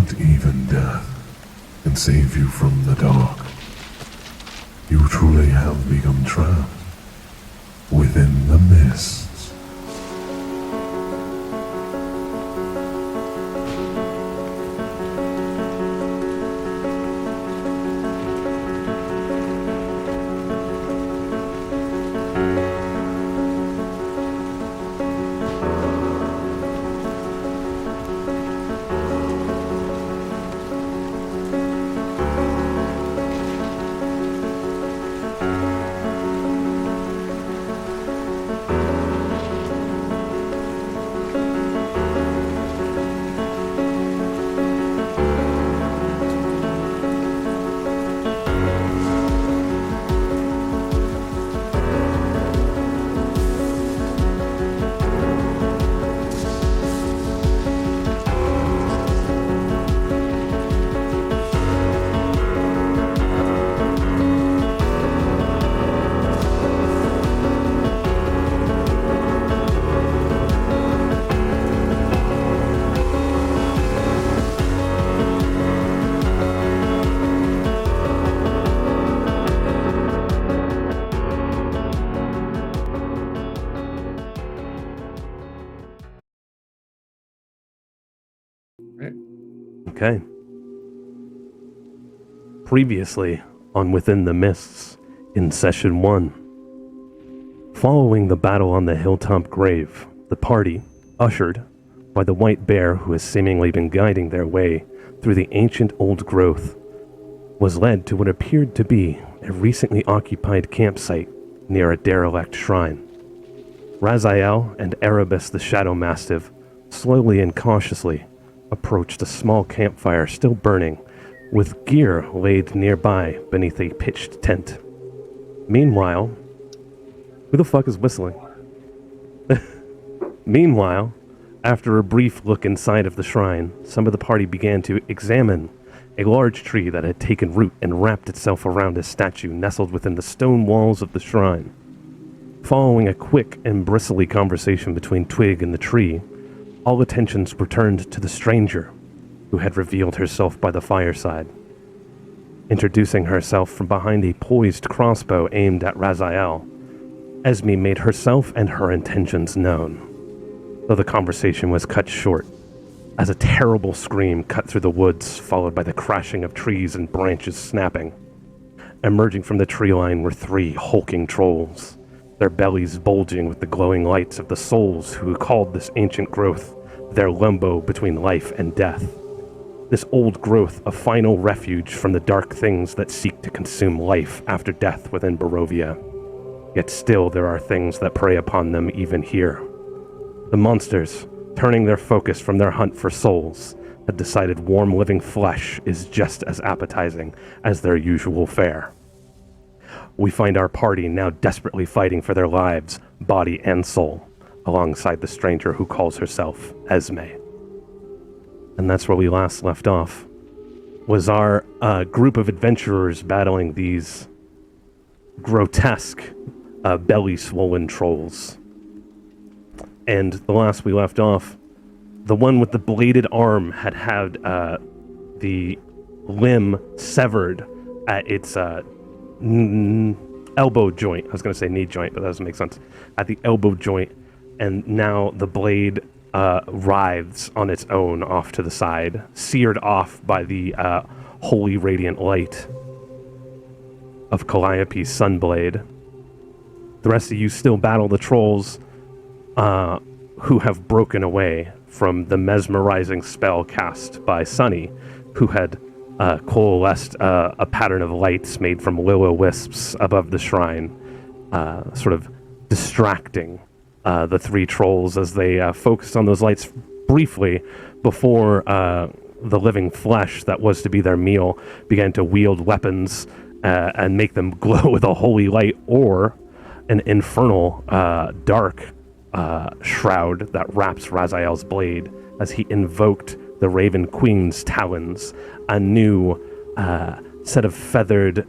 Not even death can save you from the dark. You truly have become trapped within the mists. Okay. Previously on Within the Mists in Session 1. Following the battle on the hilltop grave, the party, ushered by the white bear who has seemingly been guiding their way through the ancient old growth, was led to what appeared to be a recently occupied campsite near a derelict shrine. Raziel and Erebus the Shadow Mastiff slowly and cautiously approached a small campfire still burning, with gear laid nearby beneath a pitched tent. Meanwhile, who the fuck is whistling? Meanwhile, after a brief look inside of the shrine, some of the party began to examine a large tree that had taken root and wrapped itself around a statue nestled within the stone walls of the shrine. Following a quick and bristly conversation between Twig and the tree, all attentions were turned to the stranger, who had revealed herself by the fireside. Introducing herself from behind a poised crossbow aimed at Raziel, Esme made herself and her intentions known, though the conversation was cut short, as a terrible scream cut through the woods, followed by the crashing of trees and branches snapping. Emerging from the tree line were 3 hulking trolls, their bellies bulging with the glowing lights of the souls who called this ancient growth their limbo between life and death. This old growth, a final refuge from the dark things that seek to consume life after death within Barovia. Yet still there are things that prey upon them even here. The monsters, turning their focus from their hunt for souls, had decided warm living flesh is just as appetizing as their usual fare. We find our party now desperately fighting for their lives, body and soul, alongside the stranger who calls herself Esme. And that's where we last left off, was our group of adventurers battling these grotesque, belly-swollen trolls. And the last we left off, the one with the bladed arm had the limb severed at its elbow joint. I was going to say knee joint, but that doesn't make sense. At the elbow joint, and now the blade writhes on its own off to the side, seared off by the holy radiant light of Calliope's sunblade. The rest of you still battle the trolls who have broken away from the mesmerizing spell cast by Sunny, who had coalesced a pattern of lights made from will-o-wisps above the shrine, sort of distracting the 3 trolls as they focused on those lights briefly before the living flesh that was to be their meal began to wield weapons and make them glow with a holy light or an infernal dark shroud that wraps Raziel's blade as he invoked the Raven Queen's talons, a new set of feathered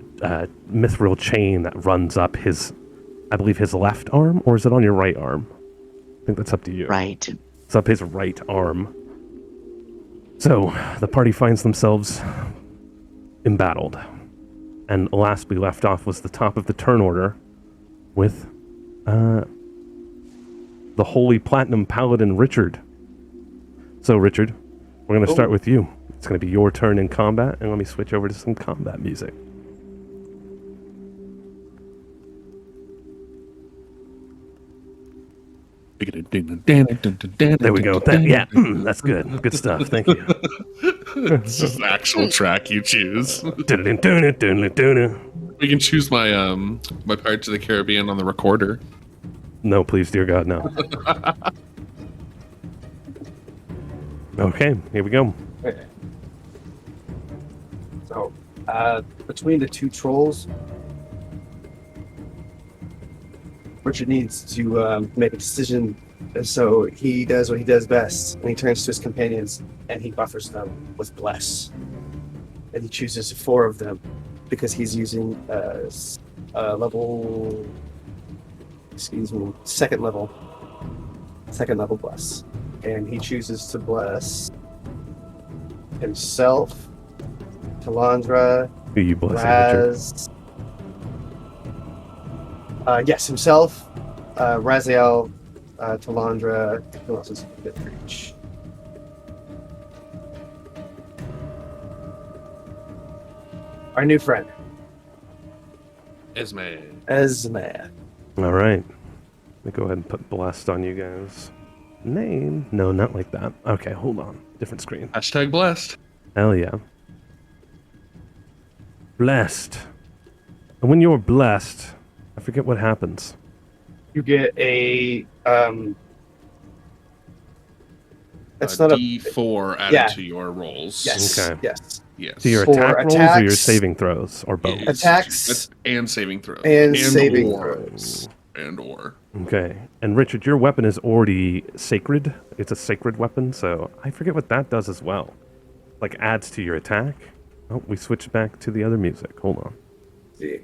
mithril chain that runs up his, I believe, his left arm, or is it on your right arm? I think that's up to you. Right. It's up his right arm. So, the party finds themselves embattled. And last we left off was the top of the turn order with the Holy Platinum Paladin Richard. So, Richard, we're going to start with you. It's going to be your turn in combat, and let me switch over to some combat music. There we go. That's good. Good stuff. Thank you. It's just the actual track you choose. We can choose my my Pirates of the Caribbean on the recorder. No, please, dear God, no. Okay, here we go. Okay. So, between the two trolls, Richard needs to make a decision. And so he does what he does best, and he turns to his companions and he buffers them with Bless. And he chooses 4 of them because he's using level, second level Bless. And he chooses to bless himself, Talandra, Who you blessing, Richard? yes, himself, Raziel, Talandra, who else is within reach? Our new friend, Esme. All right. Let me go ahead and put blessed on you guys. Name? No, not like that. Okay, hold on. Different screen. Hashtag blessed. Hell yeah. Blessed. And when you're blessed, I forget what happens. You get a it's a not D4 added to your rolls. Yes. Okay. Yes. Yes. To your For attack rolls or your attacks- saving throws? Or both? Attacks and saving throws. and saving or. throws. And or. Okay. And Richard, your weapon is already sacred. It's a sacred weapon, so I forget what that does as well. Like adds to your attack. Oh, we switched back to the other music. Hold on. See.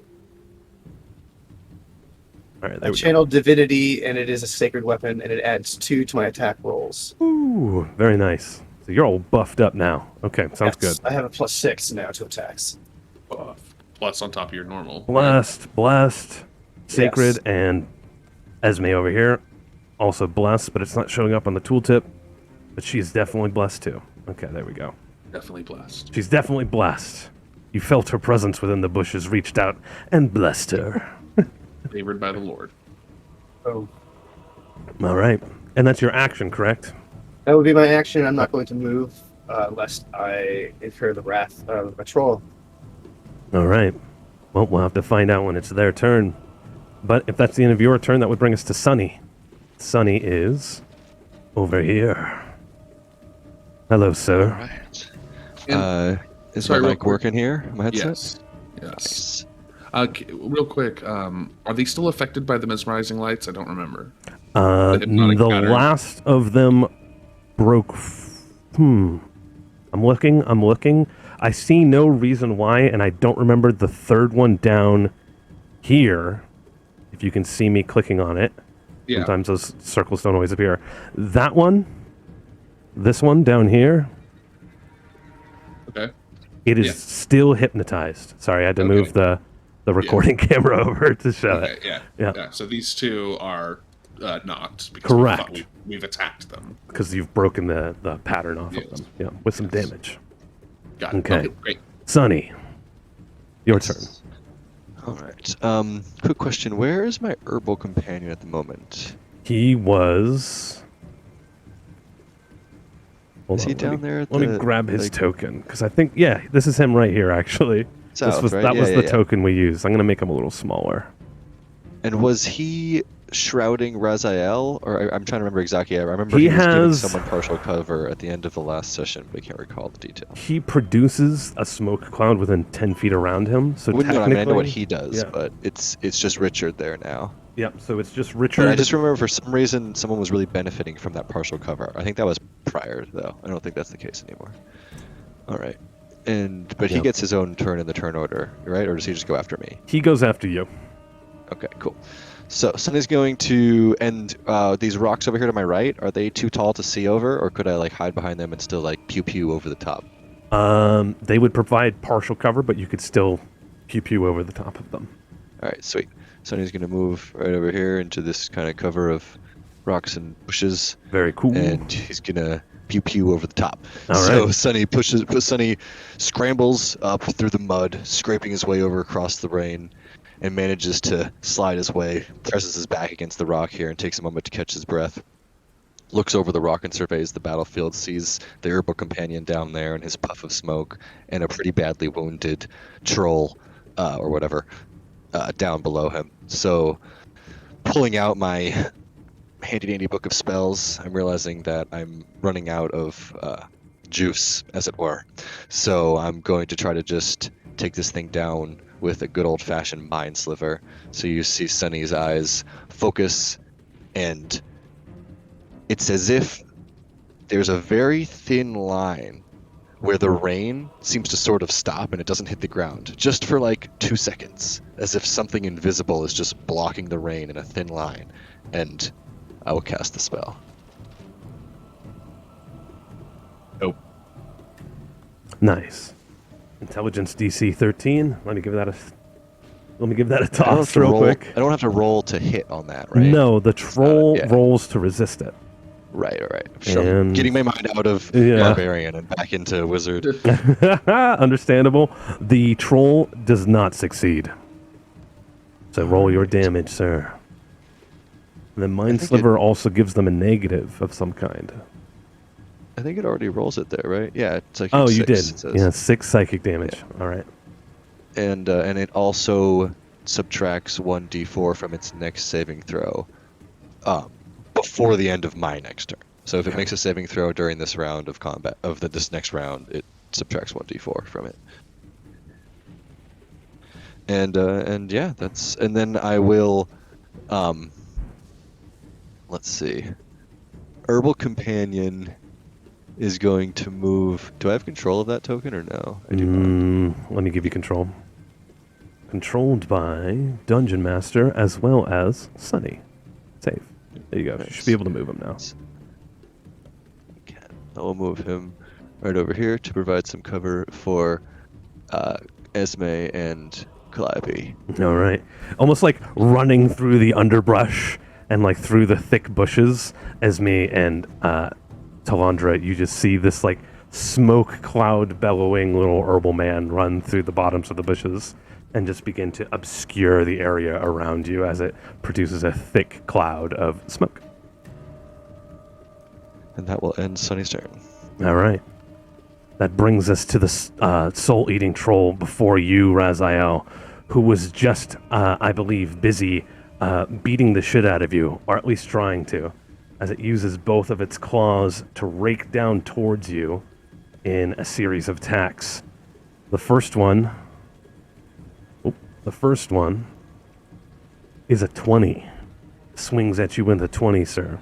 All right, I there we go. channel divinity, and it is a sacred weapon, and it adds 2 to my attack rolls. Ooh, very nice. So you're all buffed up now. Okay, sounds Yes, good. I have a +6 now to attacks. Plus on top of your normal. Blessed, sacred, Yes. and Esme over here, also blessed, but it's not showing up on the tooltip. But she's definitely blessed too. Okay, there we go. Definitely blessed. She's definitely blessed. You felt her presence within the bushes, reached out, and blessed her. Favored by the Lord. Oh, All right. And that's your action, correct? that would be my action. I'm not going to move lest I incur the wrath of a troll. All right. Well, we'll have to find out when it's their turn. But if that's the end of your turn, that would bring us to Sunny. Sunny is over here. Hello, sir. Right. Is sorry, my real mic quick. working here? My headset? Yes. Nice. Real quick, are they still affected by the mesmerizing lights? I don't remember. The hypnotic pattern. last of them broke. I'm looking. I see no reason why, and I don't remember the third one down here. If you can see me clicking on it. Yeah. Sometimes those circles don't always appear. That one, this one down here, Okay. it is Yeah. still hypnotized. Sorry, I had to Okay. move the recording camera over to show Okay. it. Yeah. Yeah. So these two are not because Correct. we've attacked them. Because you've broken the pattern off Yes. of them. Yeah, with some damage. Got it. Okay. Great. Sunny, your turn. All right. Quick question. Where is my herbal companion at the moment? He was. Hold Is on, he let down me- there at Let me the, grab his like- token because I think this is him right here. Actually, South, right? that Yeah, was yeah, the yeah. token we used. I'm gonna make him a little smaller. And was he shrouding Raziel? Or I'm trying to remember exactly. I remember He he was giving has- someone partial cover at the end of the last session, but I can't recall the detail. He produces a smoke cloud within 10 feet around him. So Wouldn't know, I technically, mean, I know what he does, yeah. but it's just Richard there now. Yep. So it's just But Richard. I just remember for some reason someone was really benefiting from that partial cover. I think that was prior, though. I don't think that's the case anymore. All right. But he Yep. gets his own turn in the turn order, right? Or does he just go after me? He goes after you. Okay, cool. So Sunny's going to, and these rocks over here to my right, are they too tall to see over, or could I like hide behind them and still like pew pew over the top? They would provide partial cover, but you could still pew pew over the top of them. All right, sweet. Sunny's gonna move right over here into this kind of cover of rocks and bushes, Very cool. and he's gonna pew pew over the top. All So right. Sunny scrambles up through the mud, scraping his way over across the rain, and manages to slide his way, presses his back against the rock here, and takes a moment to catch his breath. Looks over the rock and surveys the battlefield, sees the herbal companion down there and his puff of smoke, and a pretty badly wounded troll, or whatever, down below him. So, pulling out my handy-dandy book of spells, I'm realizing that I'm running out of juice, as it were. So I'm going to try to just take this thing down with a good old-fashioned mind sliver. So you see Sunny's eyes focus, and it's as if there's a very thin line where the rain seems to sort of stop and it doesn't hit the ground, just for like 2 seconds, as if something invisible is just blocking the rain in a thin line. And I will cast the spell. Nope. Nice. Intelligence DC 13. Let me give that a I don't have toss to real roll, quick. I don't have to roll to hit on that, right? No, the troll yeah. rolls to resist it. Right, all right. Sure. And- Getting my mind out of Yeah. barbarian and back into wizard. Understandable. The troll does not succeed. So roll your damage, sir. And the Mind think Sliver also gives them a negative of some kind. I think it already rolls it there, right? Yeah, it's like Oh, you did. it says. Yeah, 6 psychic damage. All right. And it also subtracts 1d4 from its next saving throw before the end of my next turn. So if it makes a saving throw during this round of combat, this next round, it subtracts 1d4 from it. And yeah, and then I will, let's see, Herbal Companion is going to move. Do I have control of that token or no? I do not. Let me give you control. Controlled by Dungeon Master as well as Sunny. Save. There you go. You should be able to move him now. I will move him right over here to provide some cover for Esme and Calliope. All right. Almost like running through the underbrush and like through the thick bushes, Esme and Talandra, you just see this like smoke cloud bellowing little herbal man run through the bottoms of the bushes and just begin to obscure the area around you as it produces a thick cloud of smoke. And that will end Sunny's turn. All right. That brings us to the soul-eating troll before you, Raziel, who was just, I believe, busy beating the shit out of you, or at least trying to, as it uses both of its claws to rake down towards you in a series of attacks. The first one is a 20. Swings at you with a 20, sir,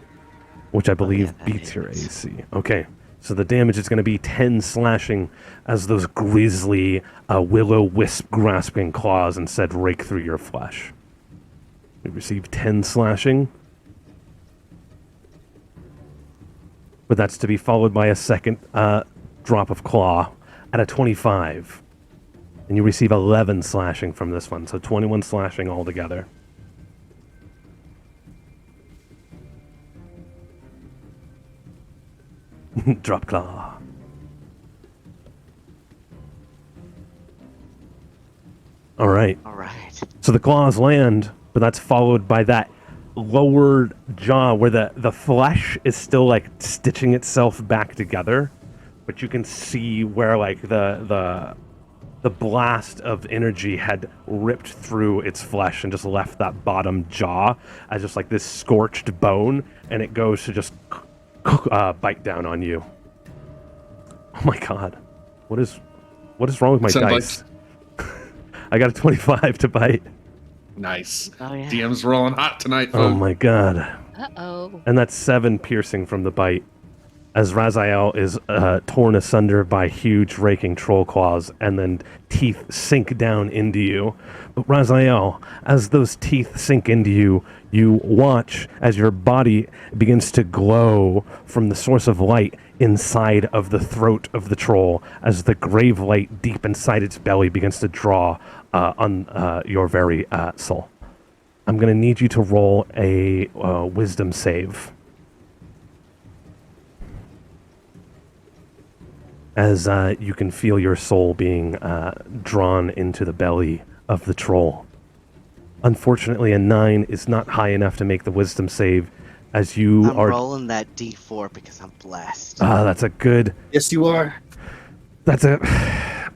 which I believe beats your AC. Okay, so the damage is going to be 10 slashing as those grisly will-o-wisp grasping claws instead rake through your flesh. You receive 10 slashing, but that's to be followed by a second drop of claw at a 25. And you receive 11 slashing from this one, so 21 slashing altogether. Drop claw. All right. All right. So the claws land, but that's followed by that lower jaw where the flesh is still like stitching itself back together, but you can see where like the blast of energy had ripped through its flesh and just left that bottom jaw as just like this scorched bone, and it goes to just bite down on you. Oh my god. What is wrong with my Sounds dice? I got a 25 to bite. Nice. Oh, yeah. DM's rolling hot tonight, Oh folks. my god. Uh-oh. And that's 7 piercing from the bite as Raziel is torn asunder by huge raking troll claws, and then teeth sink down into you. But Raziel, as those teeth sink into you, you watch as your body begins to glow from the source of light inside of the throat of the troll, as the grave light deep inside its belly begins to draw on your very soul. I'm going to need you to roll a wisdom save. As you can feel your soul being drawn into the belly of the troll. Unfortunately, a 9 is not high enough to make the wisdom save, as you I'm rolling that D4 because I'm blessed. That's a good... Yes, you are. That's a...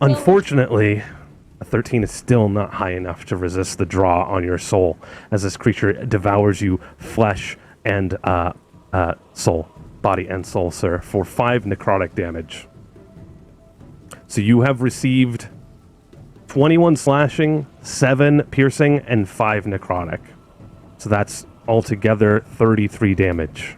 Unfortunately, a 13 is still not high enough to resist the draw on your soul, as this creature devours you flesh and soul. Body and soul, sir, for 5 necrotic damage. So you have received 21 slashing, 7 piercing, and 5 necrotic. So that's altogether 33 damage.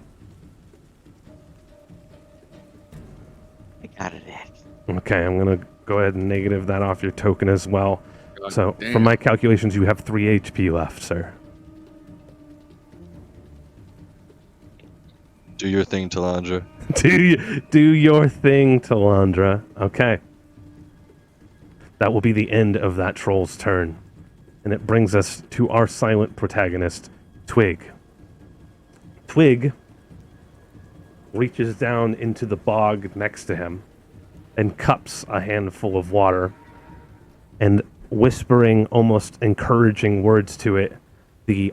I got it, Ed. Okay, I'm going to go ahead and negative that off your token as well. God So damn. from my calculations, you have 3 HP left, sir. Do your thing, Talandra. Do your thing, Talandra. Okay. That will be the end of that troll's turn. And it brings us to our silent protagonist, Twig. Twig reaches down into the bog next to him and cups a handful of water, and whispering almost encouraging words to it, the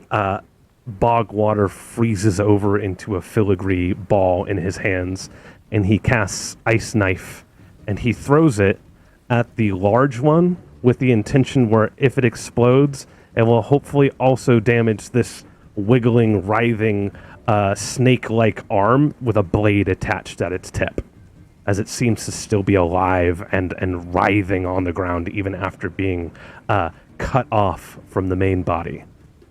bog water freezes over into a filigree ball in his hands, and he casts Ice Knife, and he throws it at the large one with the intention where if it explodes, it will hopefully also damage this wiggling, writhing, snake-like arm with a blade attached at its tip, as it seems to still be alive and writhing on the ground even after being cut off from the main body.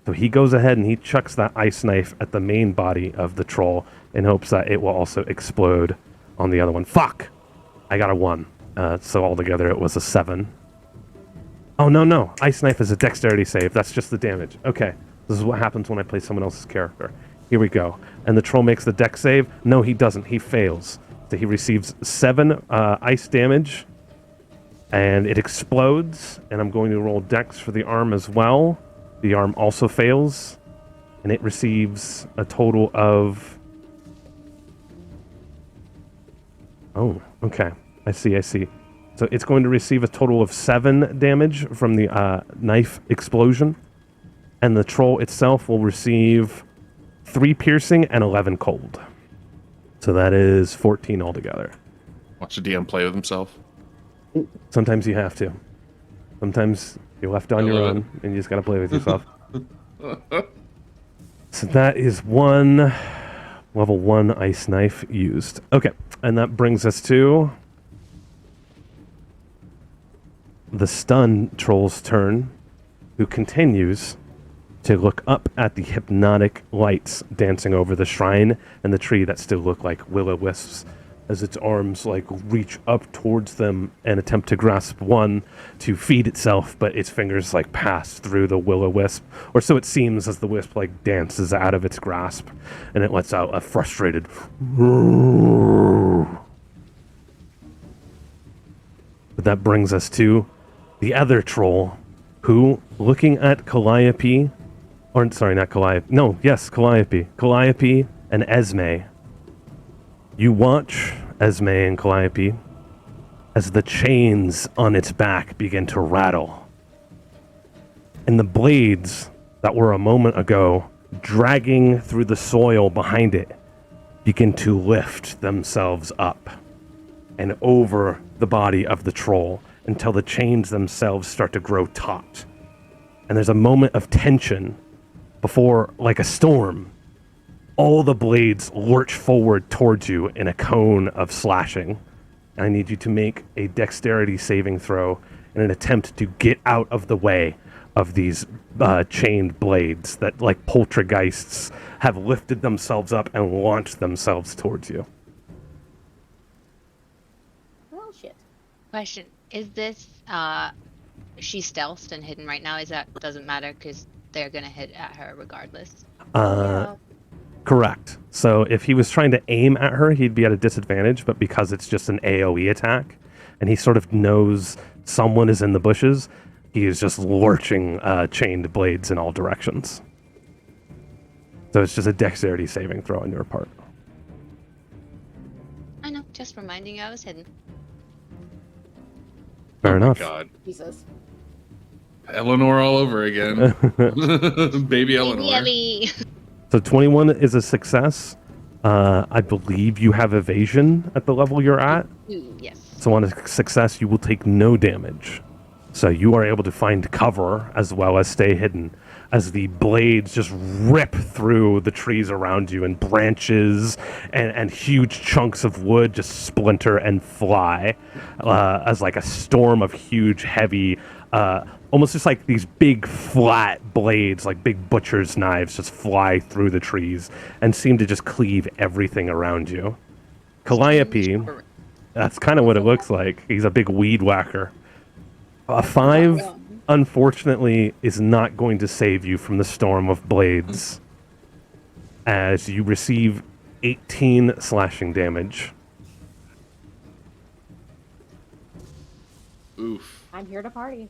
So he goes ahead and he chucks that ice knife at the main body of the troll in hopes that it will also explode on the other one. Fuck! I got a 1. So altogether it was a 7. Oh, no. Ice Knife is a dexterity save. That's just the damage. Okay. This is what happens when I play someone else's character. Here we go. And the troll makes the dex save. No, he doesn't. He fails. So he receives 7 ice damage. And it explodes. And I'm going to roll dex for the arm as well. The arm also fails. And it receives a total of... Oh, okay. I see. So it's going to receive a total of 7 damage from the knife explosion. And the troll itself will receive 3 piercing and 11 cold. So that is 14 altogether. Watch the DM play with himself. Sometimes you have to. Sometimes you're left on your own and you just gotta play with yourself. So that is 1 level 1 ice knife used. Okay, and that brings us to the stun troll's turn, who continues to look up at the hypnotic lights dancing over the shrine and the tree that still look like will-o-wisps, as its arms reach up towards them and attempt to grasp one to feed itself, but its fingers pass through the will-o-wisp, or so it seems, as the wisp dances out of its grasp, and it lets out a frustrated But that brings us to the other troll, who, looking at Calliope, or sorry, not Calliope, no, yes, Calliope and Esme, you watch Esme and Calliope as the chains on its back begin to rattle. And the blades that were a moment ago dragging through the soil behind it begin to lift themselves up and over the body of the troll until the chains themselves start to grow taut. And there's a moment of tension before, like a storm, all the blades lurch forward towards you in a cone of slashing. And I need you to make a dexterity saving throw in an attempt to get out of the way of these chained blades that, like poltergeists, have lifted themselves up and launched themselves towards you. Question: is this she's stealthed and hidden right now? Is that doesn't matter because they're gonna hit at her regardless? Correct. So if he was trying to aim at her, he'd be at a disadvantage, but because it's just an AoE attack, and he sort of knows someone is in the bushes, he is just lurching chained blades in all directions. So it's just a dexterity saving throw on your part. I know, just reminding you I was hidden. Fair enough. God. Jesus. Eleanor all over again. Baby Eleanor. Yummy. So 21 is a success. I believe you have evasion at the level you're at. Yes. So on a success, you will take no damage. So you are able to find cover as well as stay hidden as the blades just rip through the trees around you, and branches and huge chunks of wood just splinter and fly as like a storm of huge, heavy, almost just like these big flat blades, like big butcher's knives, just fly through the trees and seem to just cleave everything around you. Calliope, that's kind of what it looks like. He's a big weed whacker. A 5, unfortunately, is not going to save you from the storm of blades, as you receive 18 slashing damage. Oof. I'm here to party.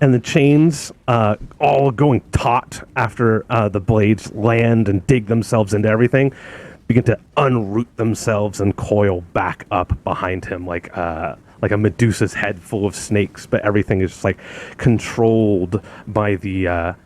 And the chains, all going taut after the blades land and dig themselves into everything, begin to unroot themselves and coil back up behind him like a Medusa's head full of snakes, but everything is just like controlled by the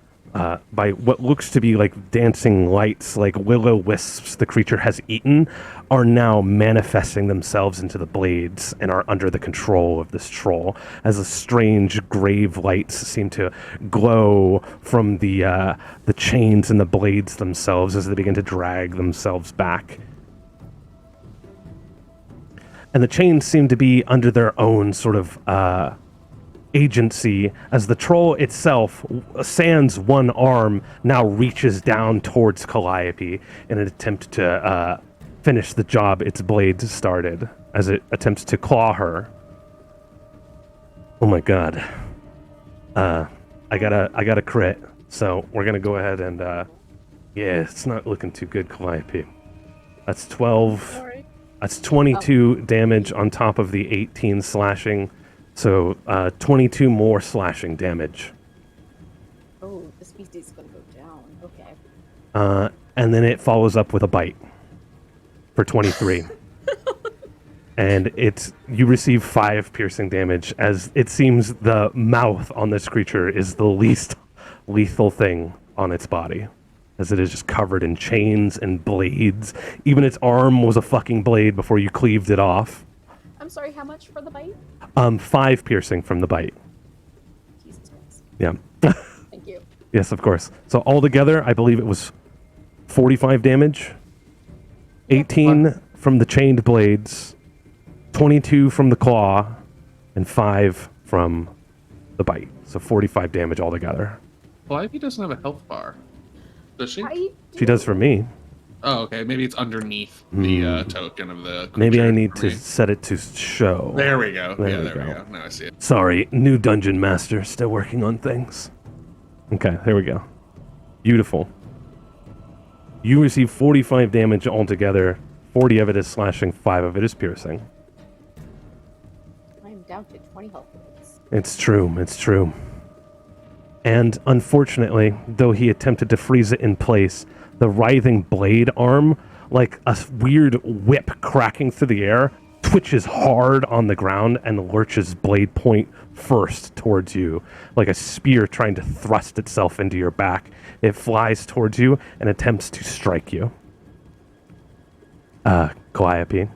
by what looks to be like dancing lights, like will-o-wisps the creature has eaten, are now manifesting themselves into the blades and are under the control of this troll, as the strange grave lights seem to glow from the chains and the blades themselves as they begin to drag themselves back. And the chains seem to be under their own sort of agency, as the troll itself, sans one arm, now reaches down towards Calliope in an attempt to finish the job its blades started, as it attempts to claw her. Oh my god. I got a crit, so we're gonna go ahead and yeah, it's not looking too good, Calliope. That's 12. Sorry. That's 22 damage on top of the 18 slashing. So 22 more slashing damage. Oh, the species is gonna go down. Okay. And then it follows up with a bite for 23. And you receive 5 piercing damage, as it seems the mouth on this creature is the least lethal thing on its body, as it is just covered in chains and blades. Even its arm was a fucking blade before you cleaved it off. I'm sorry, how much for the bite? 5 piercing from the bite. Jesus Christ. Yeah. Thank you. Yes, of course. So altogether, I believe it was 45 damage, 18 from the chained blades, 22 from the claw, and 5 from the bite. So 45 damage altogether. Calliope doesn't have a health bar, does she? She does for me. Oh, okay. Maybe it's underneath the token of the creature. Maybe I need for to me. set it to show. There we go. There Yeah, we there we go. go. Now I see it. Sorry, new dungeon master, still working on things. Okay, there we go. Beautiful. You receive 45 damage altogether. 40 of it is slashing, 5 of it is piercing. I am down to 20 health points. It's true. And unfortunately, though he attempted to freeze it in place, the writhing blade arm, like a weird whip cracking through the air, twitches hard on the ground and lurches blade point first towards you, like a spear trying to thrust itself into your back. It flies towards you and attempts to strike you. Calliope.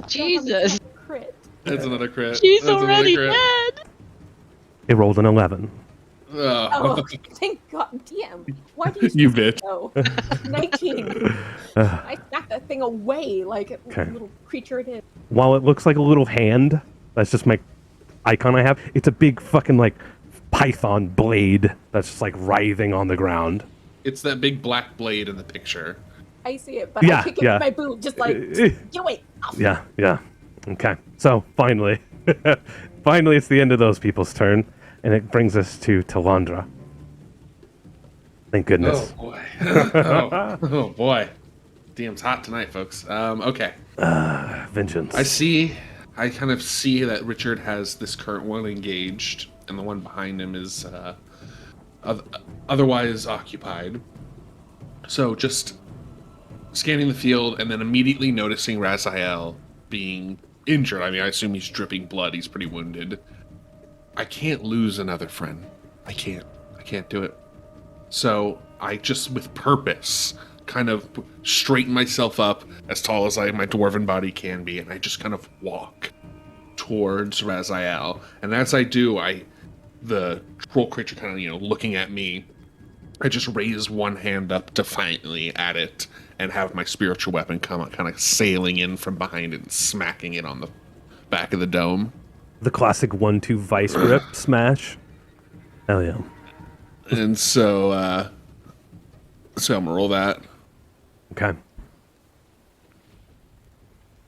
Jesus. Crit. That's another crit. She's That's already another crit. dead. It rolled an 11. Oh, thank God. Damn. Why do you You bitch. No. 19. I smacked that thing away like a Okay. little creature it is. While it looks like a little hand, that's just my icon I have, it's a big fucking like python blade that's just like writhing on the ground. It's that big black blade in the picture. I see it, but Yeah, I kick it yeah. with my boot, just like, you wait. Yeah. Okay, so finally, finally it's the end of those people's turn, and it brings us to Talandra. Thank goodness. Oh boy. oh boy. DM's hot tonight, folks. Okay. Vengeance. I kind of see that Richard has this current one engaged, and the one behind him is otherwise occupied. So just scanning the field and then immediately noticing Raziel being injured. I mean, I assume he's dripping blood. He's pretty wounded. I can't lose another friend. I can't do it. So I just, with purpose, kind of straighten myself up as tall as my dwarven body can be, and I just kind of walk towards Raziel. And as I do, the troll creature kind of, looking at me, I just raise one hand up defiantly at it and have my spiritual weapon come kind of sailing in from behind it and smacking it on the back of the dome. The classic 1-2 vice grip smash. Hell yeah. And so I'm gonna roll that. Okay.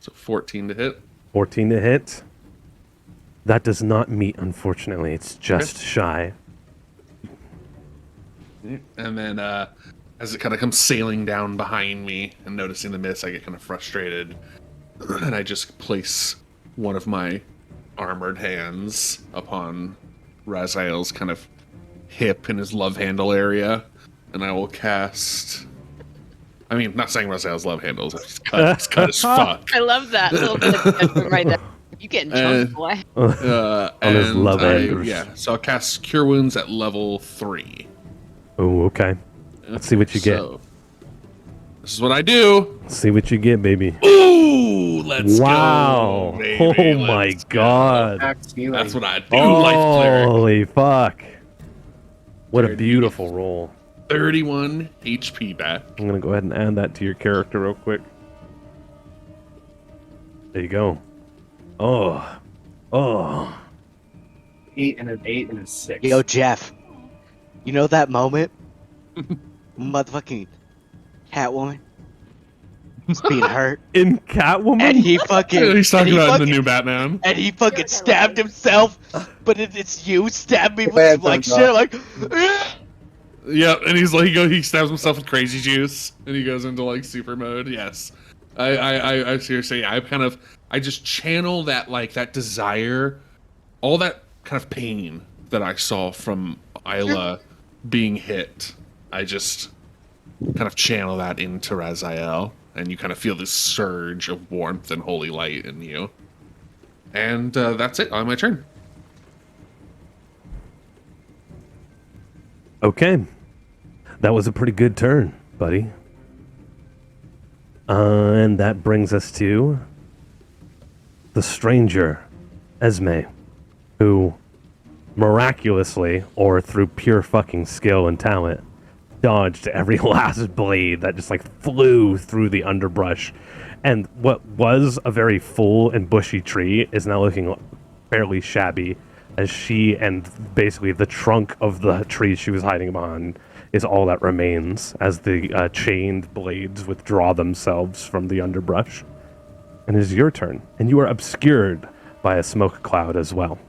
So 14 to hit. 14 to hit. That does not meet, unfortunately. It's just shy. And then as it kind of comes sailing down behind me and noticing the miss, I get kind of frustrated. And I just place one of my armored hands upon Raziel's kind of hip in his love handle area. And I will cast... I mean, not saying Raziel's love handles. He's cut as fuck. I love that little bit of judgment right there. You getting chunk, boy. On his love handles. Yeah, so I'll cast Cure Wounds at level 3. Oh, okay. Let's see what you get. This is what I do. Let's see what you get, baby. Ooh, let's wow. go. Baby. Oh my god. That's what I do, Life Cleric. Holy fuck. What a beautiful roll. 31 HP back. I'm going to go ahead and add that to your character real quick. There you go. Oh. 8 and an 8 and a 6. Yo, Jeff. You know that moment? Motherfucking Catwoman is being hurt. In Catwoman? And he fucking... He's talking about in the new Batman. And he fucking stabbed himself, but it's you stabbed me Bad with like thumbs shit, up. like... Yeah, and he's like, he stabs himself with crazy juice, and he goes into like super mode. Yes, I seriously, I just channel that that desire, all that kind of pain that I saw from Isla being hit. I just kind of channel that into Raziel, and you kind of feel this surge of warmth and holy light in you. And that's it on my turn. Okay. That was a pretty good turn, buddy. And that brings us to the stranger, Esme, who miraculously, or through pure fucking skill and talent, dodged every last blade that just flew through the underbrush. And what was a very full and bushy tree is now looking fairly shabby, as she and basically the trunk of the tree she was hiding behind is all that remains as the chained blades withdraw themselves from the underbrush. And it is your turn, and you are obscured by a smoke cloud as well.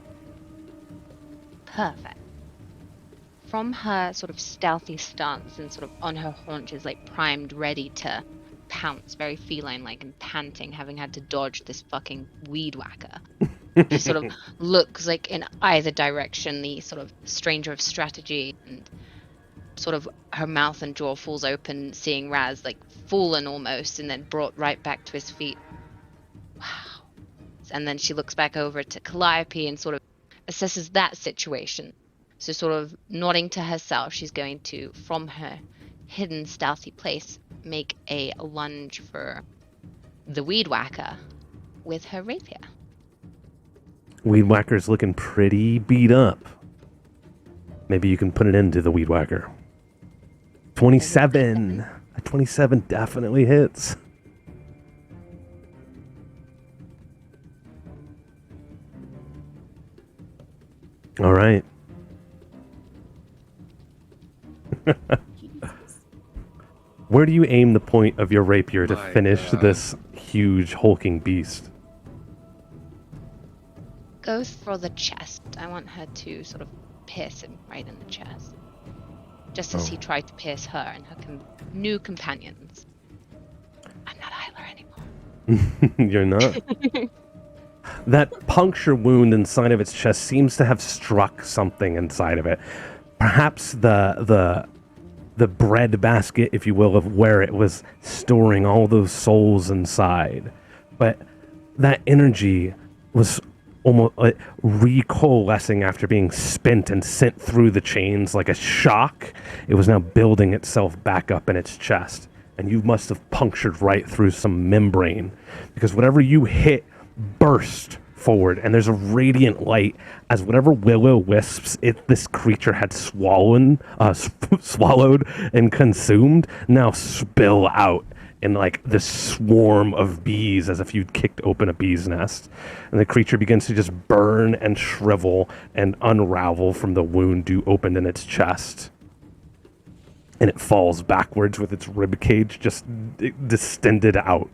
Perfect. From her sort of stealthy stance and sort of on her haunches, primed, ready to pounce, very feline-like and panting, having had to dodge this fucking weed whacker. She sort of looks in either direction, the sort of stranger of strategy, and sort of her mouth and jaw falls open, seeing Raz fallen almost and then brought right back to his feet. Wow. And then she looks back over to Calliope and sort of assesses that situation. So sort of nodding to herself, she's going to, from her hidden stealthy place, make a lunge for the weed whacker with her rapier. Weed whacker's looking pretty beat up. Maybe you can put it into the weed whacker. 27. A 27 definitely hits. All right. Where do you aim the point of your rapier to finish this huge hulking beast? go for the chest. I want her to sort of pierce him right in the chest. Just as he tried to pierce her and her new companions. I'm not Hyler anymore. You're not. That puncture wound inside of its chest seems to have struck something inside of it. Perhaps the bread basket, if you will, of where it was storing all those souls inside. But that energy was almost recoalescing after being spent and sent through the chains like a shock. It was now building itself back up in its chest. And you must have punctured right through some membrane, because whatever you hit burst forward, and there's a radiant light as whatever will-o-wisps this creature had swallowed and consumed now spill out in like this swarm of bees, as if you'd kicked open a bee's nest. And the creature begins to just burn and shrivel and unravel from the wound you opened in its chest. And it falls backwards with its rib cage just distended out.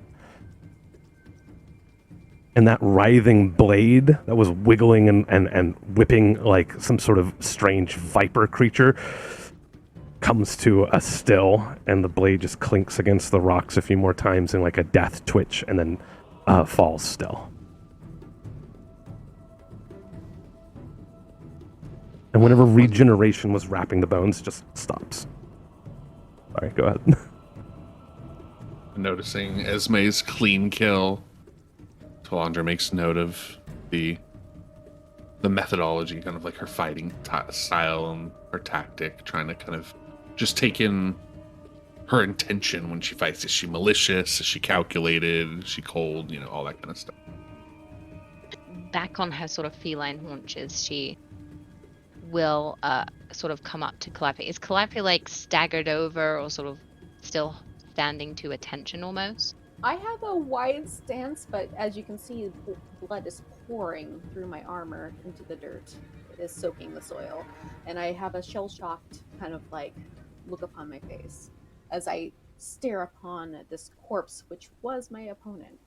And that writhing blade that was wiggling and whipping like some sort of strange viper creature comes to a still, and the blade just clinks against the rocks a few more times in like a death twitch, and then falls still. And whenever regeneration was wrapping the bones, it just stops. Sorry, go ahead. Noticing Esme's clean kill, Talandra makes note of the methodology, kind of like her fighting style and her tactic, trying to kind of just take in her intention when she fights. Is she malicious? Is she calculated? Is she cold? You know, all that kind of stuff. Back on her sort of feline haunches, she will sort of come up to Calliope. Is Calliope like staggered over or sort of still standing to attention almost? I have a wide stance, but as you can see, blood is pouring through my armor into the dirt. It is soaking the soil. And I have a shell-shocked kind of like look upon my face as I stare upon this corpse, which was my opponent.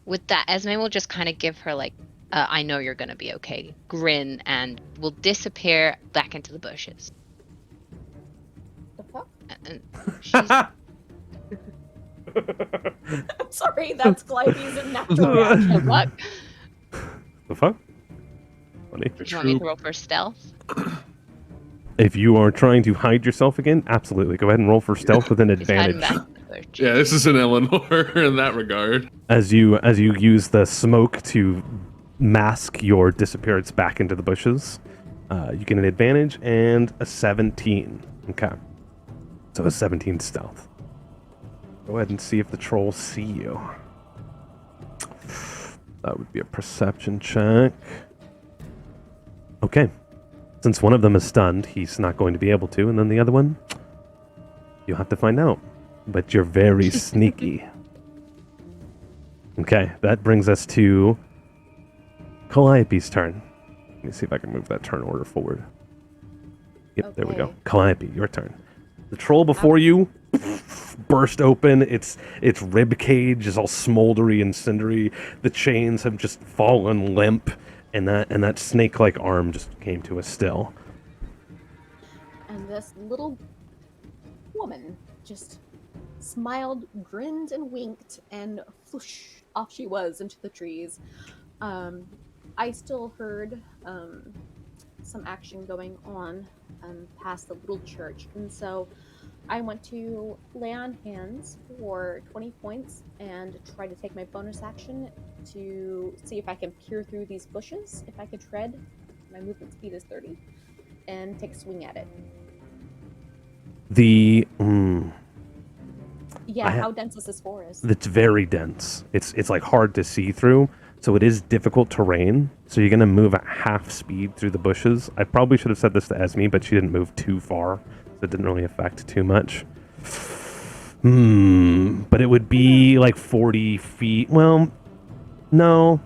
With that, Esme will just kind of give her like, I know you're going to be okay, grin, and will disappear back into the bushes. The fuck? And she's... I'm sorry, that's Calliope's natural reaction. What? The fuck? Funny. Do you want me to roll for stealth? If you are trying to hide yourself again, absolutely. Go ahead and roll for stealth with an advantage. Yeah, this is an Eleanor in that regard. As you use the smoke to mask your disappearance back into the bushes, you get an advantage and a 17. Okay. So a 17 stealth. Go ahead and see if the trolls see you. That would be a perception check. Okay. Since one of them is stunned, he's not going to be able to, and then the other one, you'll have to find out. But you're very sneaky. Okay, that brings us to Calliope's turn. Let me see if I can move that turn order forward. Yep, okay. There we go. Calliope, your turn. The troll before you burst open. Its rib cage is all smoldery and cindery. The chains have just fallen limp, and that snake-like arm just came to a still. And this little woman just smiled, grinned, and winked, and whoosh, off she was into the trees. I still heard some action going on past the little church, and so I went to lay on hands for 20 points and try to take my bonus action to see if I can peer through these bushes, if I could tread. My movement speed is 30, and take a swing at it. How dense is this forest? It's very dense. It's like hard to see through, so it is difficult terrain. So you're gonna move at half speed through the bushes. I probably should have said this to Esme, but she didn't move too far, so it didn't really affect too much. But it would be like 40 feet. Well, no.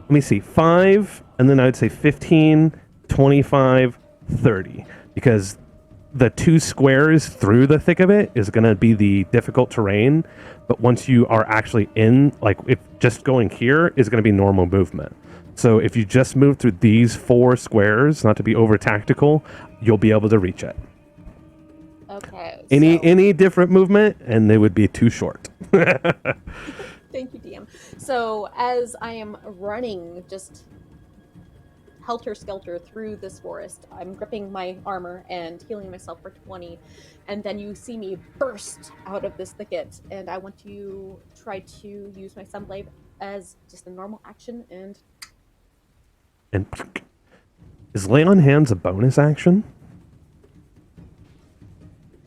Let me see. 5, and then I would say 15, 25, 30. Because the 2 squares through the thick of it is going to be the difficult terrain, but once you are actually in, like, if just going here is going to be normal movement. So if you just move through these 4 squares, not to be over tactical, you'll be able to reach it. Okay. Any different movement, and they would be too short. Thank you, DM. So as I am running, just helter-skelter through this forest, I'm gripping my armor and healing myself for 20, and then you see me burst out of this thicket, and I want to try to use my sunblade as just a normal action, and is lay on hands a bonus action?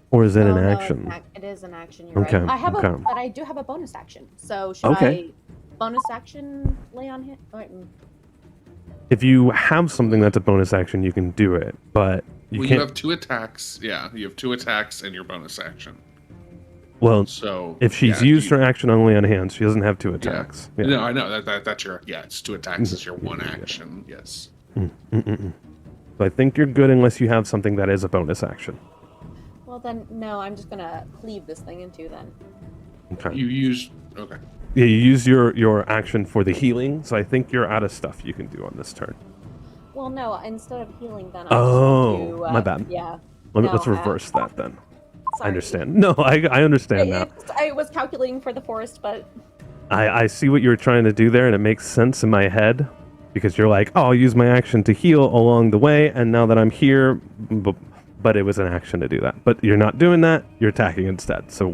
Or is it an action? It is an action. You're Okay, right. But I do have a bonus action. So should I bonus action lay on hand? If you have something that's a bonus action, you can do it, but you can't. You have 2 attacks. Yeah, you have 2 attacks and your bonus action. Well, so if she's used her action on lay on hands, she doesn't have 2 attacks. Yeah. No, I know that's your it's 2 attacks. It's your 1 action. Yes. So I think you're good unless you have something that is a bonus action. Well then, no. I'm just gonna cleave this thing in 2 then. Okay. You use okay. Yeah, you use your action for the healing, so I think you're out of stuff you can do on this turn. Well, no. Instead of healing, then. My bad. Yeah. Let's reverse that then. Sorry. I understand. No, I understand now. I was calculating for the forest, but I see what you were trying to do there, and it makes sense in my head because you're like, oh, I'll use my action to heal along the way, and now that I'm here, but it was an action to do that. But you're not doing that. You're attacking instead. So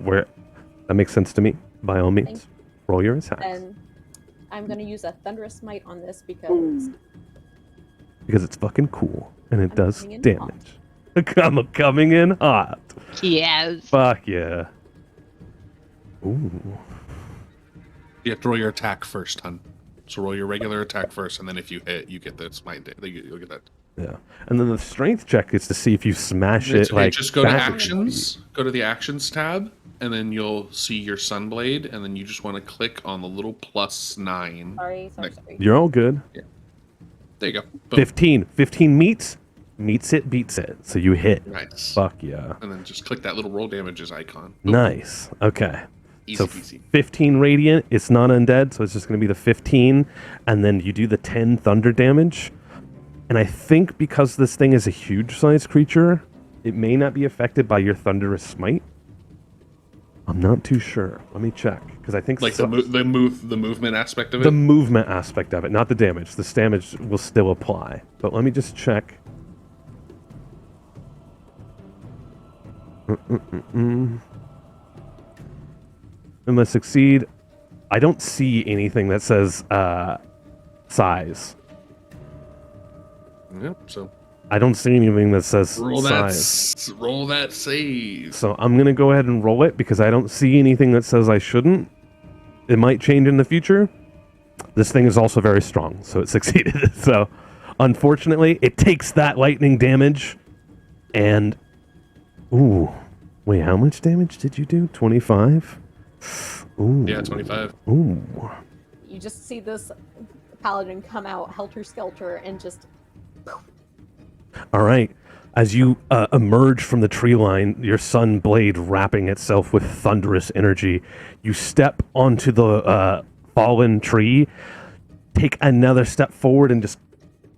that makes sense to me. By all means, roll your attacks. And I'm going to use a Thunderous Smite on this because it's fucking cool and it does damage. I'm coming in hot. Yes. Fuck yeah. Ooh. You have to roll your attack first, hun. So roll your regular attack first, and then if you hit, you get the smite. You'll get that. Yeah, and then the strength check is to see if you smash it. Okay, just go to actions. Go to the actions tab, and then you'll see your sunblade, and then you just want to click on the little +9. Sorry. You're all good. Yeah. There you go. Boom. 15 meets it, beats it. So you hit. Nice. Fuck yeah. And then just click that little roll damages icon. Boom. Nice. Okay. Easy So peasy. 15 radiant. It's not undead, so it's just going to be the 15, and then you do the 10 thunder damage. And I think because this thing is a huge size creature, it may not be affected by your thunderous smite. I'm not too sure. Let me check because I think Like the movement aspect of it. The movement aspect of it, not the damage. The damage will still apply. But let me just check. Unless succeed, I don't see anything that says size. Yep. So I don't see anything that says roll size. Roll that save. So I'm gonna go ahead and roll it because I don't see anything that says I shouldn't. It might change in the future. This thing is also very strong, so it succeeded. So unfortunately, it takes that lightning damage. And ooh, wait, how much damage did you do? 25? Ooh. Yeah, 25. Ooh. You just see this paladin come out helter-skelter and just... All right. As you emerge from the tree line, your sun blade wrapping itself with thunderous energy, you step onto the fallen tree, take another step forward, and just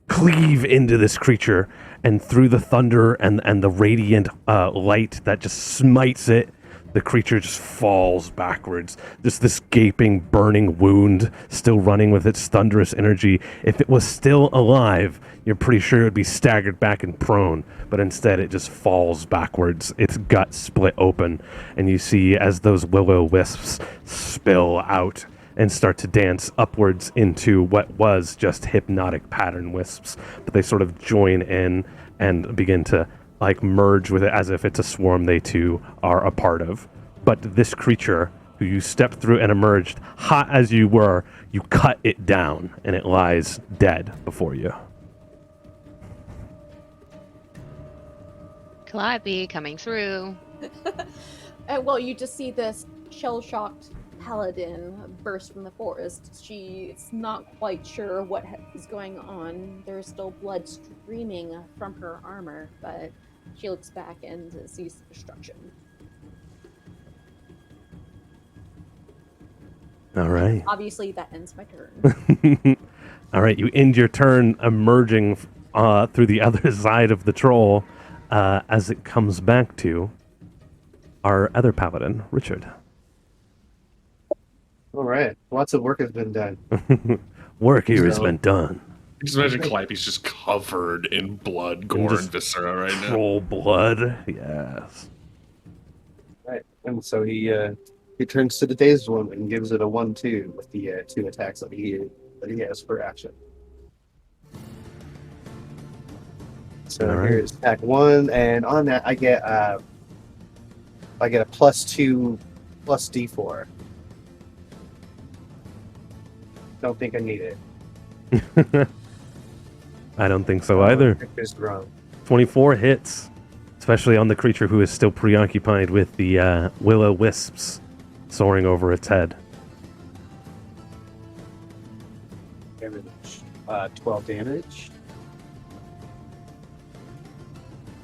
cleave into this creature. And through the thunder and the radiant light that just smites it, the creature just falls backwards. Just this gaping, burning wound still running with its thunderous energy. If it was still alive, you're pretty sure it would be staggered back and prone, but instead it just falls backwards. Its gut split open, and you see as those will-o-wisps spill out and start to dance upwards into what was just hypnotic pattern wisps, but they sort of join in and begin to like merge with it as if it's a swarm they too are a part of. But this creature who you stepped through and emerged, hot as you were, you cut it down and it lies dead before you. Calliope coming through. Well, you just see this shell-shocked paladin burst from the forest. She's not quite sure what is going on. There's still blood streaming from her armor, but She looks back and sees the destruction. All right. Obviously, that ends my turn. All right, you end your turn emerging through the other side of the troll as it comes back to our other paladin, Richard. All right. Lots of work has been done. Work here has So- been done. Just imagine Calliope's just covered in blood, gore, and just viscera right now. Troll blood, yes. Right. And so he turns to the dazed one and gives it a 1-2 with the 2 attacks that he has for action. So All right. here's attack 1, and on that I get a +2 plus D4. Don't think I need it. I don't think so either. It's grown. 24 hits, especially on the creature who is still preoccupied with the will-o'-wisps soaring over its head. Damage. 12 damage.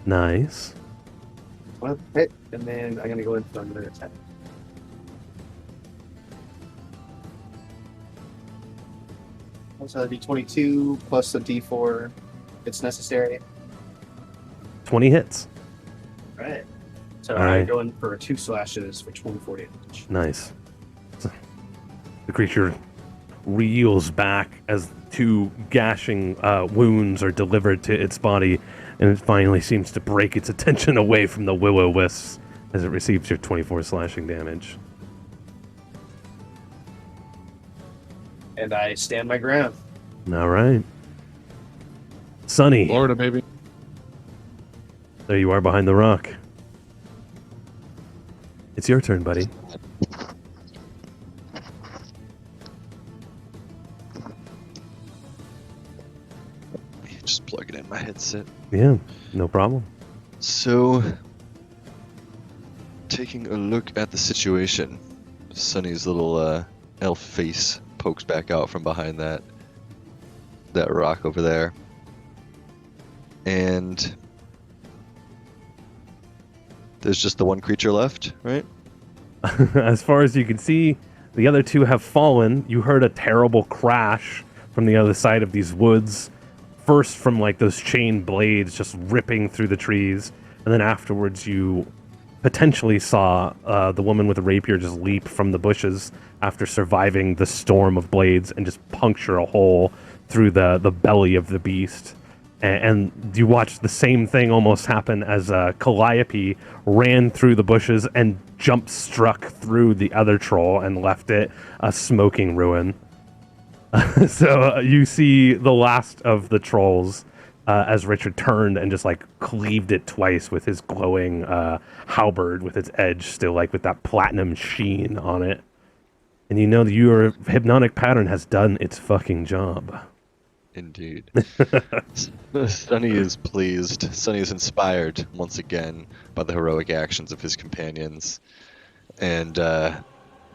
Nice. Well, hit, and then I'm gonna go in for another attack. So that'd be 22 plus a D4. If it's necessary. 20 hits. Right. So All I right. go in for 2 slashes for 24 damage. Nice. The creature reels back as 2 gashing wounds are delivered to its body, and it finally seems to break its attention away from the will-o'-wisps as it receives your 24 slashing damage. And I stand my ground. All right. Sunny, Florida, baby. there you are behind the rock. It's your turn, buddy. Just plug it in my headset. Yeah, no problem. So, taking a look at the situation, Sunny's little elf face pokes back out from behind that rock over there, and there's just the one creature left, right? As far as you can see, the other 2 have fallen. You heard a terrible crash from the other side of these woods. First from like those chain blades just ripping through the trees, and then afterwards you potentially saw the woman with the rapier just leap from the bushes after surviving the storm of blades and just puncture a hole through the belly of the beast. And you watched the same thing almost happen as Calliope ran through the bushes and jump struck through the other troll and left it a smoking ruin. So you see the last of the trolls as Richard turned and just like cleaved it twice with his glowing halberd with its edge still like with that platinum sheen on it. And you know that your hypnotic pattern has done its fucking job. Indeed. Sunny is pleased. Sunny is inspired once again by the heroic actions of his companions, and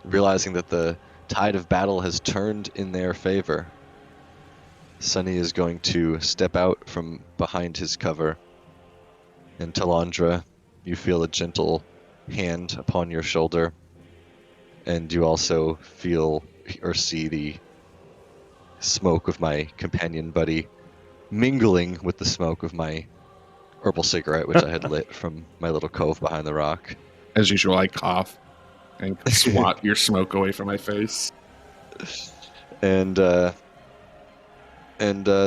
realizing that the tide of battle has turned in their favor, Sunny is going to step out from behind his cover. And Talandra, you feel a gentle hand upon your shoulder, and you also feel or see the smoke of my companion buddy mingling with the smoke of my herbal cigarette, which I had lit from my little cove behind the rock. As usual, I cough and swat your smoke away from my face. And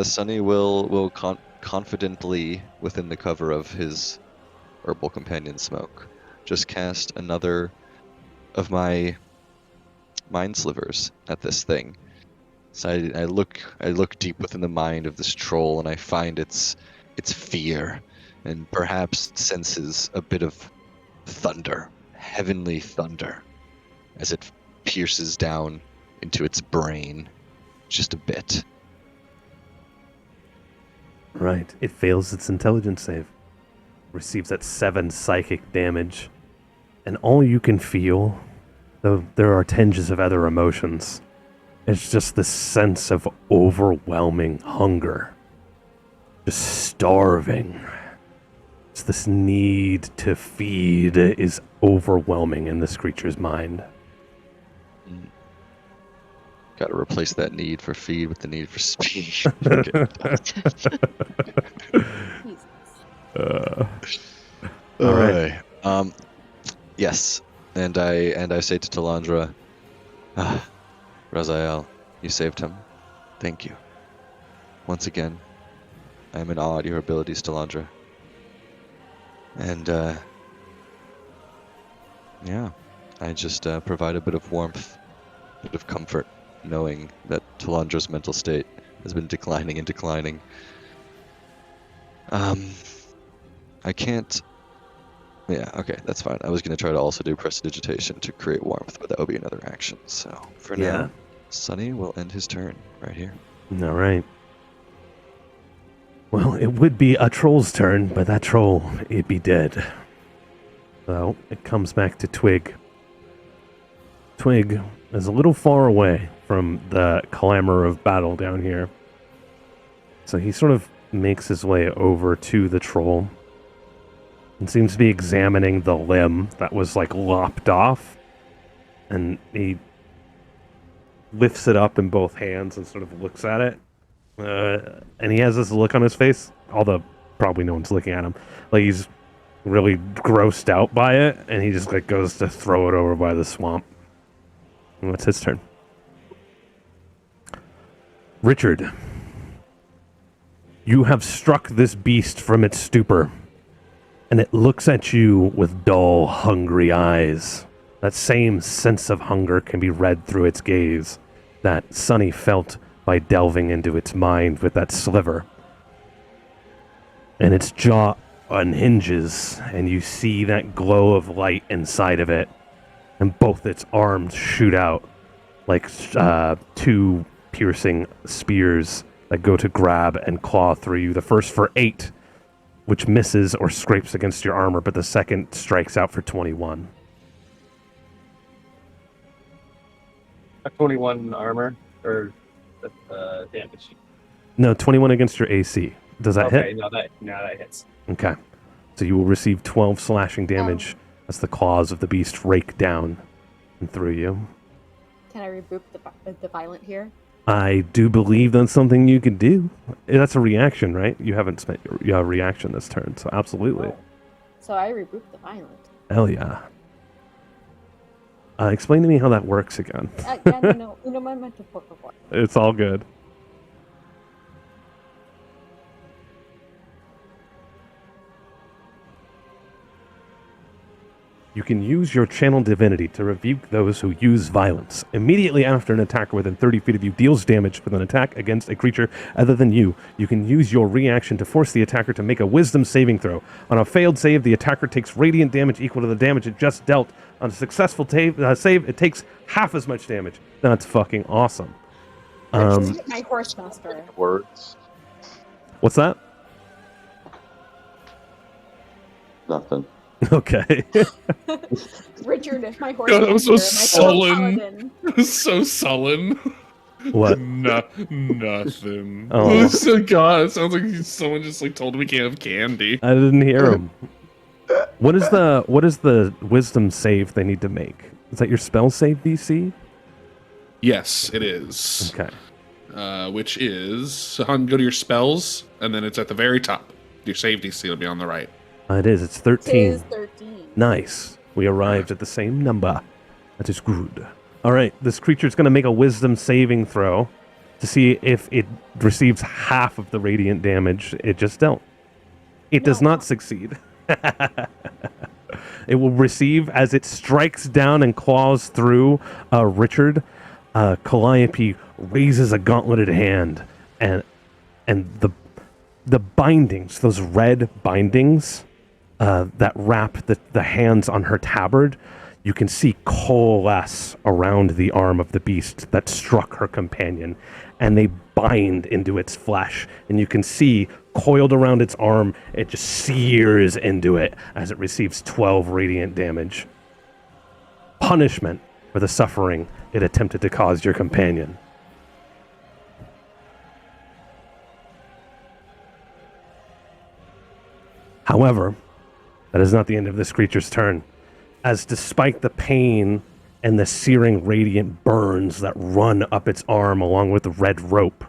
Sunny will confidently, within the cover of his herbal companion smoke, just cast another of my mind slivers at this thing. So I look deep within the mind of this troll, and I find its fear, and perhaps senses a bit of thunder, heavenly thunder, as it pierces down into its brain, just a bit. Right. It fails its intelligence save. Receives that 7 psychic damage. And all you can feel, though there are tinges of other emotions, is just the sense of overwhelming hunger. Just starving This need to feed is overwhelming in this creature's mind. Got to replace that need for feed with the need for speed. Okay. All right. Yes, and I say to Talandra, Raziel, you saved him. Thank you. Once again, I am in awe at your abilities, Talandra. And yeah, I just provide a bit of warmth, a bit of comfort, knowing that Talandra's mental state has been declining and declining. I can't. Yeah, okay, that's fine. I was going to try to also do prestidigitation to create warmth, but that would be another action. So for now, Sunny will end his turn right here. All right. Well, it would be a troll's turn, but that troll, it'd be dead. So it comes back to Twig. Twig is a little far away from the clamor of battle down here. So he sort of makes his way over to the troll and seems to be examining the limb that was like lopped off. And he lifts it up in both hands and sort of looks at it. And he has this look on his face, although probably no one's looking at him. Like he's really grossed out by it, and he just like goes to throw it over by the swamp. And that's his turn. Richard, you have struck this beast from its stupor, and it looks at you with dull, hungry eyes. That same sense of hunger can be read through its gaze that Sunny felt by delving into its mind with that sliver. And its jaw unhinges, and you see that glow of light inside of it, and both its arms shoot out like two piercing spears that go to grab and claw through you. The first for 8, which misses or scrapes against your armor, but the second strikes out for 21. A 21 armor, or damage? No, 21 against your AC. Does that hit? Okay, no, that hits. Okay. So you will receive 12 slashing damage as the claws of the beast rake down and through you. Can I reboot the violent here? I do believe that's something you can do. That's a reaction, right? You haven't spent your reaction this turn, so absolutely. Oh. So I reboot the violent. Hell yeah. Explain to me how that works again. Yeah, no, my mental por favor. It's all good. You can use your channel divinity to rebuke those who use violence. Immediately after an attacker within 30 feet of you deals damage with an attack against a creature other than you, you can use your reaction to force the attacker to make a wisdom saving throw. On a failed save, the attacker takes radiant damage equal to the damage it just dealt. On a successful save, it takes half as much damage. That's fucking awesome. My horse master. Words. What's that? Nothing. Okay. Richard, my horse God, that was so master, my sullen. So sullen. What? Nothing. Oh. So God, it sounds like someone just like told him we can't have candy. I didn't hear him. What is the wisdom save they need to make? Is that your spell save DC? Yes, it is. Okay. Which is so go to your spells, and then it's at the very top. Your save DC will be on the right. It is. It's 13. It is 13. Nice. We arrived at the same number. That is good. All right. This creature's going to make a wisdom saving throw to see if it receives half of the radiant damage it just dealt. It does not succeed. It will receive as it strikes down and claws through Richard. Calliope raises a gauntleted hand, and the bindings, those red bindings that wrap the hands on her tabard, you can see coalesce around the arm of the beast that struck her companion, and they bind into its flesh, and you can see coiled around its arm, it just sears into it as it receives 12 radiant damage. Punishment for the suffering it attempted to cause your companion. However, That is not the end of this creature's turn, as despite the pain and the searing radiant burns that run up its arm along with the red rope,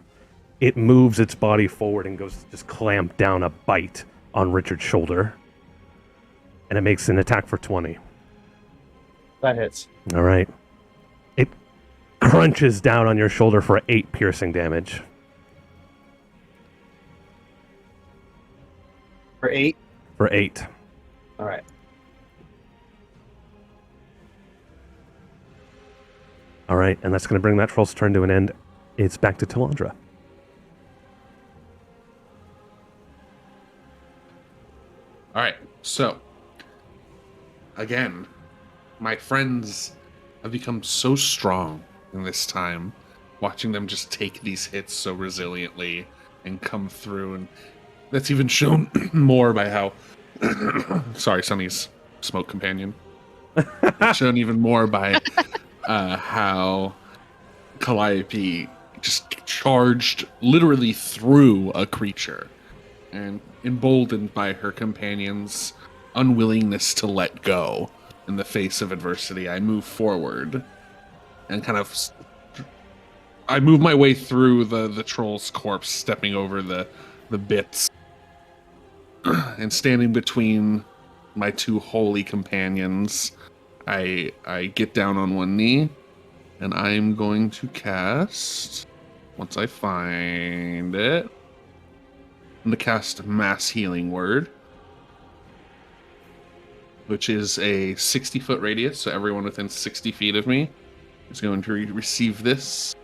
it moves its body forward and goes to just clamp down a bite on Richard's shoulder. And it makes an attack for 20. That hits. All right. It crunches down on your shoulder for 8 piercing damage. For 8? For 8. All right. All right, and that's going to bring that troll's turn to an end. It's back to Talandra. All right, so again, my friends have become so strong in this time, watching them just take these hits so resiliently and come through, and that's even shown more by how sorry, Sonny's smoke companion. It's shown even more by how Calliope just charged literally through a creature, and emboldened by her companion's unwillingness to let go in the face of adversity, I move forward and I move my way through the troll's corpse, stepping over the bits and standing between my two holy companions. I get down on one knee, and I'm going to cast, once I find it, I'm going to cast Mass Healing Word, which is a 60-foot radius, so everyone within 60 feet of me is going to receive this.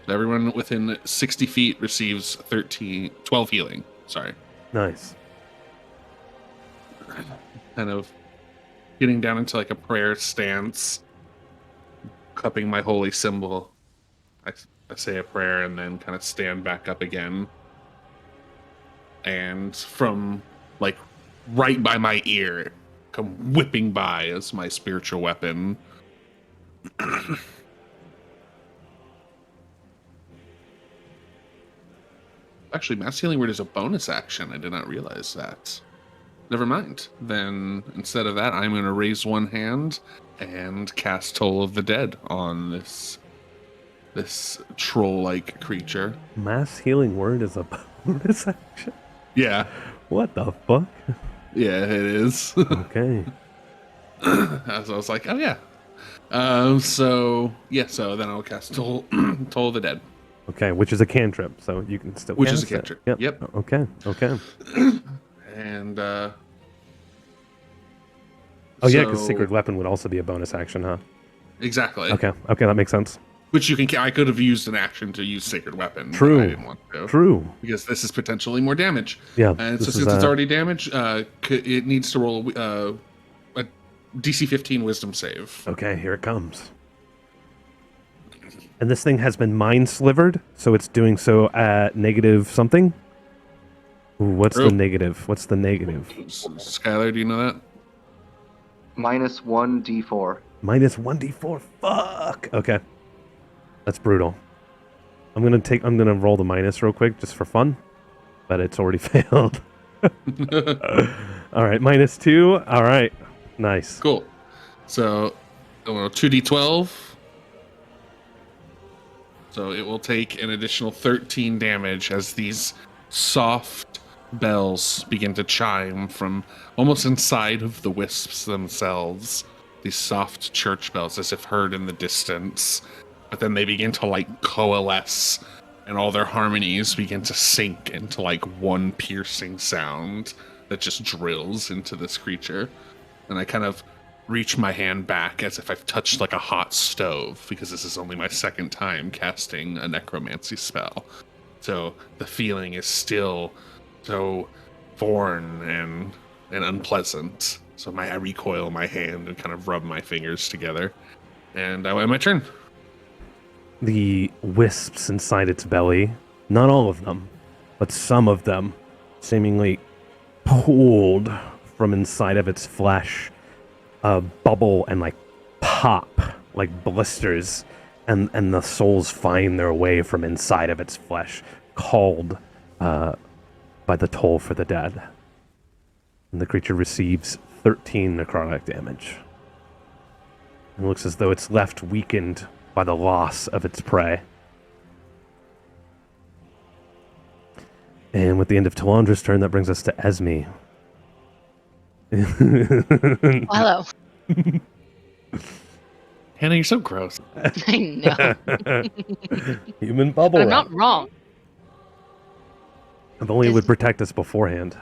So everyone within 60 feet receives 12 healing. Sorry. Nice. Kind of getting down into like a prayer stance, cupping my holy symbol. I say a prayer and then kind of stand back up again. And from like right by my ear, come whipping by as my spiritual weapon. Actually, Mass Healing Word is a bonus action. I did not realize that. Never mind. Then instead of that, I'm going to raise one hand and cast Toll of the Dead on this troll-like creature. Mass Healing Word is a bonus action? Yeah. What the fuck? Yeah, it is. Okay. So I was like, oh yeah. So then I'll cast Toll of the Dead. Okay, which is a cantrip, so you can still Which cast is a cantrip. It. Yep. Okay. And oh yeah, because Sacred Weapon would also be a bonus action, huh? Exactly. Okay, that makes sense. Which I could have used an action to use Sacred Weapon. True. But I didn't want to. True. Because this is potentially more damage. Yeah. And so since it's already damage, it needs to roll a DC 15 Wisdom save. Okay, here it comes. And this thing has been mind slivered, so it's doing so at negative something. Ooh, what's the negative? Skylar, do you know that? Minus 1d4. Minus 1d4. Fuck. Okay. That's brutal. I'm gonna roll the minus real quick just for fun, but it's already failed. All right, -2. All right, nice. Cool. So, 2d12. So it will take an additional 13 damage as these soft bells begin to chime from almost inside of the wisps themselves. These soft church bells, as if heard in the distance. But then they begin to like coalesce, and all their harmonies begin to sink into like one piercing sound that just drills into this creature. And I kind of reach my hand back as if I've touched like a hot stove, because this is only my second time casting a necromancy spell. So the feeling is still so foreign and unpleasant. So I recoil my hand and kind of rub my fingers together. And I went my turn. The wisps inside its belly, not all of them, but some of them, seemingly pulled from inside of its flesh, bubble and like pop like blisters, and the souls find their way from inside of its flesh, called by the toll for the dead. And the creature receives 13 necrotic damage. It looks as though it's left weakened by the loss of its prey. And with the end of Talandra's turn, that brings us to Esme. Hello. Hannah, you're so gross. I know. Human bubble I'm wrap. not wrong. If only it Just- would protect us beforehand.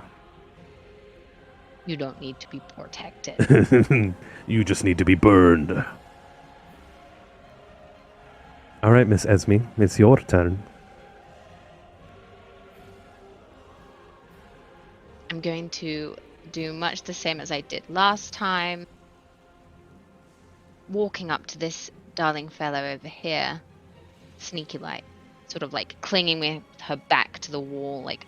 You don't need to be protected. You just need to be burned. All right, Miss Esme, it's your turn. I'm going to do much the same as I did last time. Walking up to this darling fellow over here, sneaky like, sort of like clinging with her back to the wall. Like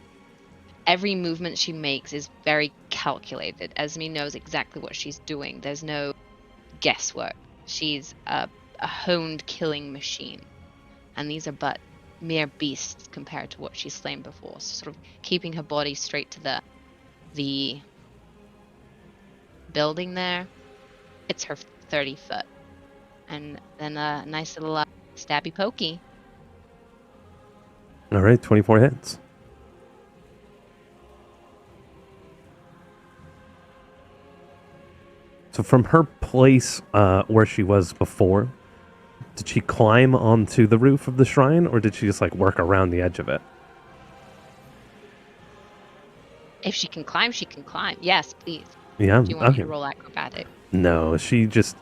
every movement she makes is very calculated. Esme knows exactly what she's doing. There's no guesswork. She's a honed killing machine, and these are but mere beasts compared to what she's slain before. So sort of keeping her body straight to the building there. It's her 30 foot. And then a nice little stabby pokey. All right, 24 hits. So from her place where she was before, did she climb onto the roof of the shrine, or did she just like work around the edge of it? If she can climb, she can climb. Yes, please. Yeah. Do you want me Okay. to roll acrobatic? No, she just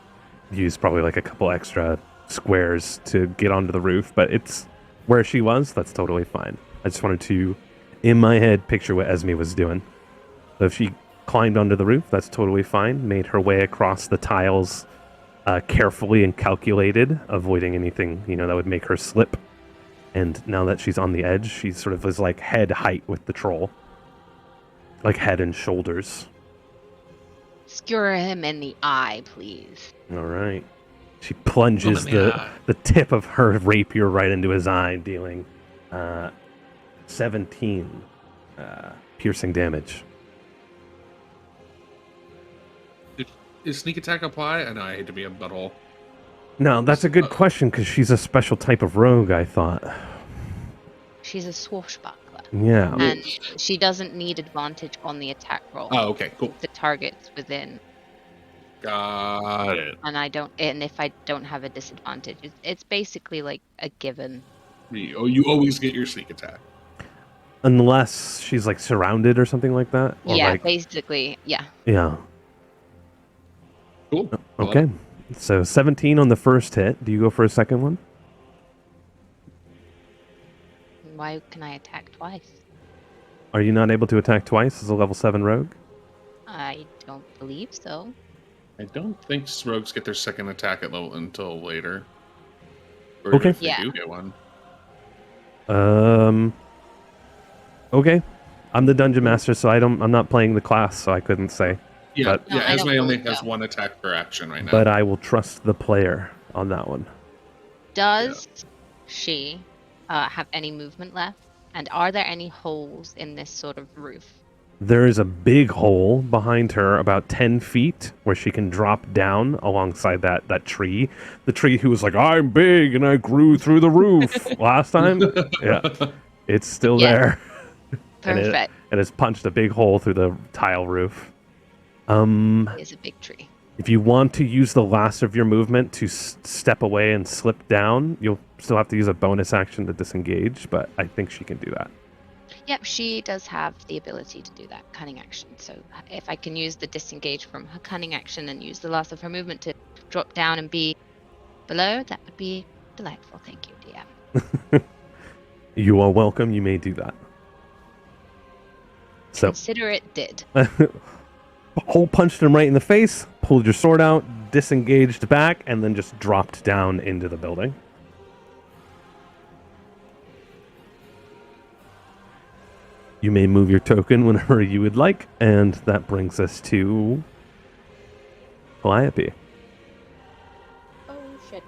used probably like a couple extra squares to get onto the roof, but it's where she was. That's totally fine. I just wanted to, in my head, picture what Esme was doing. So if she climbed onto the roof, that's totally fine. Made her way across the tiles carefully and calculated, avoiding anything, that would make her slip. And now that she's on the edge, she sort of is like head height with the troll. Like head and shoulders. Skewer him in the eye, please. All right. She plunges Well, yeah. the tip of her rapier right into his eye, dealing 17 piercing damage. Is sneak attack apply? I know I hate to be a butthole. No, that's a good question, because she's a special type of rogue, I thought. She's a swashbuckler. Yeah. And she doesn't need advantage on the attack roll. Oh, okay, cool. The target's within. Got it. And if I don't have a disadvantage, it's basically like a given. You always get your sneak attack. Unless she's like surrounded or something like that. Or Yeah, like, basically, yeah. yeah. Cool. Okay. So 17 on the first hit. Do you go for a second one? Why can I attack twice? Are you not able to attack twice as a level 7 rogue? I don't believe so. I don't think rogues get their second attack at level until later. Or Okay. if they Yeah. do get one. Okay. I'm the dungeon master, so I'm not playing the class, so I couldn't say. Yeah, But- No, I Esme don't only believe has so. one attack per action right now. But I will trust the player on that one. Does she have any movement left? And are there any holes in this sort of roof? There is a big hole behind her, about 10 feet, where she can drop down alongside that tree. The tree who was like, I'm big and I grew through the roof last time. Yeah, it's still Yeah. there. And Perfect. it has punched a big hole through the tile roof. It's a big tree. If you want to use the last of your movement to step away and slip down, you'll still have to use a bonus action to disengage, but I think she can do that. Yep, she does have the ability to do that cunning action. So if I can use the disengage from her cunning action and use the last of her movement to drop down and be below, that would be delightful. Thank you, DM. You are welcome. You may do that. So, Consider it did. hole punched him right in the face, pulled your sword out, disengaged back, and then just dropped down into the building. You may move your token whenever you would like, and that brings us to Calliope. Oh shit.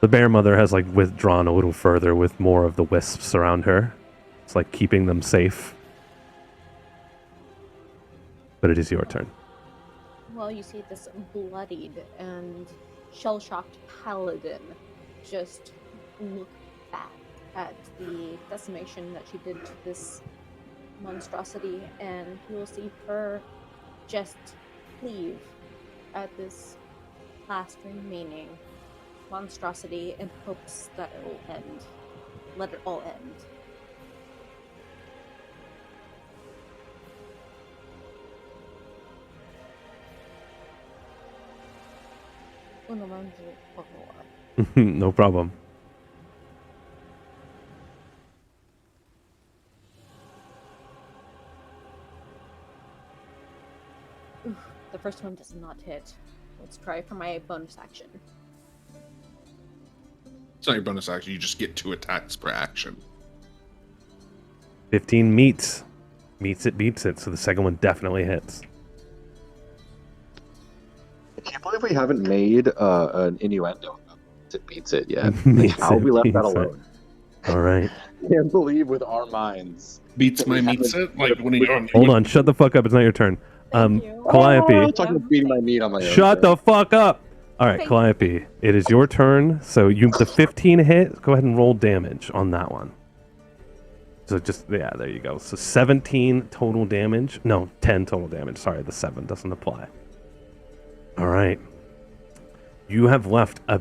The bear mother has like withdrawn a little further with more of the wisps around her. It's like keeping them safe. But it is your turn. Well, you see this bloodied and shell-shocked paladin just look back at the decimation that she did to this monstrosity, and you will see her just cleave at this last remaining monstrosity in hopes that it will end. Let it all end. Un momento, por favor. No problem. Oof, the first one does not hit. Let's try for my bonus action. It's not your bonus action. You just get 2 attacks per action. 15 meets. Meets it, beats it. So the second one definitely hits. I can't believe we haven't made an innuendo. It beats it yet. Like, how we left that alone? All right. I can't believe with our minds. Beats my meets it? Like when you're on. Hold on. Shut the fuck up. It's not your turn. Calliope. I'm talking about beating my meat on my own. Shut the fuck up. All right, Calliope. It is your turn. So the 15 hit. Go ahead and roll damage on that one. So just, yeah, there you go. So 17 total damage. No, 10 total damage. Sorry, the 7 doesn't apply. All right. You have left a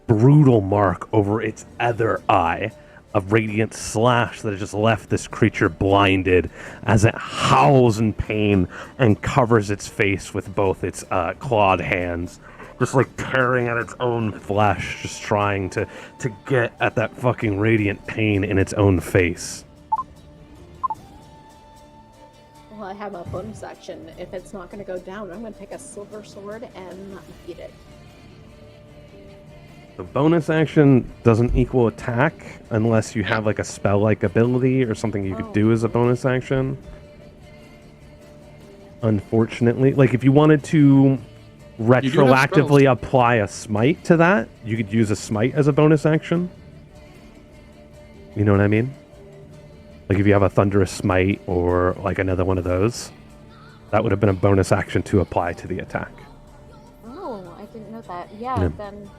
brutal mark over its other eye. A radiant slash that has just left this creature blinded as it howls in pain and covers its face with both its clawed hands. Just like tearing at its own flesh, just trying to get at that fucking radiant pain in its own face. Well, I have a bonus action. If it's not going to go down, I'm going to take a silver sword and beat it. The bonus action doesn't equal attack unless you have like a spell-like ability or something you could do as a bonus action. Unfortunately, like if you wanted to retroactively apply a smite to that, you could use a smite as a bonus action. You know what I mean? Like if you have a thunderous smite or like another one of those, that would have been a bonus action to apply to the attack. Oh, I didn't know that. Yeah. Then...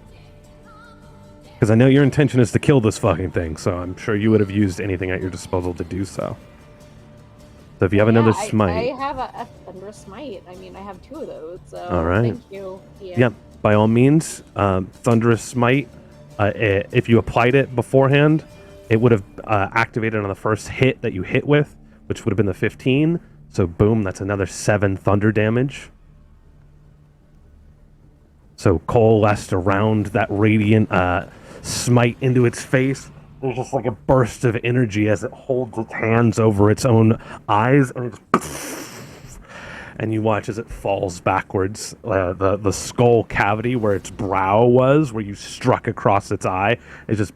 Because I know your intention is to kill this fucking thing, so I'm sure you would have used anything at your disposal to do so. So if you have another smite... I have a thunderous smite. I mean, I have 2 of those, so all right. Thank you. Yeah, by all means, thunderous smite, if you applied it beforehand, it would have activated on the first hit that you hit with, which would have been the 15. So boom, that's another 7 thunder damage. So coalesced around that radiant smite into its face. There's just like a burst of energy as it holds its hands over its own eyes, and you watch as it falls backwards. The skull cavity where its brow was, where you struck across its eye, is just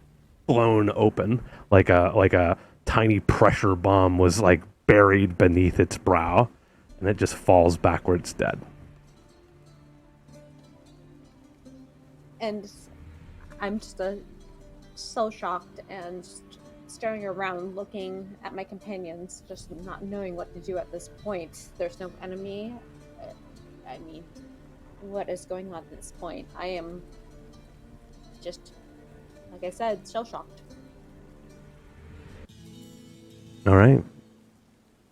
blown open like a tiny pressure bomb was like buried beneath its brow, and it just falls backwards dead. And I'm just so shocked and staring around, looking at my companions, just not knowing what to do at this point. There's no enemy. I mean, what is going on at this point? I am just, like I said, shell-shocked. All right.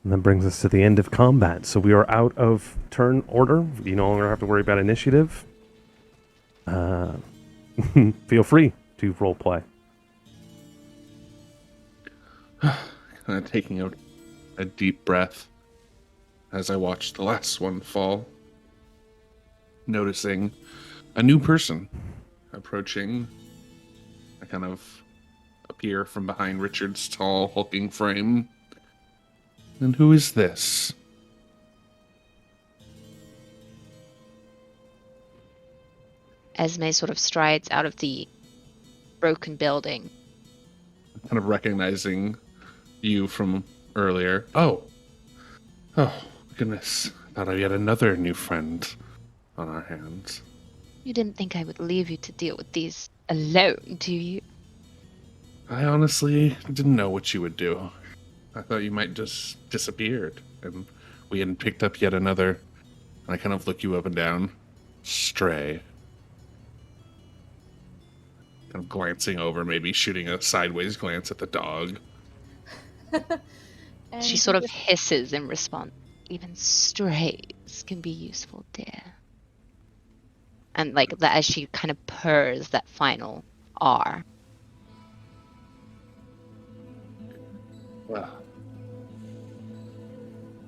And that brings us to the end of combat. So we are out of turn order. You no longer have to worry about initiative. Feel free to role play. Kind of taking a deep breath as I watch the last one fall, noticing a new person approaching. I kind of appear from behind Richard's tall, hulking frame. And who is this? Esme sort of strides out of the broken building. Kind of recognizing you from earlier. Oh, goodness. Thought I had another new friend on our hands. You didn't think I would leave you to deal with these alone, do you? I honestly didn't know what you would do. I thought you might just disappeared, and we hadn't picked up yet another. And I kind of look you up and down. Stray. Kind of glancing over, maybe shooting a sideways glance at the dog. And She he sort of just- hisses in response. Even strays can be useful, dear. And like that, as she kind of purrs that final R. Well,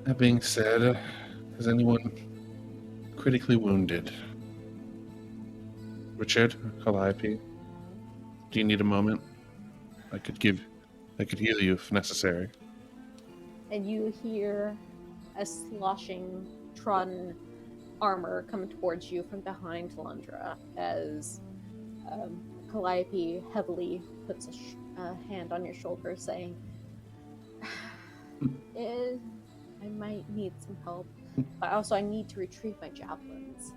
that being said, is anyone critically wounded? Richard, Calliope, do you need a moment? I could heal you if necessary. And you hear a sloshing, trodden armor come towards you from behind Lundra as Calliope heavily puts a hand on your shoulder, saying, I might need some help, but also I need to retrieve my javelins.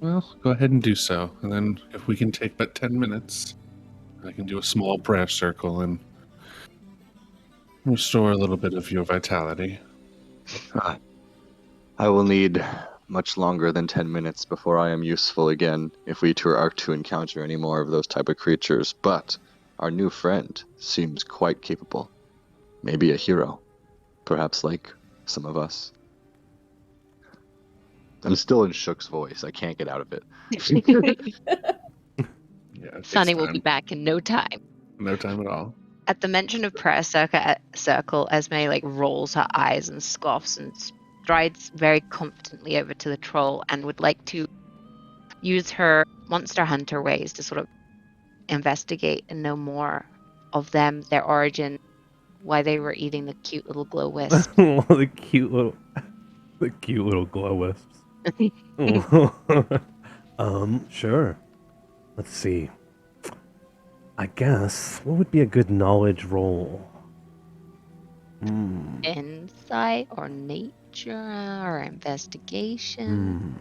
Well, go ahead and do so, and then if we can take but 10 minutes, I can do a small prayer circle and restore a little bit of your vitality. I will need much longer than 10 minutes before I am useful again if we are to encounter any more of those type of creatures, but our new friend seems quite capable. Maybe a hero. Perhaps like some of us. I'm still in Shook's voice. I can't get out of it. Yeah, it takes Sunny will time. be back in no time. No time at all. At the mention of prayer circle, Esme like rolls her eyes and scoffs and strides very confidently over to the troll and would like to use her monster hunter ways to sort of investigate and know more of them, their origin, why they were eating the cute little glow wisp. the cute little glow wisps. Sure. Let's see. I guess what would be a good knowledge roll? Insight or nature or investigation.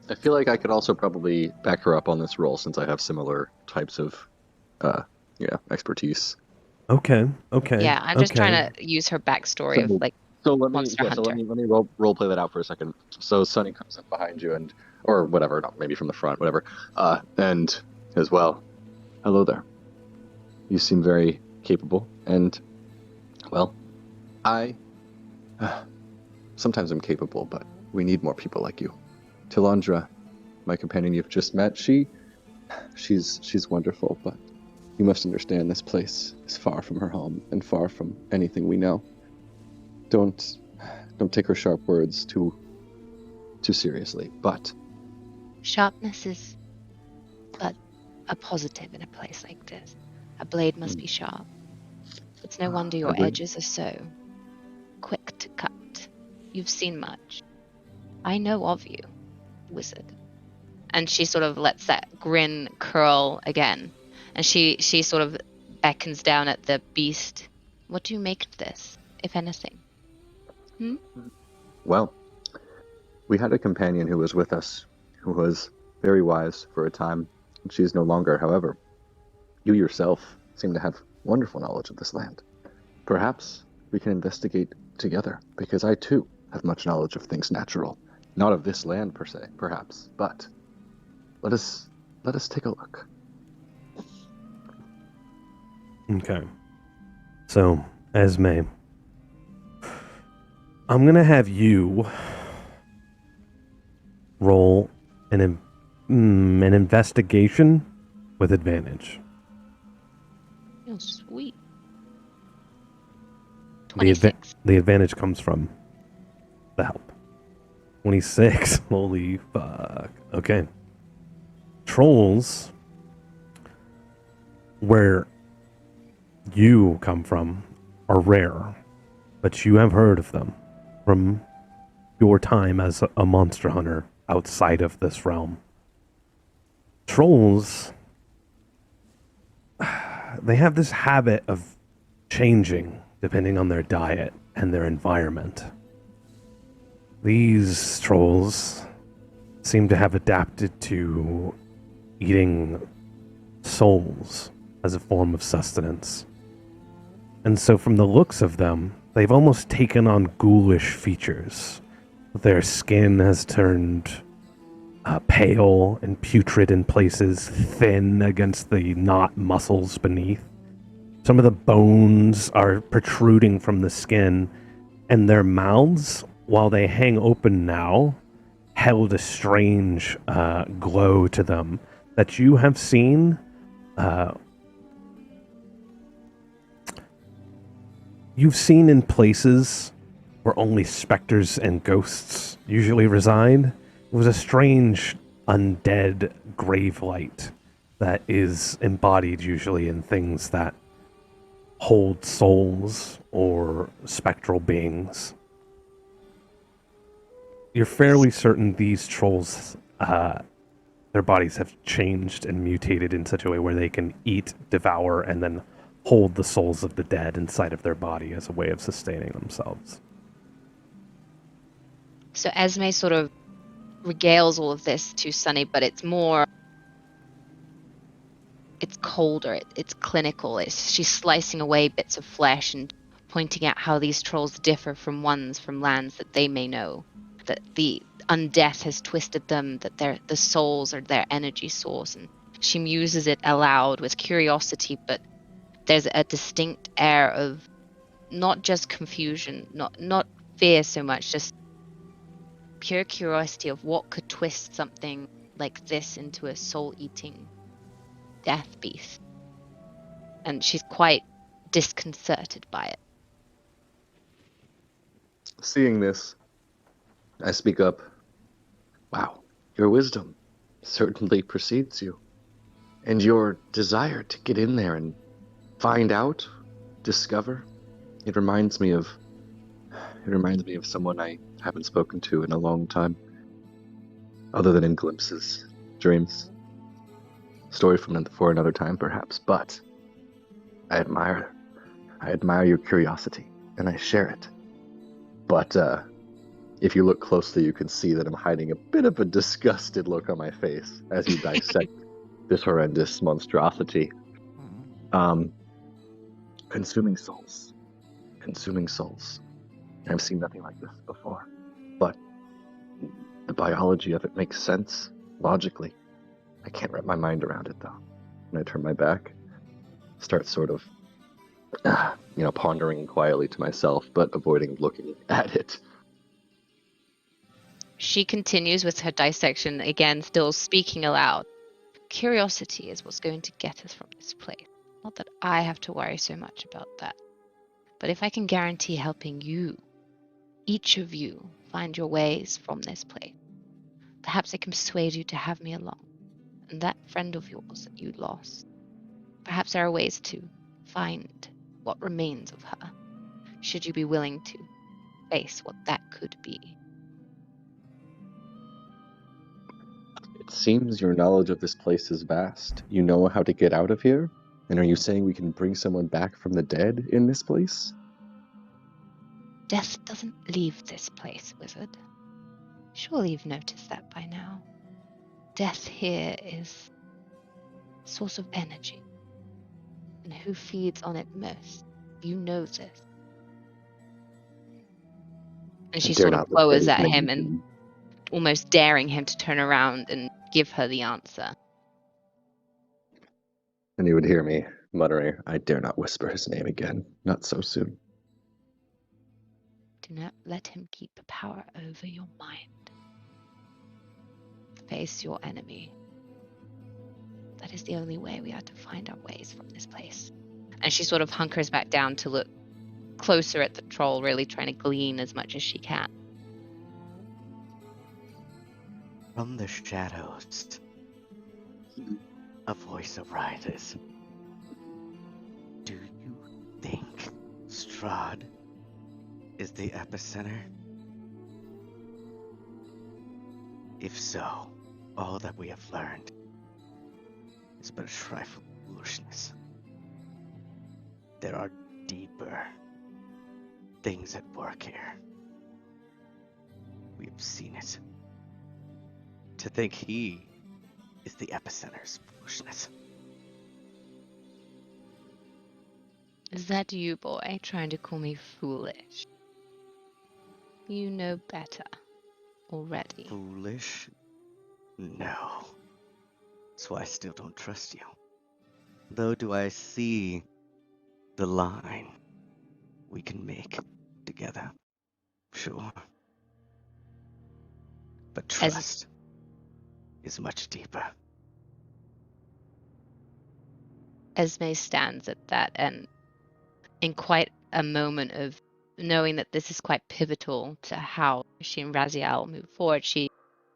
I feel like I could also probably back her up on this roll since I have similar types of expertise. Okay. Yeah, I'm just trying to use her backstory of like So let me Monster Hunter. let me role play that out for a second. So Sunny comes up behind you or whatever, no, maybe from the front, whatever. And as well, hello there. You seem very capable, and well, I sometimes I'm capable, but we need more people like you. Tilandra, my companion you've just met, she's wonderful, but you must understand this place is far from her home and far from anything we know. Don't take her sharp words too seriously, but sharpness is a positive in a place like this. A blade must be sharp. It's no wonder your Agreed. edges are so quick to cut. You've seen much. I know of you, wizard. And she sort of lets that grin curl again. And she sort of beckons down at the beast. What do you make of this, if anything? well, we had a companion who was with us, who was very wise for a time, and she is no longer. However, you yourself seem to have wonderful knowledge of this land. Perhaps we can investigate together, because I too have much knowledge of things natural. Not of this land per se, perhaps, but let us take a look. Okay. So, Esme, I'm gonna have you roll an investigation with advantage. Oh, sweet. The 26. advantage comes from the help. 26. Holy fuck. Okay. Trolls, where you come from, are rare, but you have heard of them from your time as a monster hunter outside of this realm. Trolls, they have this habit of changing depending on their diet and their environment. These trolls seem to have adapted to eating souls as a form of sustenance. And so from the looks of them, they've almost taken on ghoulish features. Their skin has turned pale and putrid in places, thin against the knot muscles beneath. Some of the bones are protruding from the skin, and their mouths, while they hang open now, held a strange glow to them that you have seen. You've seen in places where only specters and ghosts usually reside. It was a strange, undead grave light that is embodied usually in things that hold souls or spectral beings. You're fairly certain these trolls, their bodies have changed and mutated in such a way where they can eat, devour, and then hold the souls of the dead inside of their body as a way of sustaining themselves. So Esme sort of regales all of this to Sunny, but it's colder, it's clinical. She's slicing away bits of flesh and pointing out how these trolls differ from ones from lands that they may know. That the undeath has twisted them, that the souls are their energy source. And she muses it aloud with curiosity, but there's a distinct air of not just confusion, not fear so much, just pure curiosity of what could twist something like this into a soul-eating death beast. And she's quite disconcerted by it. Seeing this, I speak up. Wow, your wisdom certainly precedes you. And your desire to get in there and find out, discover, it reminds me of someone I haven't spoken to in a long time. Other than in glimpses, dreams. Story for another time, perhaps, but I admire your curiosity, and I share it. But if you look closely, you can see that I'm hiding a bit of a disgusted look on my face as you dissect this horrendous monstrosity. Consuming souls. I've seen nothing like this before, but the biology of it makes sense logically. I can't wrap my mind around it, though. And I turn my back, start sort of, pondering quietly to myself, but avoiding looking at it. She continues with her dissection, again, still speaking aloud. Curiosity is what's going to get us from this place. Not that I have to worry so much about that. But if I can guarantee helping you, each of you, find your ways from this place, perhaps I can persuade you to have me along. And that friend of yours that you lost, perhaps there are ways to find what remains of her, should you be willing to face what that could be. It seems your knowledge of this place is vast. You know how to get out of here? And are you saying we can bring someone back from the dead in this place? Death doesn't leave this place, wizard. Surely you've noticed that by now. Death here is a source of energy. And who feeds on it most? You know this. And she sort of lowers at him and almost daring him to turn around and give her the answer. And you would hear me muttering, I dare not whisper his name again. Not so soon. Do not let him keep power over your mind. Face your enemy. That is the only way we are to find our ways from this place. And she sort of hunkers back down to look closer at the troll, really trying to glean as much as she can. From the shadows, a voice arises. Do you think Strahd is the epicenter? If so, all that we have learned is but a trifle of foolishness. There are deeper things at work here. We have seen it. To think he is the epicenter is foolishness. Is that you, boy, trying to call me foolish? You know better already. Foolish? No. That's why I still don't trust you. Though do I see the line we can make together. Sure. But As- trust is much deeper. Esme stands at that, and in quite a moment of knowing that this is quite pivotal to how she and Raziel move forward, she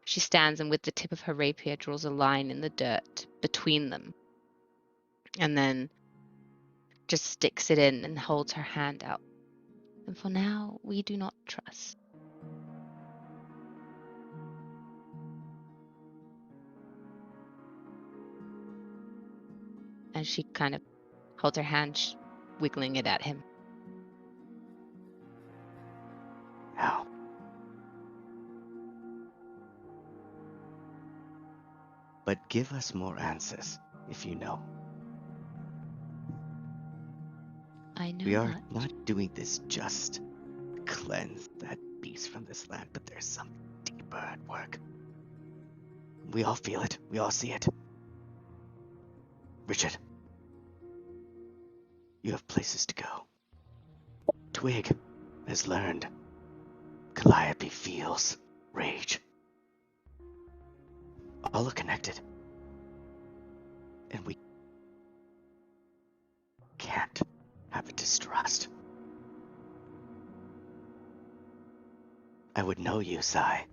stands and with the tip of her rapier draws a line in the dirt between them, and then just sticks it in and holds her hand out. And for now, we do not trust. And she kind of holds her hand, wiggling it at him. Now. But give us more answers, if you know. I know We are not. not doing this just to cleanse that beast from this land, but there's something deeper at work. We all feel it. We all see it. Richard, you have places to go. Twig has learned. Calliope feels rage. All are connected. And we can't have a distrust. I would know you, Sai,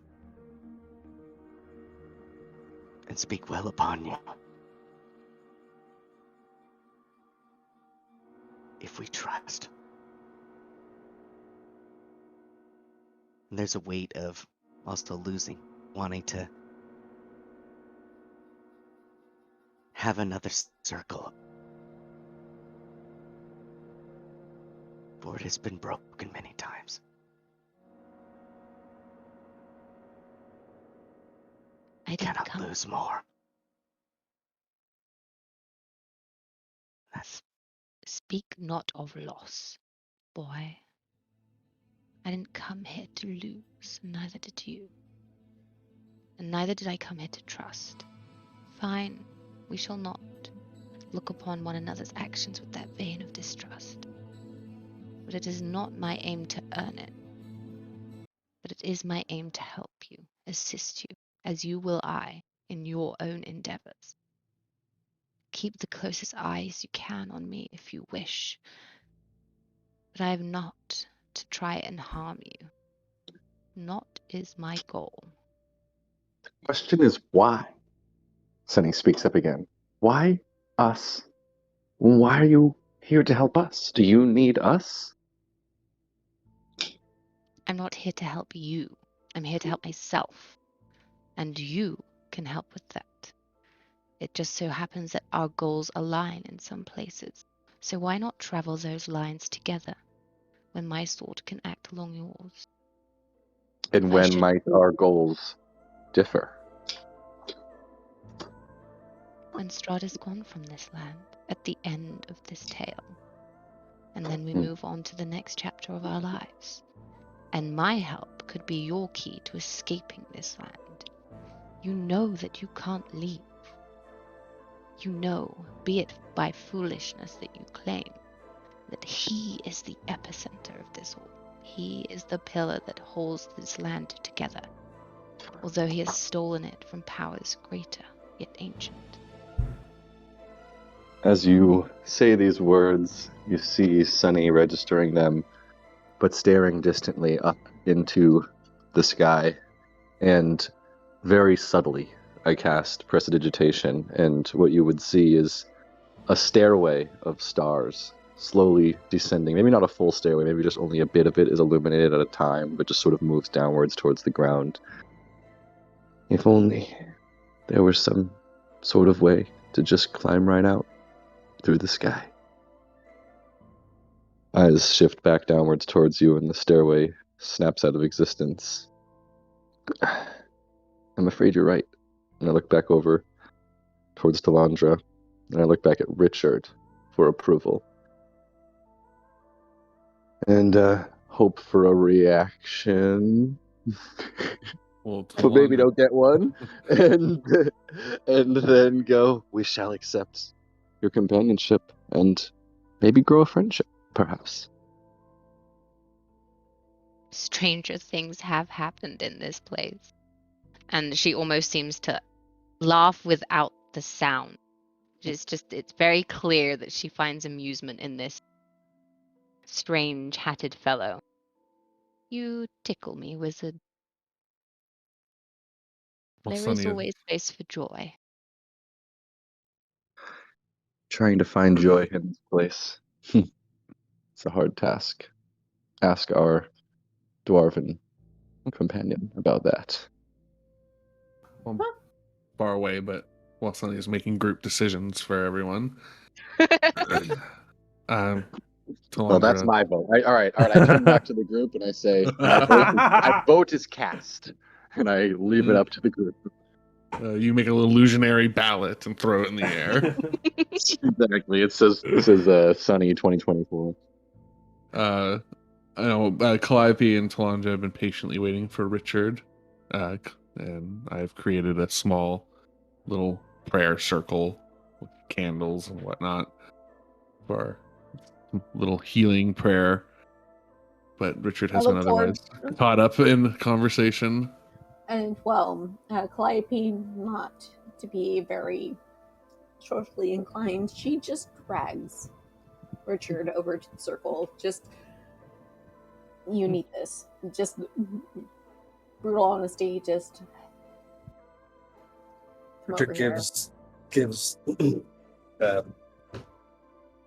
and speak well upon you. If we trust. And there's a weight of also losing, wanting to have another circle. For it has been broken many times. I didn't Cannot come. lose more. That's Speak not of loss, boy. I didn't come here to lose, and neither did you. And neither did I come here to trust. Fine, we shall not look upon one another's actions with that vein of distrust. But it is not my aim to earn it. But it is my aim to help you, assist you, as you will I, in your own endeavors. Keep the closest eyes you can on me if you wish. But I am not to try and harm you. Not is my goal. Question is why? Sunny speaks up again. Why us? Why are you here to help us? Do you need us? I'm not here to help you. I'm here to help myself. And you can help with that. It just so happens that our goals align in some places. So why not travel those lines together when my sword can act along yours? And when might our goals differ? When Strahd is gone from this land, at the end of this tale. And then we move on to the next chapter of our lives. And my help could be your key to escaping this land. You know that you can't leave. You know, be it by foolishness that you claim, that he is the epicenter of this all. He is the pillar that holds this land together, although he has stolen it from powers greater, yet ancient. As you say these words, you see Sunny registering them, but staring distantly up into the sky. And very subtly, I cast Prestidigitation, and what you would see is a stairway of stars slowly descending. Maybe not a full stairway, maybe just only a bit of it is illuminated at a time, but just sort of moves downwards towards the ground. If only there was some sort of way to just climb right out through the sky. Eyes shift back downwards towards you, and the stairway snaps out of existence. I'm afraid you're right. And I look back over towards Delandra, and I look back at Richard for approval. and hope for a reaction. Well, But maybe don't get one, and then go. We shall accept your companionship and maybe grow a friendship, perhaps. Stranger things have happened in this place. And she almost seems to laugh without the sound. It's very clear that she finds amusement in this strange hatted fellow. You tickle me, wizard. Well, There is Sonia, always space for joy. Trying to find joy in this place. It's a hard task. Ask our dwarven companion about that. well, far away, but while Sonia's making group decisions for everyone, Well, Talandra, that's my vote. All right. I turn back to the group and I say, my vote is cast, and I leave it up to the group. You make a little illusionary ballot and throw it in the air. Exactly. It says Sunny 2024. I know Calliope and Talandra have been patiently waiting for Richard, and I've created a small little prayer circle with candles and whatnot for a little healing prayer. But Richard has I been look forward- otherwise caught up in the conversation. And, well, Calliope, not to be very socially inclined, she just drags Richard over to the circle. Just, you need this. Just brutal honesty, just... come Richard over here. gives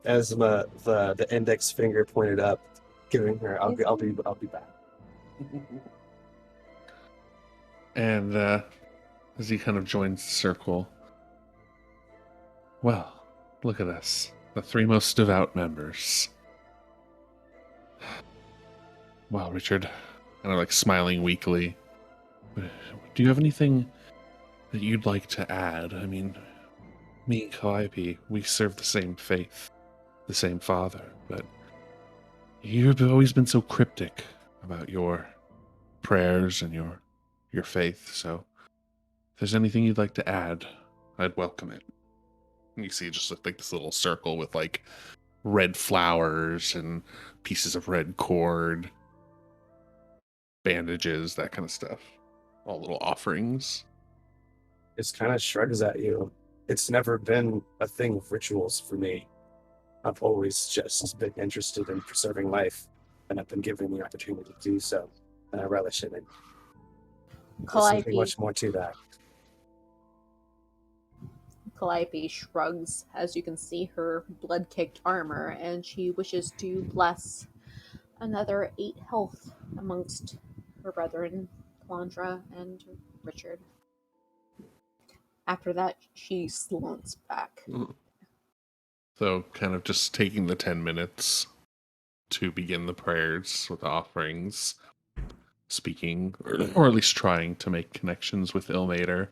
Asma the index finger pointed up, giving her, I'll be back. And as he kind of joins the circle, well, look at us, the three most devout members. Wow, Richard, kind of like smiling weakly. Do you have anything that you'd like to add? I mean, me and Calliope, we serve the same faith, the same father, but you've always been so cryptic about your prayers and your faith, so if there's anything you'd like to add, I'd welcome it. And you see just like this little circle with like red flowers and pieces of red cord, bandages, that kind of stuff. All little offerings. Just kind of shrugs at you. It's never been a thing of rituals for me. I've always just been interested in preserving life, and I've been given the opportunity to do so, and I relish it. There's nothing much more to that. Calliope shrugs as you can see her blood-kicked armor, and she wishes to bless another 8 health amongst her brethren, Talandra and Richard. After that, she slunts back. So kind of just taking the 10 minutes to begin the prayers with offerings, speaking, or at least trying to make connections with Ilmater,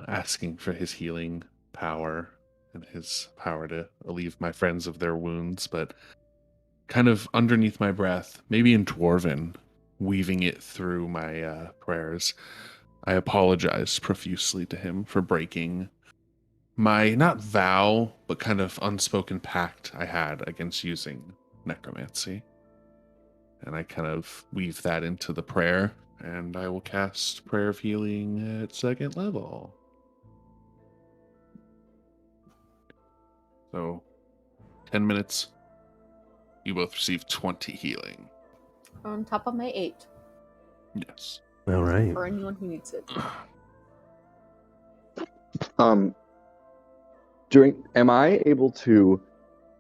asking for his healing power and his power to relieve my friends of their wounds, but kind of underneath my breath, maybe in Dwarven, weaving it through my prayers, I apologize profusely to him for breaking my, not vow, but kind of unspoken pact I had against using necromancy. And I kind of weave that into the prayer, and I will cast Prayer of Healing at 2nd level. So, 10 minutes, you both receive 20 healing. On top of my 8. Yes. All right. For anyone who needs it. Am I able to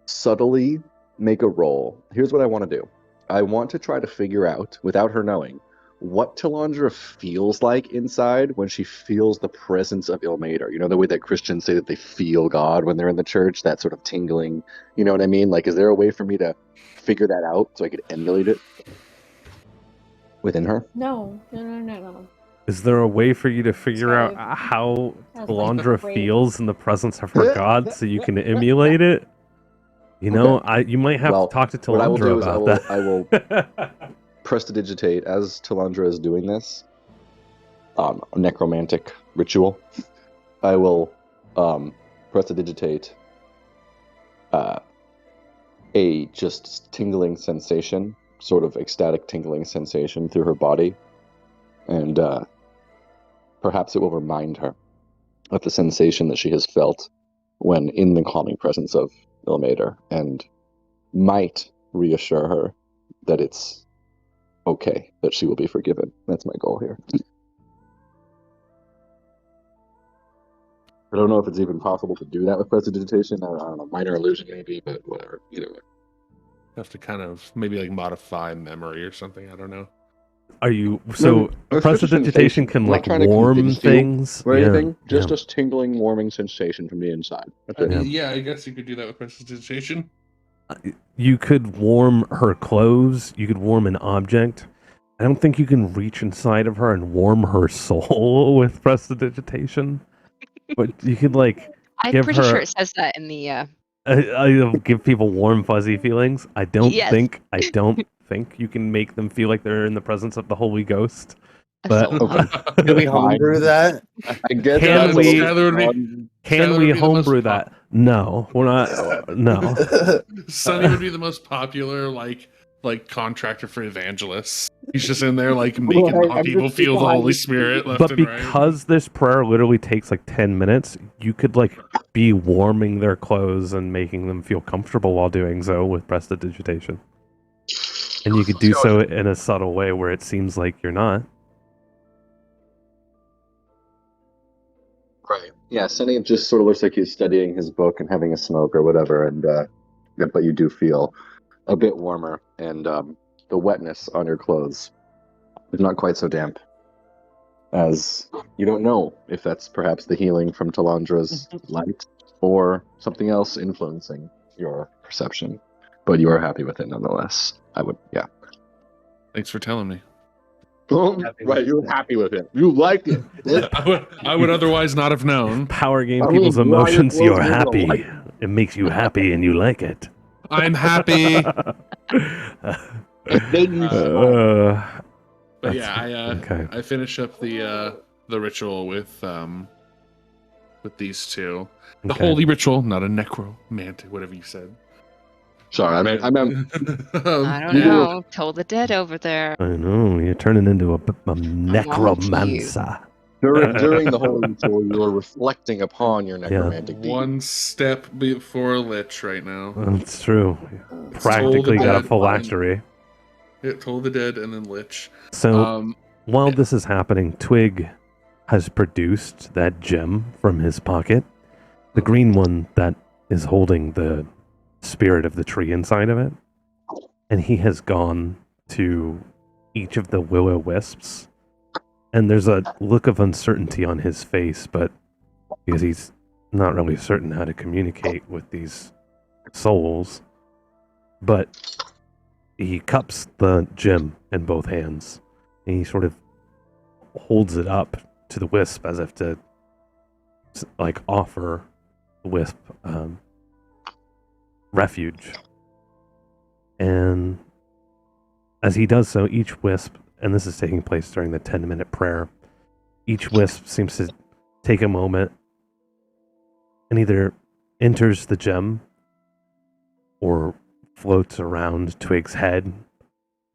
subtly make a roll? Here's what I want to do. I want to try to figure out, without her knowing, what Talandra feels like inside when she feels the presence of Ilmater. You know, the way that Christians say that they feel God when they're in the church, that sort of tingling. You know what I mean? Like, is there a way for me to figure that out so I could emulate it within her? No. Is there a way for you to figure out So, how has, Talandra great- feels in the presence of her god so you can emulate it? You know, Okay. you might have Well, to talk to what I will Talandra do is about I will that. prestidigitate as Talandra is doing this necromantic ritual. I will prestidigitate a just tingling sensation, sort of ecstatic tingling sensation through her body, and perhaps it will remind her of the sensation that she has felt when in the calming presence of Ilmater, and might reassure her that it's okay, that she will be forgiven. That's my goal here. I don't know if it's even possible to do that with prestidigitation. I don't know, minor illusion maybe, but whatever. Either way. Have to kind of maybe like modify memory or something. I don't know. Are you so It's just a prestidigitation sensation. can I'm like not trying to warm convince you things? or anything. Just yeah. a tingling, warming sensation from the inside. That's it. Yeah, I guess you could do that with prestidigitation. You could warm her clothes. You could warm an object. I don't think you can reach inside of her and warm her soul with prestidigitation. But you could like I'm give pretty her. sure it says that in the. Give people warm, fuzzy feelings. I don't Yes. think you can make them feel like they're in the presence of the Holy Ghost. A But soul hug. Can we homebrew that? I guess Can that's we- a little Skylar can would we be the most homebrew that? No, we're not. No. Sonny would be the most popular like contractor for evangelists. He's just in there like making Right, I'm people just feel the behind Holy it. Spirit left But and right. because this prayer literally takes like 10 minutes, you could like be warming their clothes and making them feel comfortable while doing so with prestidigitation. And you could do so in a subtle way where it seems like you're not. Right. Yeah, Sonny just sort of looks like he's studying his book and having a smoke or whatever, and but you do feel a bit warmer, and the wetness on your clothes is not quite so damp, as you don't know if that's perhaps the healing from Talandra's light or something else influencing your perception. But you are happy with it nonetheless. I would, yeah. Thanks for telling me. Right, you're happy with it. You like it. I would otherwise not have known. Power game I mean, people's why emotions. your You're clothes are happy. like- It makes you happy and you like it. I'm happy. But yeah, okay. I finish up the ritual with these two. The Okay. holy ritual, not a necromantic, whatever you said. Sorry, I meant I don't know. Told the dead over there. I know, you're turning into a on to you. necromancer. during the holy ritual, you are reflecting upon your necromantic deed. One step before Lich right now. That's true. Practically got a dead. phylactery. It told the dead and then Lich. So while this is happening, Twig has produced that gem from his pocket. The green one that is holding the spirit of the tree inside of it. And he has gone to each of the will-o-wisps. And there's a look of uncertainty on his face, but because he's not really certain how to communicate with these souls. But he cups the gem in both hands, and he sort of holds it up to the wisp as if to like offer the wisp refuge. And as he does so, each wisp, and this is taking place during the 10-minute prayer, each wisp seems to take a moment and either enters the gem or floats around Twig's head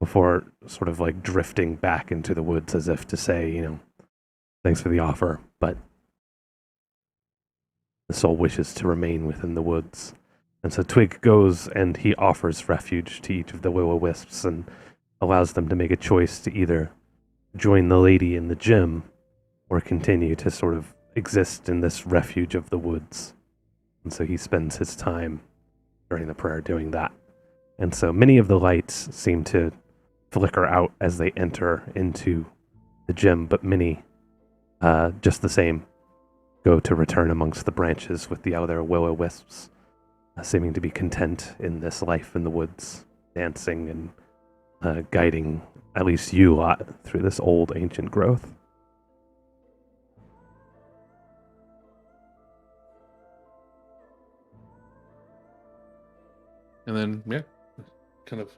before sort of like drifting back into the woods as if to say, thanks for the offer, but the soul wishes to remain within the woods. And so Twig goes and he offers refuge to each of the will-o-wisps and allows them to make a choice to either join the lady in the gym or continue to sort of exist in this refuge of the woods. And so he spends his time during the prayer doing that. And so many of the lights seem to flicker out as they enter into the gym, but many, just the same, go to return amongst the branches with the other will-o-wisps, seeming to be content in this life in the woods, dancing and guiding at least you lot through this old ancient growth. And then, yeah, kind of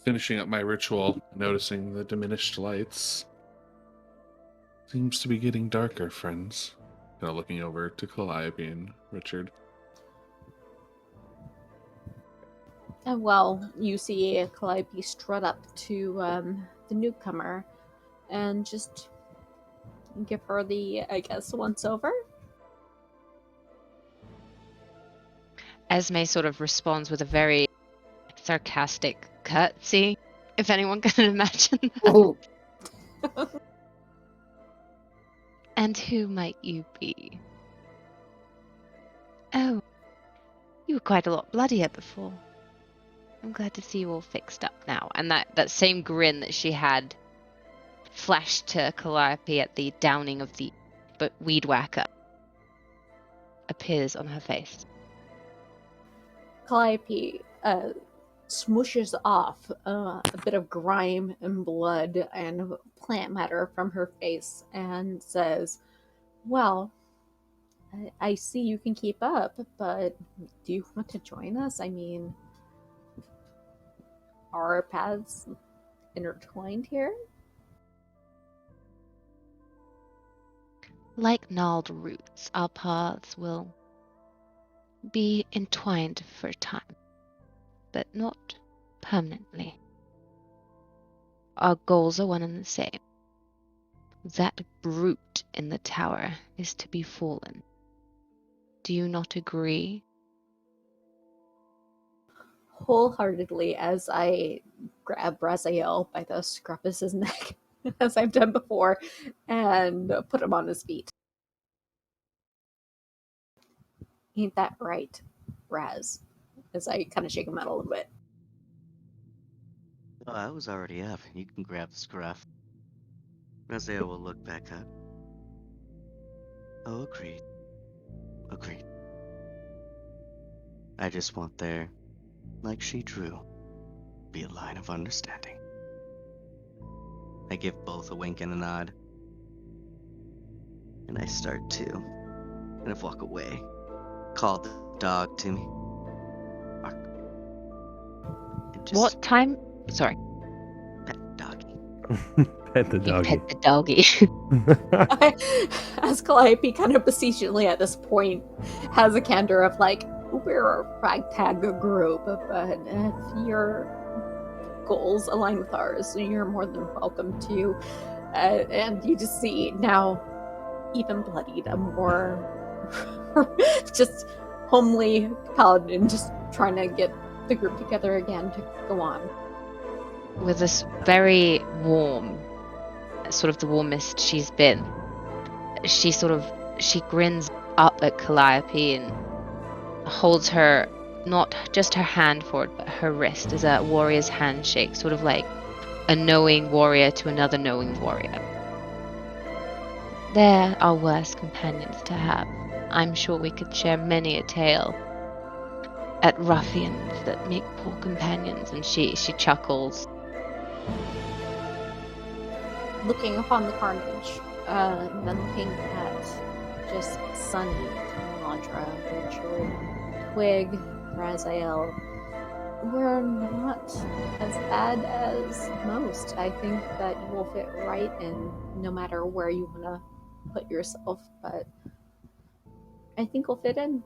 finishing up my ritual, noticing the diminished lights. Seems to be getting darker, friends. Kind of looking over to Calliope and Richard. And well, you see Calliope strut up to the newcomer and just give her the, I guess, once over. Esme sort of responds with a very sarcastic curtsy, if anyone can imagine that. And who might you be? Oh, you were quite a lot bloodier before. I'm glad to see you all fixed up now. And that same grin that she had flashed to Calliope at the downing of the weed whacker appears on her face. Calliope smooshes off a bit of grime and blood and plant matter from her face and says, well, I see you can keep up, but do you want to join us? I mean, are our paths intertwined here? Like gnarled roots, our paths will be entwined for a time, but not permanently. Our goals are one and the same. That brute in the tower is to be fallen. Do you not agree? Wholeheartedly, as I grab Raziel by the scruff of his neck, as I've done before, and put him on his feet. Ain't that right, Raz? As I kind of shake him out a little bit. Oh, I was already up. You can grab the scruff. Raziel will look back up. Oh, agreed. Agreed. I just want there, like she drew, be a line of understanding. I give both a wink and a nod. And I start to kind of walk away. Call the dog to me. Bark. And just What time? Sorry. pet doggy. Pet the You doggy. pet the doggy. As Calliope kind of beseechingly at this point has a candor of like, we're a ragtag group, but if your goals align with ours, you're more than welcome to. And you just see now, even bloodied, a more just homely paladin just trying to get the group together again to go on. With this very warm, sort of the warmest she's been, she grins up at Calliope and holds her, not just her hand forward, but her wrist as a warrior's handshake, sort of like a knowing warrior to another knowing warrior. They're our worst companions to have. I'm sure we could share many a tale at ruffians that make poor companions. And she chuckles. Looking upon the carnage, and then looking at just Sunny, Landra, Richard, Twig, Raziel, we're not as bad as most. I think that you will fit right in no matter where you want to put yourself, but I think we'll fit in.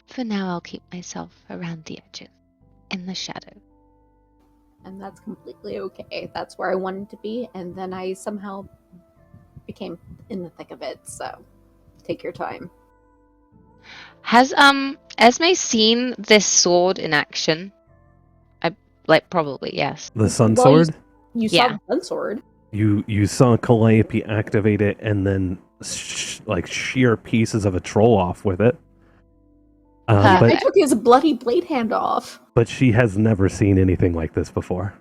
For now, I'll keep myself around the edges, in the shadow. And that's completely okay. That's where I wanted to be, and then I somehow became in the thick of it, so take your time. Has Esme seen this sword in action? Probably, yes. The sun Well, sword? You saw the sun sword. You saw Calliope activate it and then shear pieces of a troll off with it. I took his bloody blade hand off. But she has never seen anything like this before.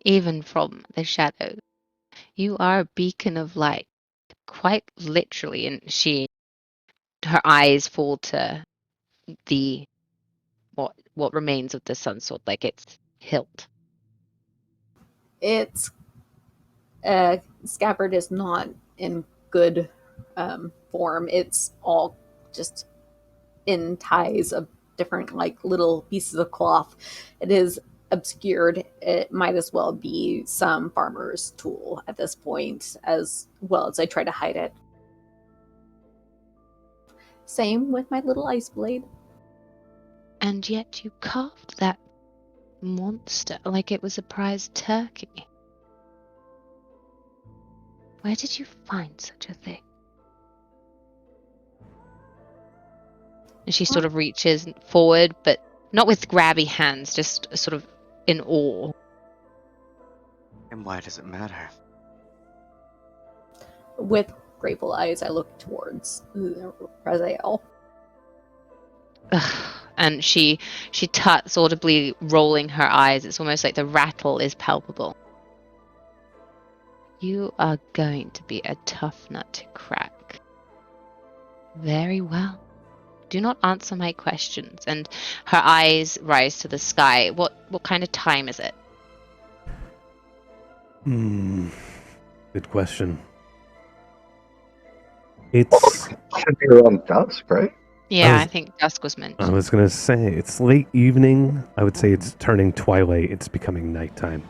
Even from the shadows, you are a beacon of light, quite literally. And her eyes fall to the what remains of the sun sword, like its hilt. Its scabbard is not in good form. It's all just in ties of different like little pieces of cloth. It is obscured. It might as well be some farmer's tool at this point, as well as I try to hide it. Same with my little ice blade. And yet you carved that monster like it was a prize turkey. Where did you find such a thing? And she sort of reaches forward, but not with grabby hands, just sort of in awe. And why does it matter? With grateful eyes, I look towards Raziel. And she tuts, audibly rolling her eyes. It's almost like the rattle is palpable. You are going to be a tough nut to crack. Very well. Do not answer my questions. And her eyes rise to the sky. What kind of time is it? Good question. It's... Should be around dusk, right? Yeah, I think dusk was mentioned. I was going to say, it's late evening. I would say it's turning twilight. It's becoming nighttime.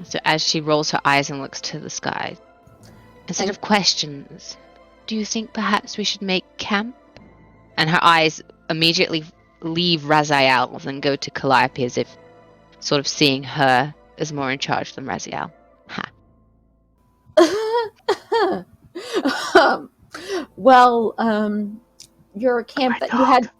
So as she rolls her eyes and looks to the sky, instead of questions, do you think perhaps we should make camp? And her eyes immediately leave Raziel and go to Calliope, as if sort of seeing her as more in charge than Raziel. Ha. Well, your camp that you had...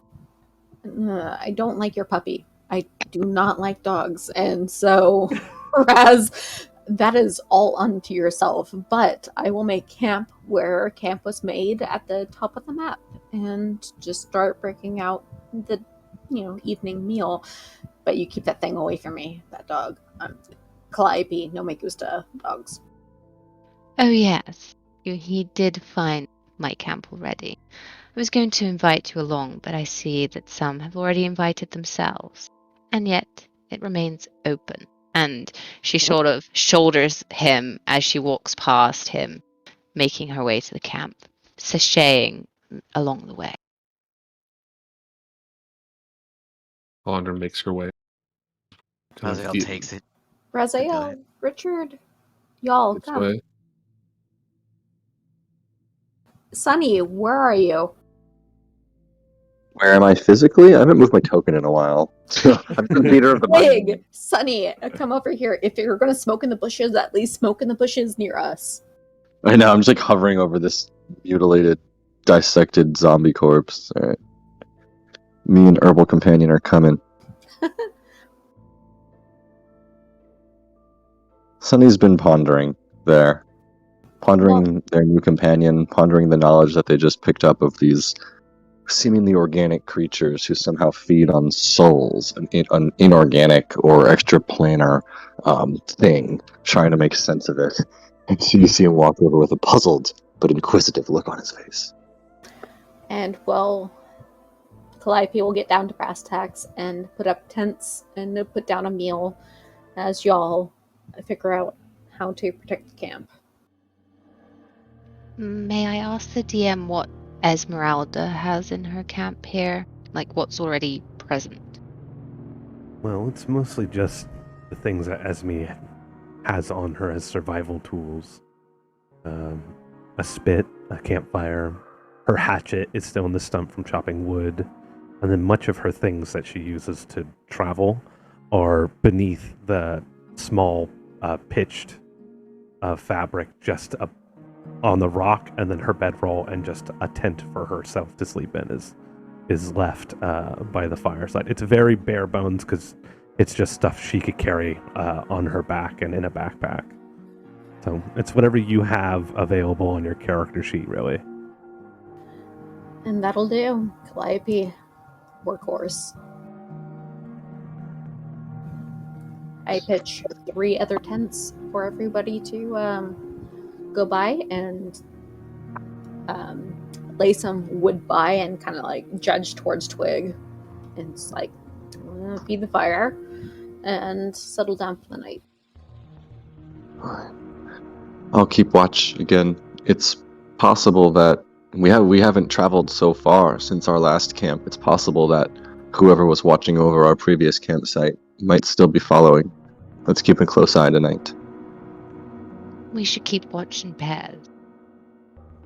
I don't like your puppy. I do not like dogs. And so, Raz, that is all unto yourself. But I will make camp where camp was made at the top of the map and just start breaking out the, evening meal. But you keep that thing away from me, that dog. Calliope, no me gusta dogs. Oh yes, he did find my camp already. I was going to invite you along, but I see that some have already invited themselves. And yet, it remains open. And she sort of shoulders him as she walks past him, making her way to the camp, sashaying along the way. Alondra makes her way. Raziel takes it. Raziel, Richard, y'all, come. Way. Sunny, where are you? Where am I physically? I haven't moved my token in a while. I'm the leader of the Twig, Sunny, come over here. If you're going to smoke in the bushes, at least smoke in the bushes near us. I know, I'm just like hovering over this mutilated, dissected zombie corpse. All right. Me and Herbal Companion are coming. Sunny's been pondering there. Pondering their new companion, pondering the knowledge that they just picked up of these seemingly organic creatures who somehow feed on souls, an inorganic or extraplanar thing, trying to make sense of it. And so you see him walk over with a puzzled but inquisitive look on his face. And, well, Calliope will get down to brass tacks and put up tents and put down a meal as y'all figure out how to protect the camp. May I ask the DM what Esmeralda has in her camp here? Like, what's already present? Well, it's mostly just the things that Esme has on her as survival tools. A spit, a campfire. Her hatchet is still in the stump from chopping wood. And then much of her things that she uses to travel are beneath the small pitched fabric just on the rock, and then her bedroll and just a tent for herself to sleep in is left by the fireside. It's very bare bones because it's just stuff she could carry on her back and in a backpack. So it's whatever you have available on your character sheet, really. And that'll do. Calliope, workhorse. I pitch 3 other tents for everybody to go by and lay some wood by and kind of like judge towards Twig. And it's like, feed the fire and settle down for the night. I'll keep watch again. It's possible that we haven't traveled so far since our last camp. It's possible that whoever was watching over our previous campsite might still be following. Let's keep a close eye tonight. We should keep watch in pairs.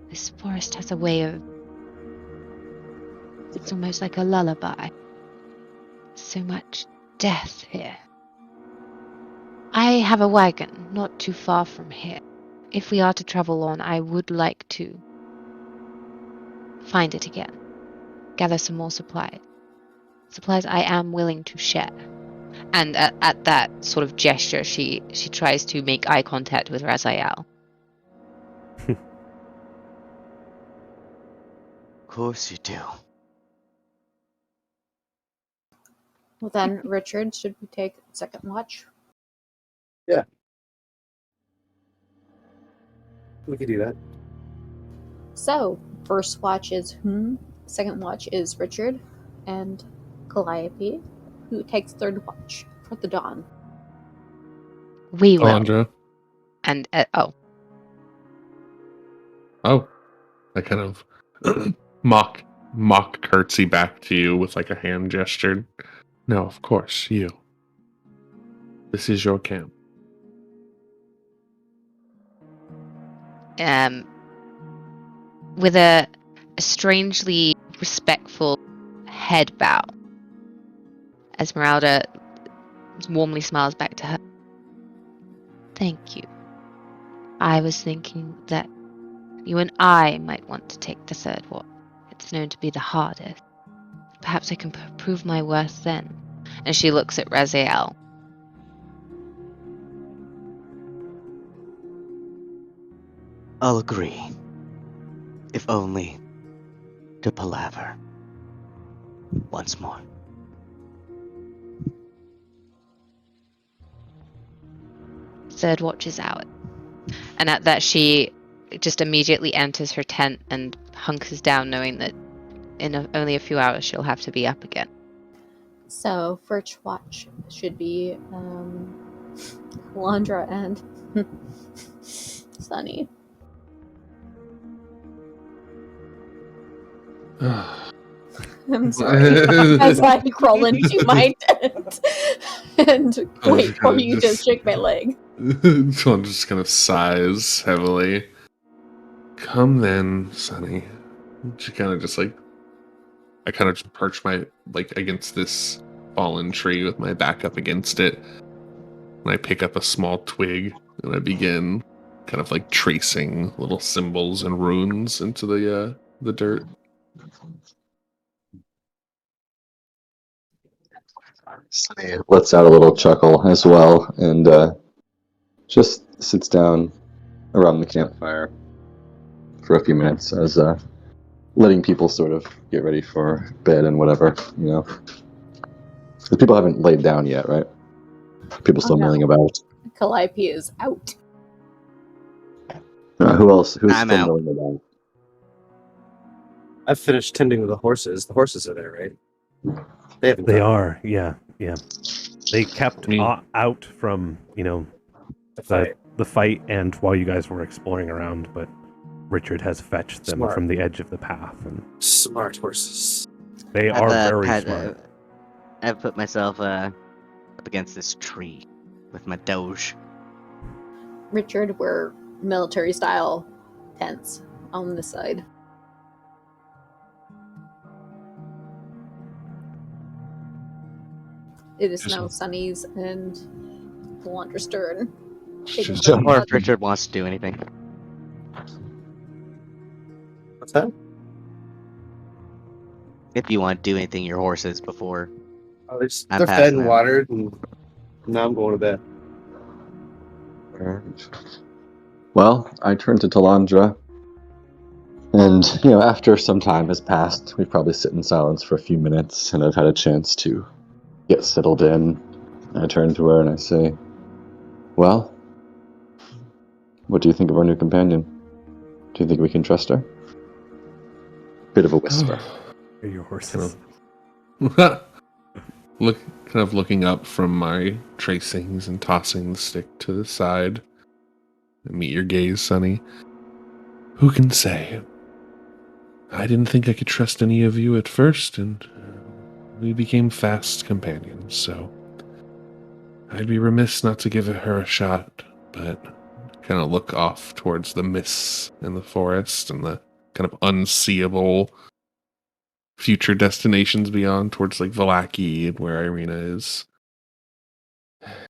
This forest has a way of... It's almost like a lullaby. So much death here. I have a wagon not too far from here. If we are to travel on, I would like to find it again. Gather some more supplies. Supplies I am willing to share. And at that sort of gesture, she tries to make eye contact with Raziel. Of course you do. Well then, Richard, should we take second watch? Yeah. We could do that. So, first watch is second watch is Richard and Calliope, who takes third watch for the dawn. We will. Alondra. And, Oh. I kind of mock curtsy back to you with like a hand gesture. No, of course, you. This is your camp. With a strangely respectful head bow, Esmeralda warmly smiles back to her. Thank you. I was thinking that you and I might want to take the third watch. It's known to be the hardest. Perhaps I can prove my worth then. And she looks at Raziel. I'll agree. If only to palaver once more. Third watch is out. And at that she just immediately enters her tent and hunkers down, knowing that in only a few hours she'll have to be up again. So, first watch should be Alondra and Sunny. I'm sorry. As I crawl into my tent and wait for you to shake my leg. Someone just kind of sighs heavily. Come then, Sonny. She kind of just like... I kind of just perch my against this fallen tree with my back up against it. And I pick up a small twig and I begin kind of like tracing little symbols and runes into the dirt. Sunny lets out a little chuckle as well and just sits down around the campfire for a few minutes as letting people sort of get ready for bed and whatever, you know. The people haven't laid down yet, right? People still milling about. Calliope is out. Who else? Who's I'm still out. milling about? I've finished tending to the horses. The horses are there, right? They haven't. They done are, yeah. They kept out from, the fight and while you guys were exploring around, but Richard has fetched them from the edge of the path. And smart horses. they are very smart. I've put myself up against this tree with my doge. Richard, we're military style tents on this side. It is now Sunny's and Alondra's turn. Or if Richard wants to do anything. What's that? If you want to do anything, your horses before. Oh, they're I'm fed and passing watered, and now I'm going to bed. Well, I turn to Talandra, and, after some time has passed, we probably sit in silence for a few minutes, and I've had a chance to get settled in. I turn to her and I say, well, what do you think of our new companion? Do you think we can trust her? Bit of a whisper. Are your horses? Looking up from my tracings and tossing the stick to the side. Meet your gaze, Sonny. who can say? I didn't think I could trust any of you at first, and we became fast companions, so I'd be remiss not to give her a shot, but kind of look off towards the mists in the forest and the kind of unseeable future destinations beyond, towards like Vallaki and where Irina is.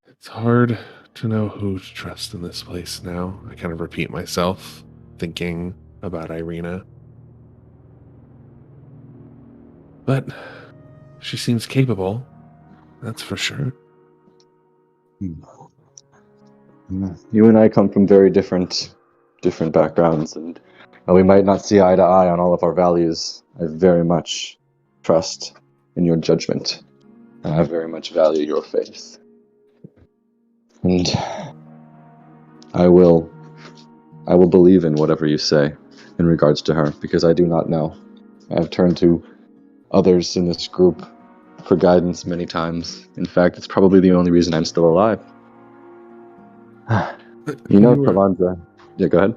It's hard to know who to trust in this place now. I kind of repeat myself, thinking about Irina. But she seems capable, that's for sure. You and I come from very different backgrounds, and while we might not see eye to eye on all of our values, I very much trust in your judgment, and I very much value your faith. And I will believe in whatever you say in regards to her, because I do not know. I've turned to others in this group for guidance many times. In fact, it's probably the only reason I'm still alive. Talandra. Yeah, go ahead.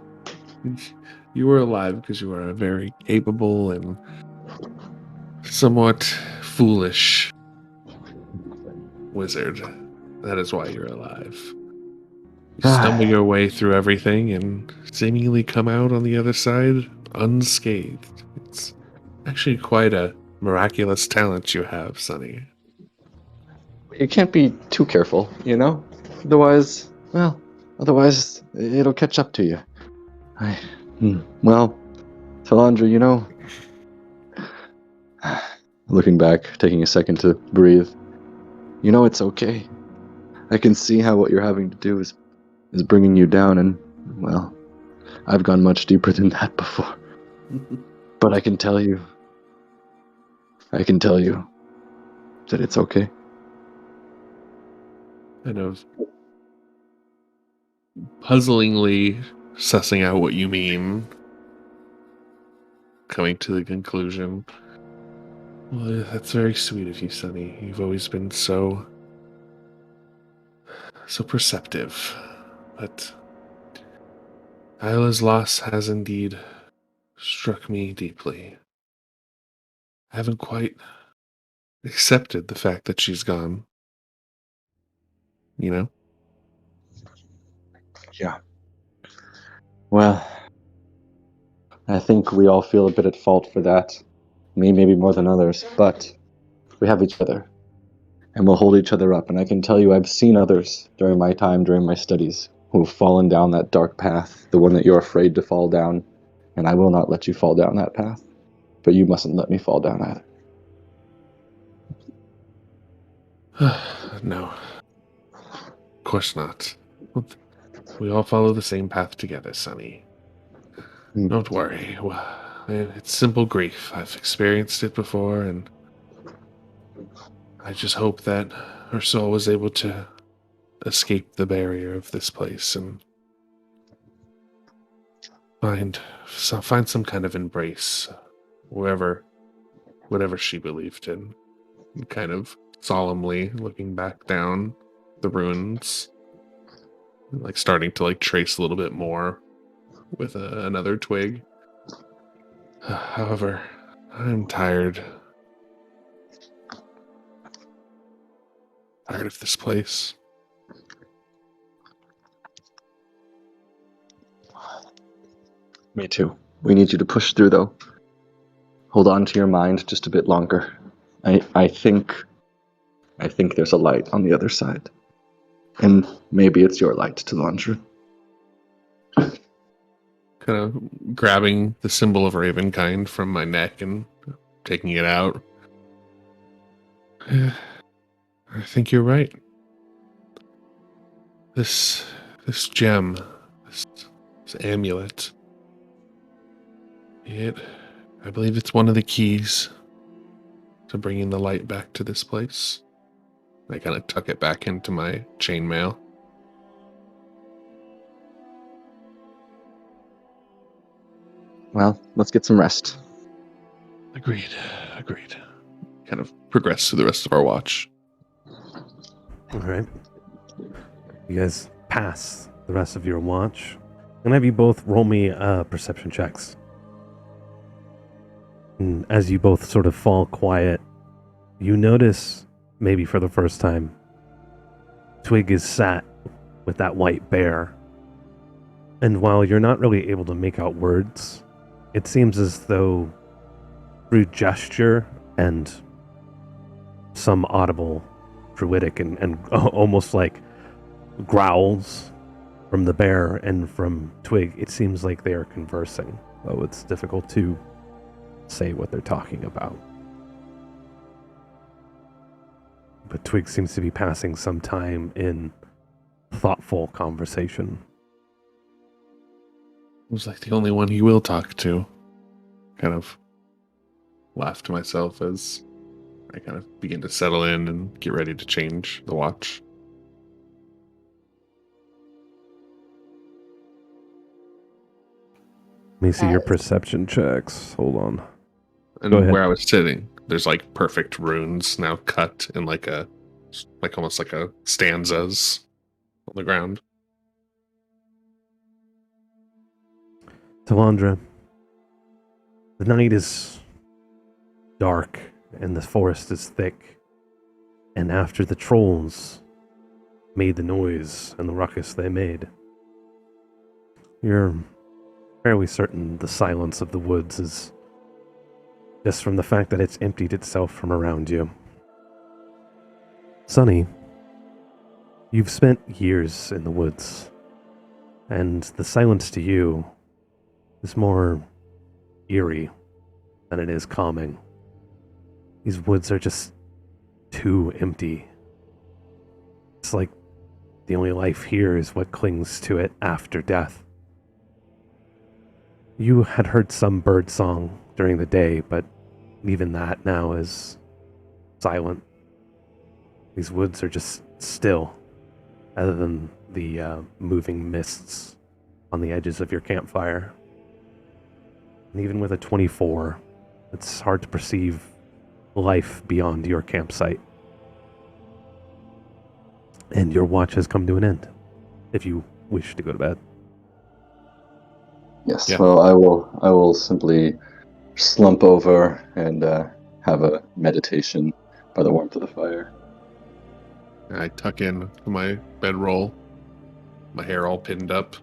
You were alive because you are a very capable and somewhat foolish wizard. That is why you're alive. You stumble your way through everything and seemingly come out on the other side unscathed. It's actually quite a miraculous talent you have, Sonny. You can't be too careful, you know? Otherwise it'll catch up to you. Well, Talandra, you know, looking back, taking a second to breathe, you know it's okay. I can see how what you're having to do is bringing you down, and, well, I've gone much deeper than that before. But I can tell you that it's okay. Kind of puzzlingly sussing out what you mean, coming to the conclusion. Well, that's very sweet of you, Sonny. You've always been so perceptive. But Isla's loss has indeed struck me deeply. I haven't quite accepted the fact that she's gone. You know? Yeah. Well, I think we all feel a bit at fault for that. Me maybe more than others, but we have each other. And we'll hold each other up. And I can tell you I've seen others during my studies, who have fallen down that dark path, the one that you're afraid to fall down. And I will not let you fall down that path. But you mustn't let me fall down either. No. Of course not. We all follow the same path together, Sonny. Don't worry. It's simple grief. I've experienced it before, and I just hope that her soul was able to escape the barrier of this place and find some kind of embrace, whatever she believed in. And kind of solemnly looking back down the ruins, like starting to like trace a little bit more with another twig. However, I'm tired. Tired of this place. Me too. We need you to push through, though. Hold on to your mind just a bit longer. I think there's a light on the other side. And maybe it's your light, Talandra. Kind of grabbing the symbol of Ravenkind from my neck and taking it out. I think you're right. This gem, this amulet, I believe it's one of the keys to bringing the light back to this place. I kind of tuck it back into my chainmail. Well, let's get some rest. Agreed. Kind of progress through the rest of our watch. All right. You guys pass the rest of your watch. And have you both roll me perception checks. And as you both sort of fall quiet, you notice, maybe for the first time, Twig is sat with that white bear. And while you're not really able to make out words, it seems as though through gesture and some audible druidic and almost like growls from the bear and from Twig, it seems like they are conversing, though it's difficult to say what they're talking about. But Twig seems to be passing some time in thoughtful conversation. Looks like the only one he will talk to. Kind of laugh to myself as I kind of begin to settle in and get ready to change the watch. Let me see your perception checks. Hold on. And Go ahead. where I was sitting, there's like perfect runes now cut in like almost like a stanzas on the ground. Talandra, the night is dark and the forest is thick, and after the trolls made the noise and the ruckus they made, you're fairly certain the silence of the woods is just from the fact that it's emptied itself from around you. Sonny, you've spent years in the woods, and the silence to you is more eerie than it is calming. These woods are just too empty. It's like the only life here is what clings to it after death. You had heard some bird song during the day, but even that now is silent. These woods are just still, other than the moving mists on the edges of your campfire. And even with a 24, it's hard to perceive life beyond your campsite. And your watch has come to an end, if you wish to go to bed. Yes, Yeah. well, I will simply slump over and have a meditation by the warmth of the fire. I tuck in my bedroll, my hair all pinned up,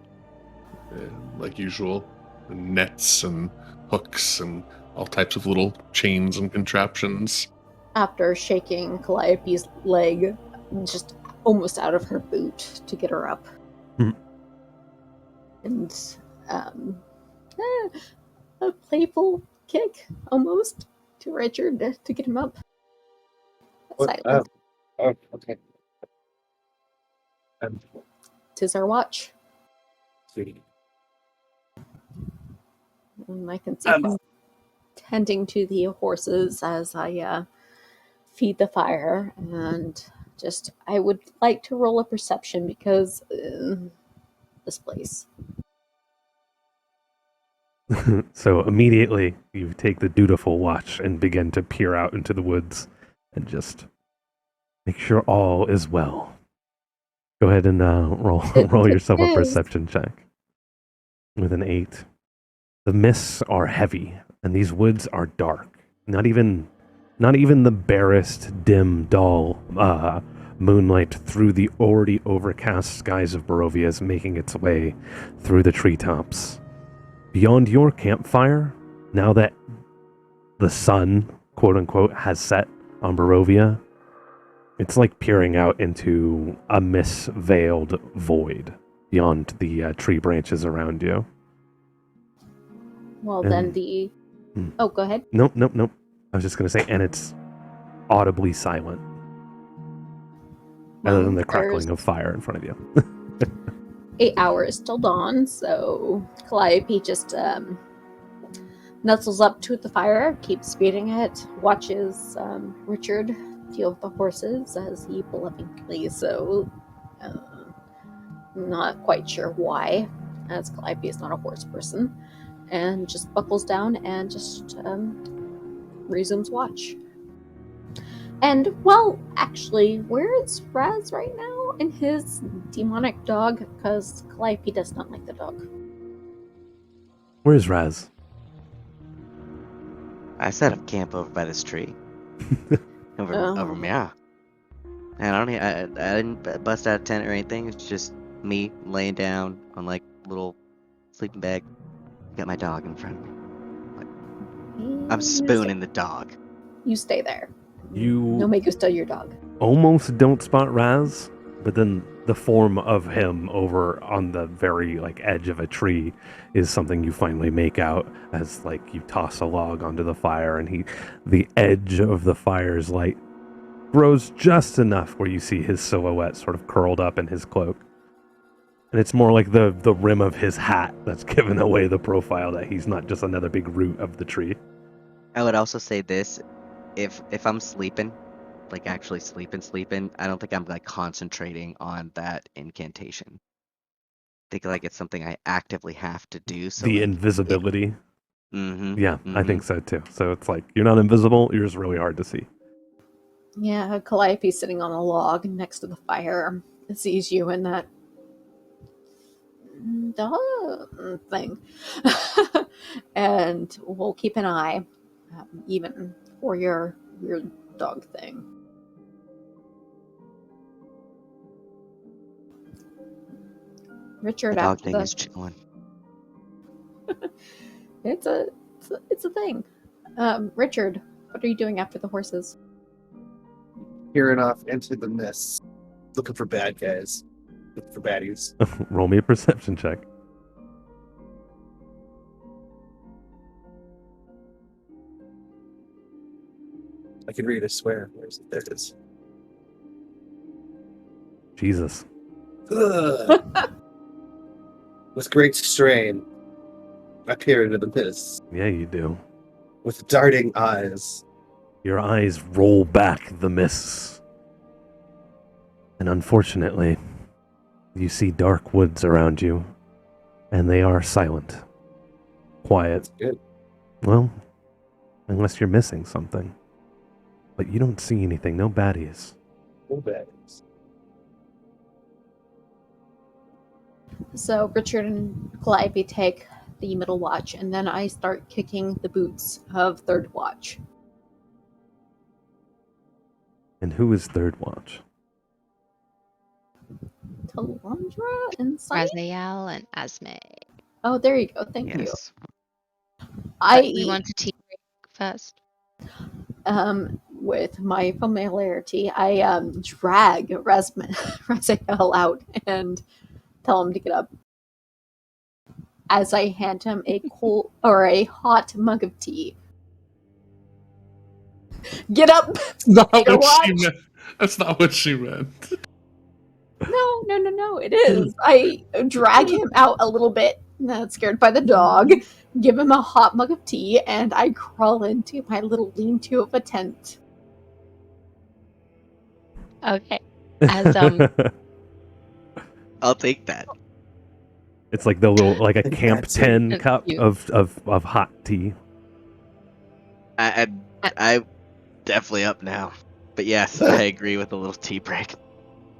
like usual, and nets and hooks and all types of little chains and contraptions. After shaking Calliope's leg just almost out of her boot to get her up. And a playful kick almost to Richard to get him up. Silent. Okay. Tis our watch. Sweetie. And I can see him tending to the horses as I feed the fire, and just I would like to roll a perception because this place. So immediately you take the dutiful watch and begin to peer out into the woods and just make sure all is well. Go ahead and roll yourself a perception check with an 8. The mists are heavy and these woods are dark. Not even the barest, dim, dull moonlight through the already overcast skies of Barovia is making its way through the treetops. Beyond your campfire, now that the sun, quote-unquote, has set on Barovia, it's like peering out into a mist-veiled void beyond the tree branches around you. Well, then the... Oh, go ahead. Nope. I was just going to say, and it's audibly silent. Other than the crackling of fire in front of you. 8 hours till dawn, so Calliope just nuzzles up to the fire, keeps feeding it, watches Richard deal with the horses as he benevolently so. Not quite sure why, as Calliope is not a horse person, and just buckles down and just resumes watch. And, well, actually, where is Raz right now? And his demonic dog? Because Calliope does not like the dog. Where's Raz? I set up camp over by this tree. over me, yeah. And I didn't bust out a tent or anything. It's just me laying down on like a little sleeping bag. Got my dog in front of me. I'm spooning the dog. You stay there. You No make you steal your dog. almost don't spot Raz, but then the form of him over on the very edge of a tree is something you finally make out as you toss a log onto the fire, and the edge of the fire's light grows just enough where you see his silhouette sort of curled up in his cloak. And it's more like the rim of his hat that's given away the profile that he's not just another big root of the tree. I would also say this, if I'm sleeping, actually sleeping, I don't think I'm concentrating on that incantation. I think it's something I actively have to do. So The invisibility. Mm-hmm. Yeah, I think so too. So it's you're not invisible, you're just really hard to see. Yeah, Calliope sitting on a log next to the fire sees you in that dog thing. And we'll keep an eye even for your dog thing. Richard, The dog after thing is chilling. it's a thing. Richard, what are you doing after the horses? Peering off into the mist, looking for bad guys, looking for baddies. Roll me a perception check. I can read, I swear. Where's it? There it is. Jesus. With great strain, I peer into the mist. Yeah, you do. With darting eyes. Your eyes roll back the mists. And unfortunately, you see dark woods around you, and they are silent. Quiet. That's good. Well, unless you're missing something. But you don't see anything, no baddies. No baddies. So Richard and Calliope take the middle watch, and then I start kicking the boots of third watch. And who is third watch? Talandra and Simon? Raziel and Asme. Oh, there you go. Thank you. Yes. We want to tea break first. With my familiarity, I drag Raziel out and tell him to get up. As I hand him a cold or a hot mug of tea. Get up! Not Take a what she watch. meant. That's not what she meant. No, it is. I drag him out a little bit, not scared by the dog, give him a hot mug of tea, and I crawl into my little lean-to of a tent. Okay. As I'll take that. It's like the little, a camp That's 10 it. cup Cute. of hot tea. I'm definitely up now. But yes, I agree with a little tea break.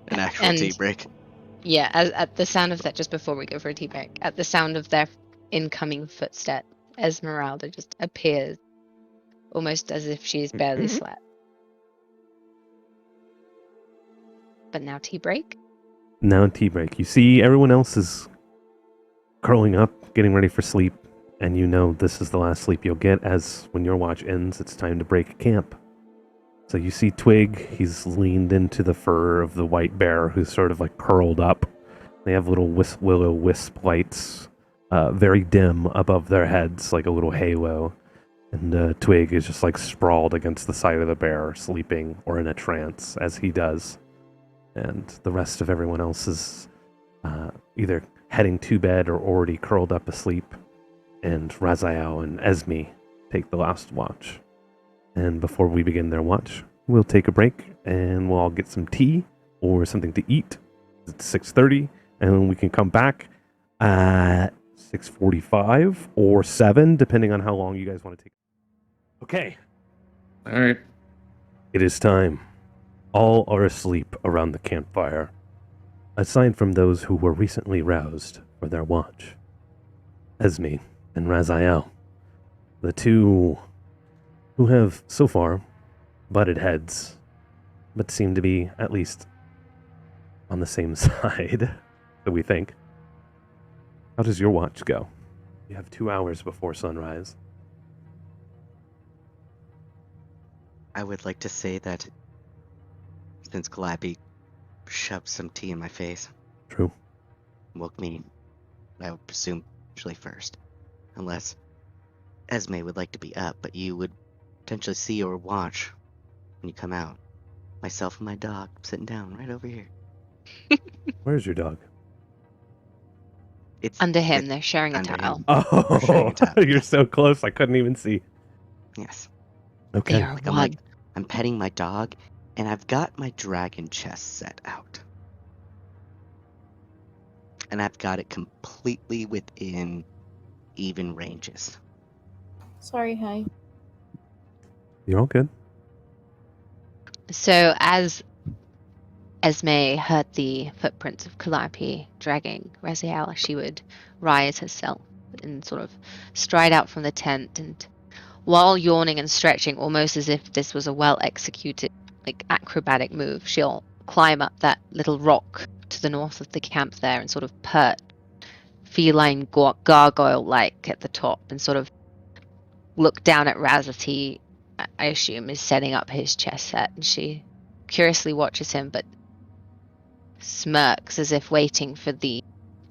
An actual And- tea break. yeah, at the sound of that, just before we go for a tea break, at the sound of their incoming footstep, Esmeralda just appears, almost as if she's barely slept. But now tea break. Now tea break. You see everyone else is curling up, getting ready for sleep, and you know this is the last sleep you'll get, as when your watch ends, it's time to break camp. So you see Twig, he's leaned into the fur of the white bear, who's sort of curled up. They have little willow wisp lights, very dim above their heads, like a little halo. And Twig is just sprawled against the side of the bear, sleeping or in a trance, as he does. And the rest of everyone else is either heading to bed or already curled up asleep. And Raziel and Esme take the last watch. And before we begin their watch, we'll take a break and we'll all get some tea or something to eat. It's 6:30, and we can come back at 6:45 or 7, depending on how long you guys want to take. Okay, All right. it is time. All are asleep around the campfire, aside from those who were recently roused for their watch. Esme, and Raziel, the two who have so far butted heads, but seem to be at least on the same side, that we think. How does your watch go? You have 2 hours before sunrise. I would like to say that since Calliope shoved some tea in my face, True. woke me, I would presume, usually first. Unless Esme would like to be up, but you would potentially see or watch when you come out. Myself and my dog sitting down right over here. Where's your dog? It's Under him, they're sharing a under tile. him. Oh, sharing a towel, you're yes. so close. I couldn't even see. Yes. Okay. They are Like, one. I'm petting my dog, and I've got my dragon chess set out. And I've got it completely within even ranges. Sorry, hi. You're all good. So as Esme heard the footprints of Calliope dragging Raziel, she would rise herself and sort of stride out from the tent, and while yawning and stretching, almost as if this was a well-executed, like, acrobatic move, she'll climb up that little rock to the north of the camp there and sort of perch feline gargoyle-like at the top and sort of look down at Razati, I assume, is setting up his chess set, and she curiously watches him, but smirks as if waiting for the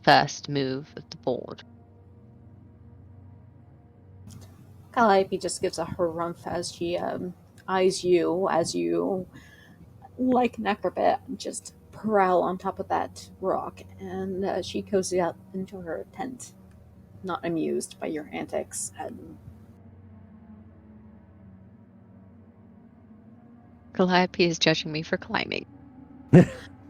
first move of the board. Calliope just gives a harumph as she eyes you as you, like an acrobat, just prowl on top of that rock, and she goes out into her tent, not amused by your antics. And Calliope is judging me for climbing.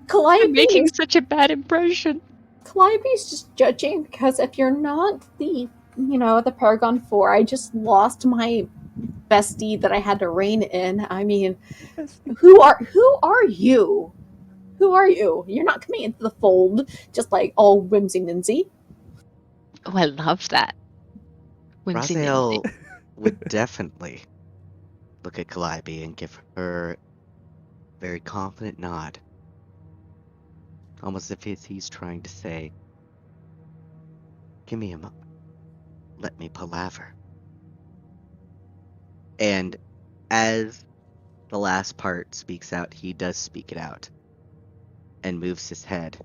Calliope I'm making such a bad impression. Calliope's just judging because if you're not the, the Paragon 4, I just lost my bestie that I had to rein in. I mean, who are you? Who are you? You're not coming into the fold just like all whimsy-ninsy. Oh, I love that. Whimsy Raziel would definitely look at Calliope and give her a very confident nod. Almost as if he's trying to say, give me a moment. Let me palaver. And as the last part speaks out, he does speak it out and moves his head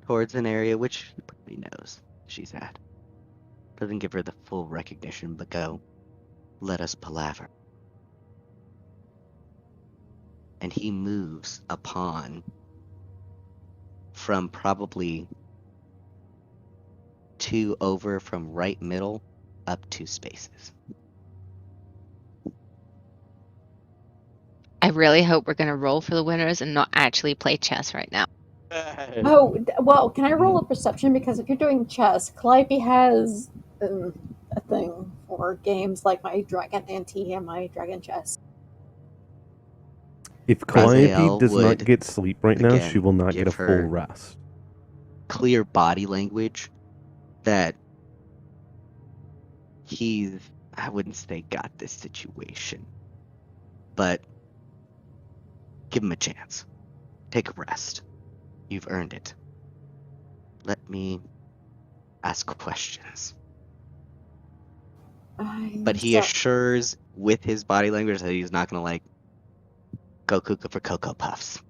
towards an area which he probably knows she's at. Doesn't give her the full recognition, but go, let us palaver. And he moves upon from probably 2 over from right middle up 2 spaces. I really hope we're going to roll for the winners and not actually play chess right now. Oh, well, can I roll a perception? Because if you're doing chess, Calliope has a thing for games like my Dragon Ante and my Dragon Chess. If Calliope Raziel does not would, get sleep right now, again, she will not get give a full her rest. clear body language that he's, I wouldn't say got this situation, but give him a chance. Take a rest. You've earned it. Let me ask questions. But he assures with his body language that he's not going to go cuckoo for Cocoa Puffs.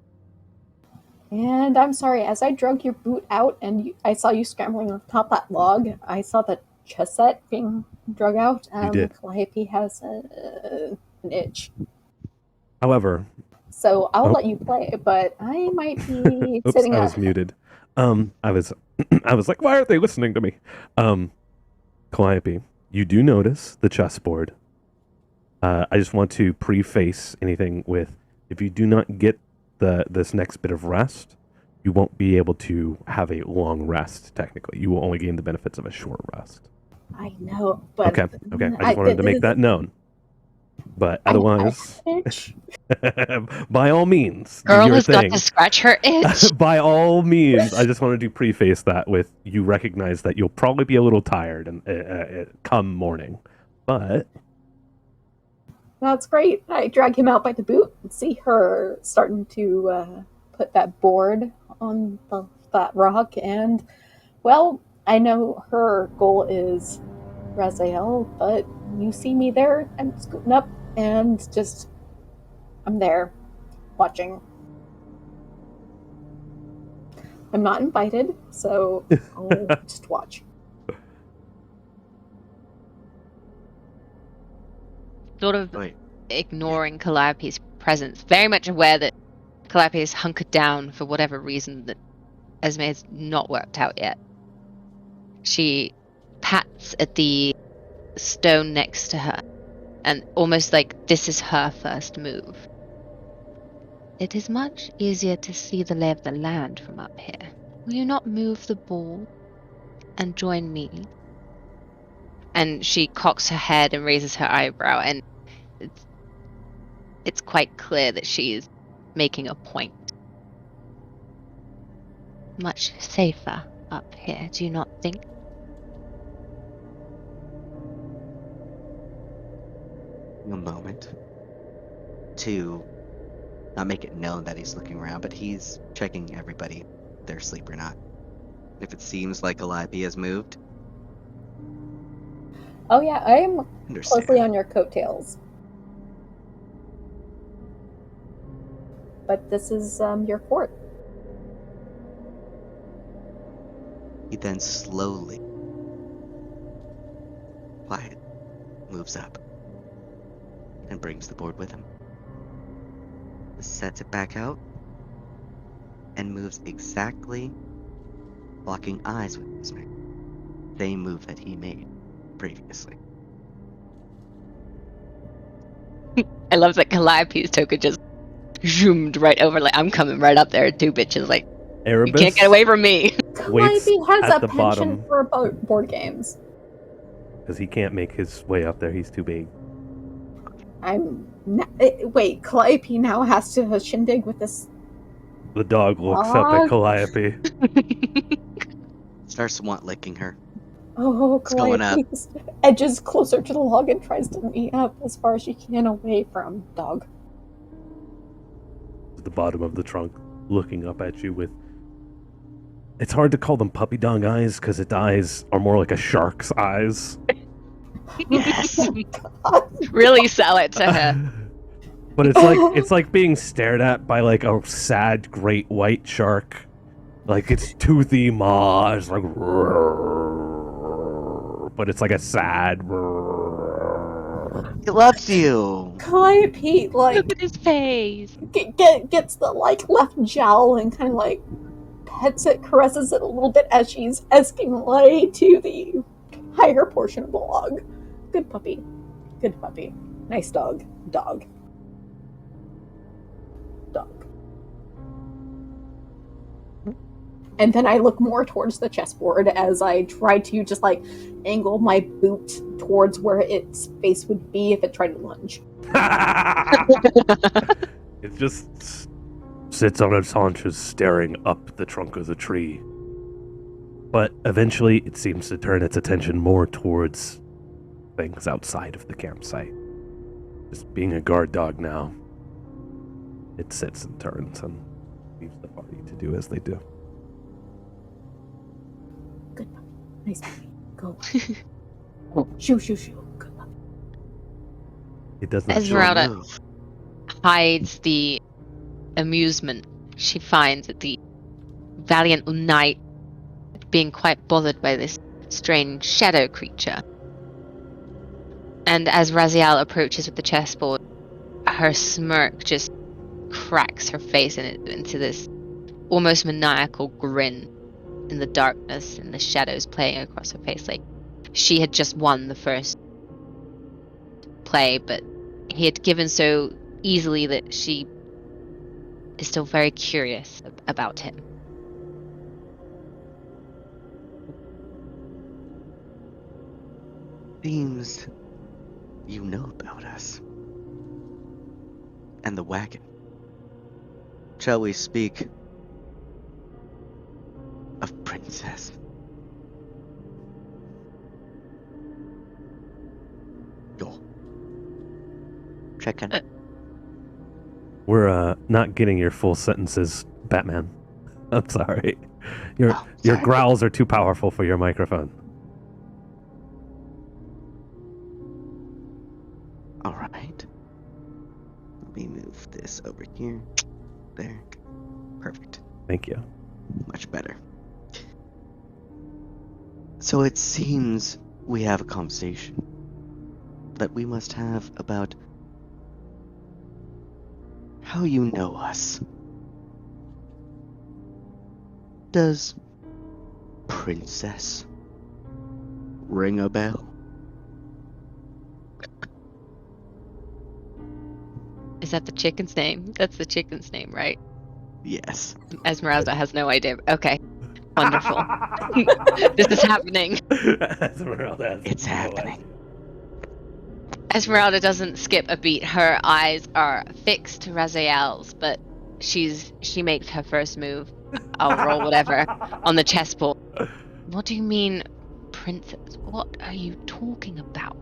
And I'm sorry, as I drug your boot out and I saw you scrambling on top of that log, I saw the chess set being drug out. You did. Calliope has an itch. However, So I'll let you play, but I might be oops, sitting I was muted. I was like, why aren't they listening to me? Calliope, you do notice the chessboard. I just want to preface anything with, if you do not get this next bit of rest, you won't be able to have a long rest, technically. You will only gain the benefits of a short rest. I know, but... Okay. I just wanted to make that known. But otherwise, Itch. by all means, do Girl your has got thing. to scratch her itch. By all means, I just wanted to preface that with you recognize that you'll probably be a little tired and come morning, but That's great. I drag him out by the boot and see her starting to put that board on that rock. And, well, I know her goal is Raziel, but you see me there. I'm scooting up and just, I'm there watching. I'm not invited, so I'll just watch. Sort of Wait. ignoring Calliope's presence, very much aware that Calliope is hunkered down for whatever reason that Esme has not worked out yet. She pats at the stone next to her, and almost like this is her first move. It is much easier to see the lay of the land from up here. Will you not move the ball and join me? And she cocks her head and raises her eyebrow, and it's quite clear that she is making a point. Much safer up here, do you not think? A moment to not make it known that he's looking around, but he's checking everybody, if they're asleep or not. If it seems like Calliope has moved, Oh yeah, I am understand. closely on your coattails. But this is your fort. He then slowly, quiet, moves up and brings the board with him. Sets it back out and moves exactly, locking eyes with Esme. Same move that he made previously. I love that Calliope's token just zoomed right over, like, I'm coming right up there, two bitches, like, Erebus you can't get away from me. waits Calliope has at a the penchant bottom for board games. because he can't make his way up there. He's too big. Wait, Calliope now has to shindig with this. The dog looks up at Calliope. Starts want licking her. Oh, It's going up. Calliope edges closer to the log and tries to meet up as far as she can away from dog. At the bottom of the trunk, looking up at you with. It's hard to call them puppy dog eyes because its eyes are more like a shark's eyes. Yes. Really sell it to her. But it's like being stared at by like a sad great white shark. Like its toothy maw is like, but it's like a sad. He loves you. Calliope, like, Look at his face. gets the, like, left jowl and kind of, like, pets it, caresses it a little bit as she's escalating to the higher portion of the log. Good puppy. Good puppy. Nice dog. Dog. And then I look more towards the chessboard as I try to just, like, angle my boot towards where its face would be if it tried to lunge. It just sits on its haunches staring up the trunk of the tree. But eventually it seems to turn its attention more towards things outside of the campsite. Just being a guard dog now, it sits and turns and leaves the party to do as they do. Good puppy. Nice puppy. Go. Shoo, shoo, shoo. Good puppy. It does not Esmeralda hides the amusement she finds at the valiant knight being quite bothered by this strange shadow creature. And as Raziel approaches with the chessboard, her smirk just cracks her face into this almost maniacal grin in the darkness and the shadows playing across her face. Like she had just won the first play, but he had given so easily that she is still very curious about him. Seems you know about us. and the wagon. Shall we speak of Princess? Yo. Check in. We're not getting your full sentences, Batman. I'm sorry. Your sorry. growls are too powerful for your microphone. All right. Let me move this over here. There. Perfect. Thank you. Much better. So it seems we have a conversation that we must have about how you know us. Does Princess ring a bell? Is that the chicken's name? That's the chicken's name, right? Yes. Esmeralda has no idea. Okay. Wonderful. This is happening. Esmeralda has It's no happening. idea. Esmeralda doesn't skip a beat. Her eyes are fixed to Raziel's, but she makes her first move. I'll roll whatever on the chessboard. What do you mean, princess? What are you talking about?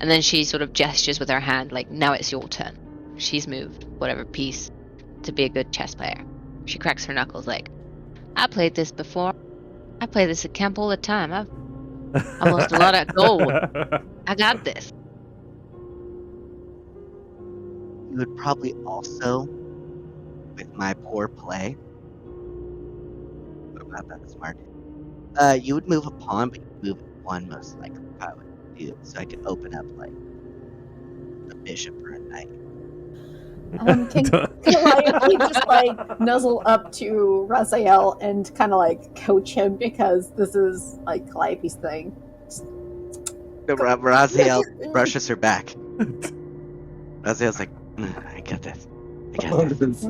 And then she sort of gestures with her hand, like, now it's your turn. She's moved whatever piece to be a good chess player. She cracks her knuckles like, I played this before. I play this at camp all the time. I lost a lot of gold. I got this. You would probably also, with my poor play, I'm not that smart. You would move a pawn, but you'd move it one most likely. I would do so I could open up like a bishop or a knight. Can Calliope just like nuzzle up to Raziel and kind of like coach him because this is like Calliope's thing. Raziel brushes her back. Raziel's like, I got this. I got this.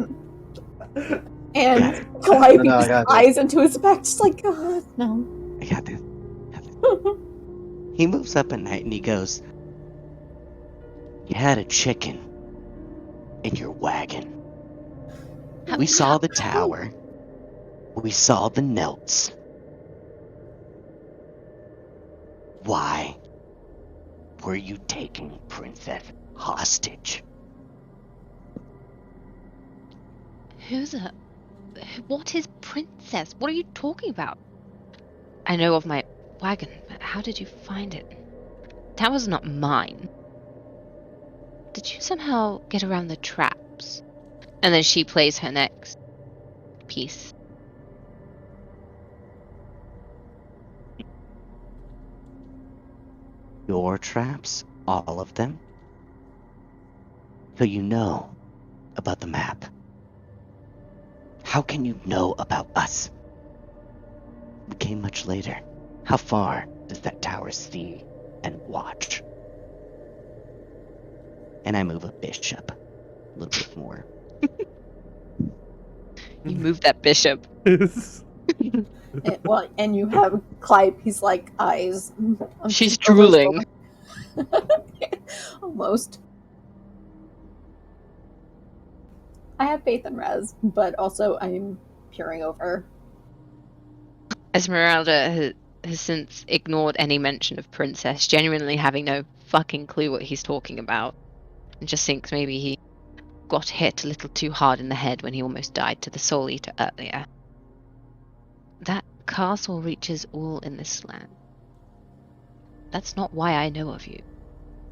And Calliope No, I just got this. eyes into his back, just like, God, no. I got this. He moves up at night and he goes, you had a chicken in your wagon. We saw the tower. We saw the notes. Why were you taking Princess hostage? What is princess? What are you talking about? I know of my wagon, but how did you find it? That was not mine. Did you somehow get around the traps? And then she plays her next piece. Your traps? All of them? So you know about the map. How can you know about us? We came much later. How far does that tower see and watch? And I move a bishop a little bit more. You moved that bishop. And you have Calliope's like eyes. She's drooling. Almost. I have faith in Raz, but also I'm peering over. Esmeralda has since ignored any mention of Princess, genuinely having no fucking clue what he's talking about, and just thinks maybe he got hit a little too hard in the head when he almost died to the Soul Eater earlier. That castle reaches all in this land. That's not why I know of you.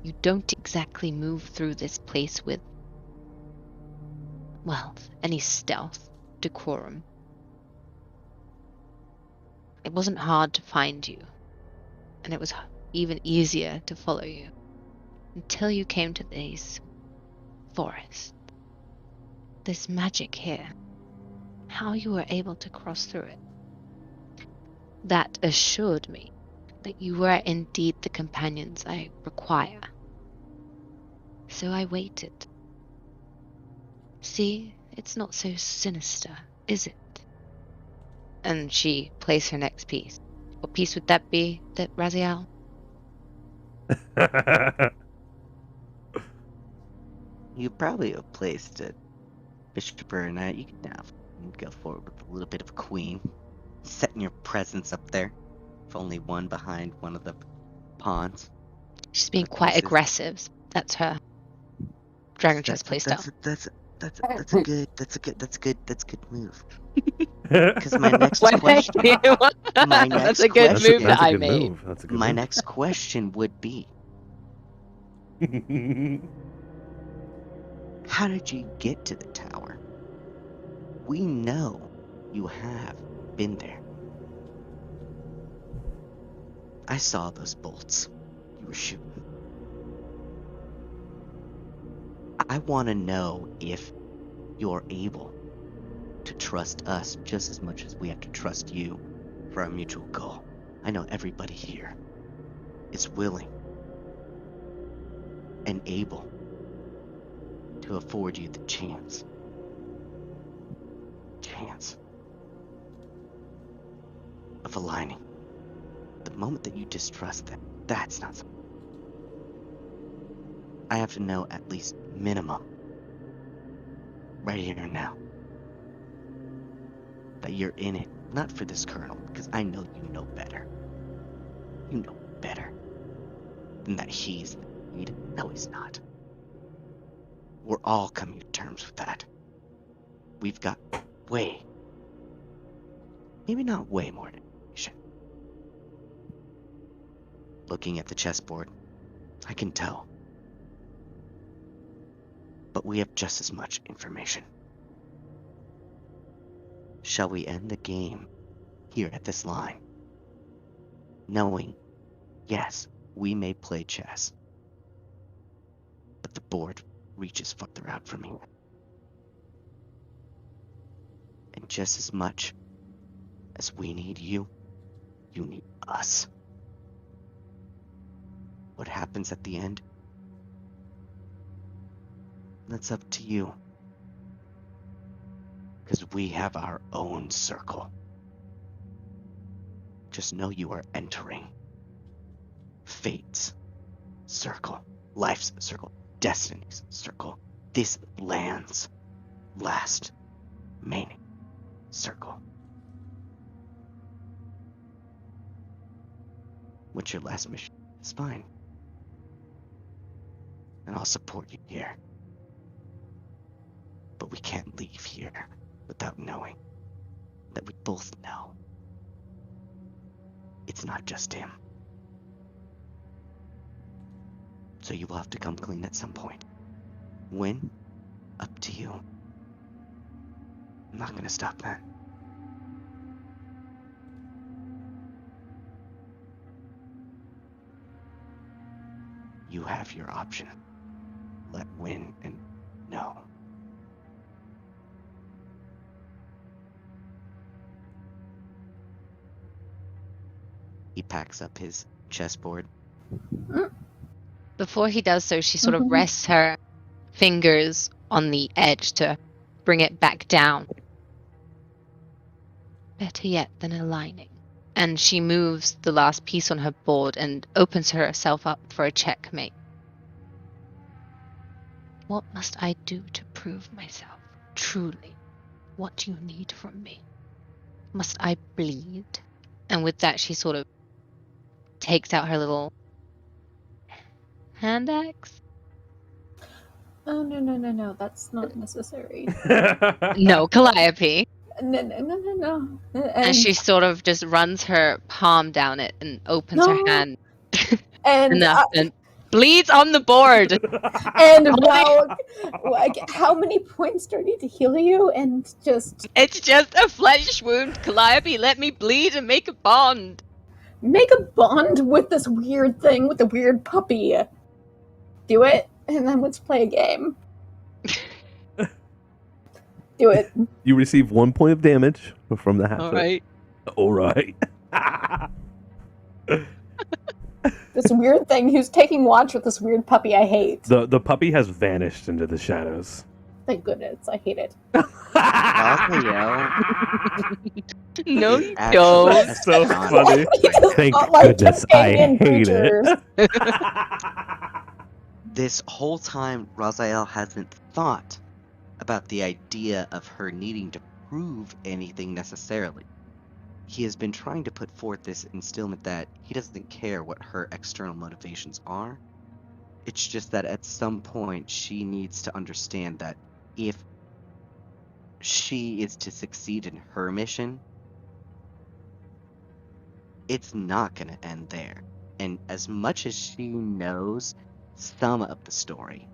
You don't exactly move through this place with, well, any stealth, decorum. It wasn't hard to find you, and it was even easier to follow you, until you came to these forests. This magic here, how you were able to cross through it. That assured me that you were indeed the companions I require. So I waited. See, it's not so sinister, is it? And she plays her next piece. What piece would that be, that Raziel? you probably have placed a bishop or a knight. You can now go forward with a little bit of a queen. Setting your presence up there. If only one behind one of the pawns. She's being quite aggressive. That's her dragon chess playstyle. That's a good move. Because my next question. That's a good move that I made. My next question would be, how did you get to the tower? We know you have been there. I saw those bolts you were shooting. I want to know if you're able to trust us just as much as we have to trust you for our mutual goal. I know everybody here is willing and able to afford you the chance of aligning. The moment that you distrust them, that's not something. I have to know at least minimum, right here and now, that you're in it, not for this colonel, because I know you know better. You know better than that he's the lead. No, he's not. We're all coming to terms with that. We've got maybe not way more information. Looking at the chessboard, I can tell. But we have just as much information. Shall we end the game here at this line, knowing, yes, we may play chess, but the board reaches farther out from here? And just as much as we need you, you need us. What happens at the end? That's up to you. Because we have our own circle. Just know you are entering fate's circle, life's circle, destiny's circle, this land's last remaining circle. What's your last mission? It's fine. And I'll support you here. But we can't leave here without knowing that we both know it's not just him. So you will have to come clean at some point. When? Up to you. I'm not gonna stop that. You have your option. Let win and no. He packs up his chessboard. Before he does so, she sort of rests her fingers on the edge to bring it back down. Better yet than aligning. And she moves the last piece on her board and opens herself up for a checkmate. What must I do to prove myself? Truly, what do you need from me? Must I bleed? And with that, she sort of takes out her little hand axe. Oh, no, that's not necessary. No, Calliope. No. And she sort of just runs her palm down it and opens her hand and bleeds on the board. And how many points do I need to heal you? And it's just a flesh wound, Calliope. Let me bleed and make a bond. Make a bond with this weird thing, with the weird puppy. Do it, and then let's play a game. Do it. You receive 1 point of damage from the half. All right. This weird thing who's taking watch with this weird puppy I hate. The puppy has vanished into the shadows. Thank goodness, I hate it. No, you don't. That's so funny. Thank goodness, I hate it. this whole time, Raziel hasn't thought about the idea of her needing to prove anything necessarily. He has been trying to put forth this instillment that he doesn't care what her external motivations are. It's just that at some point she needs to understand that if she is to succeed in her mission, it's not going to end there. And as much as she knows some of the story,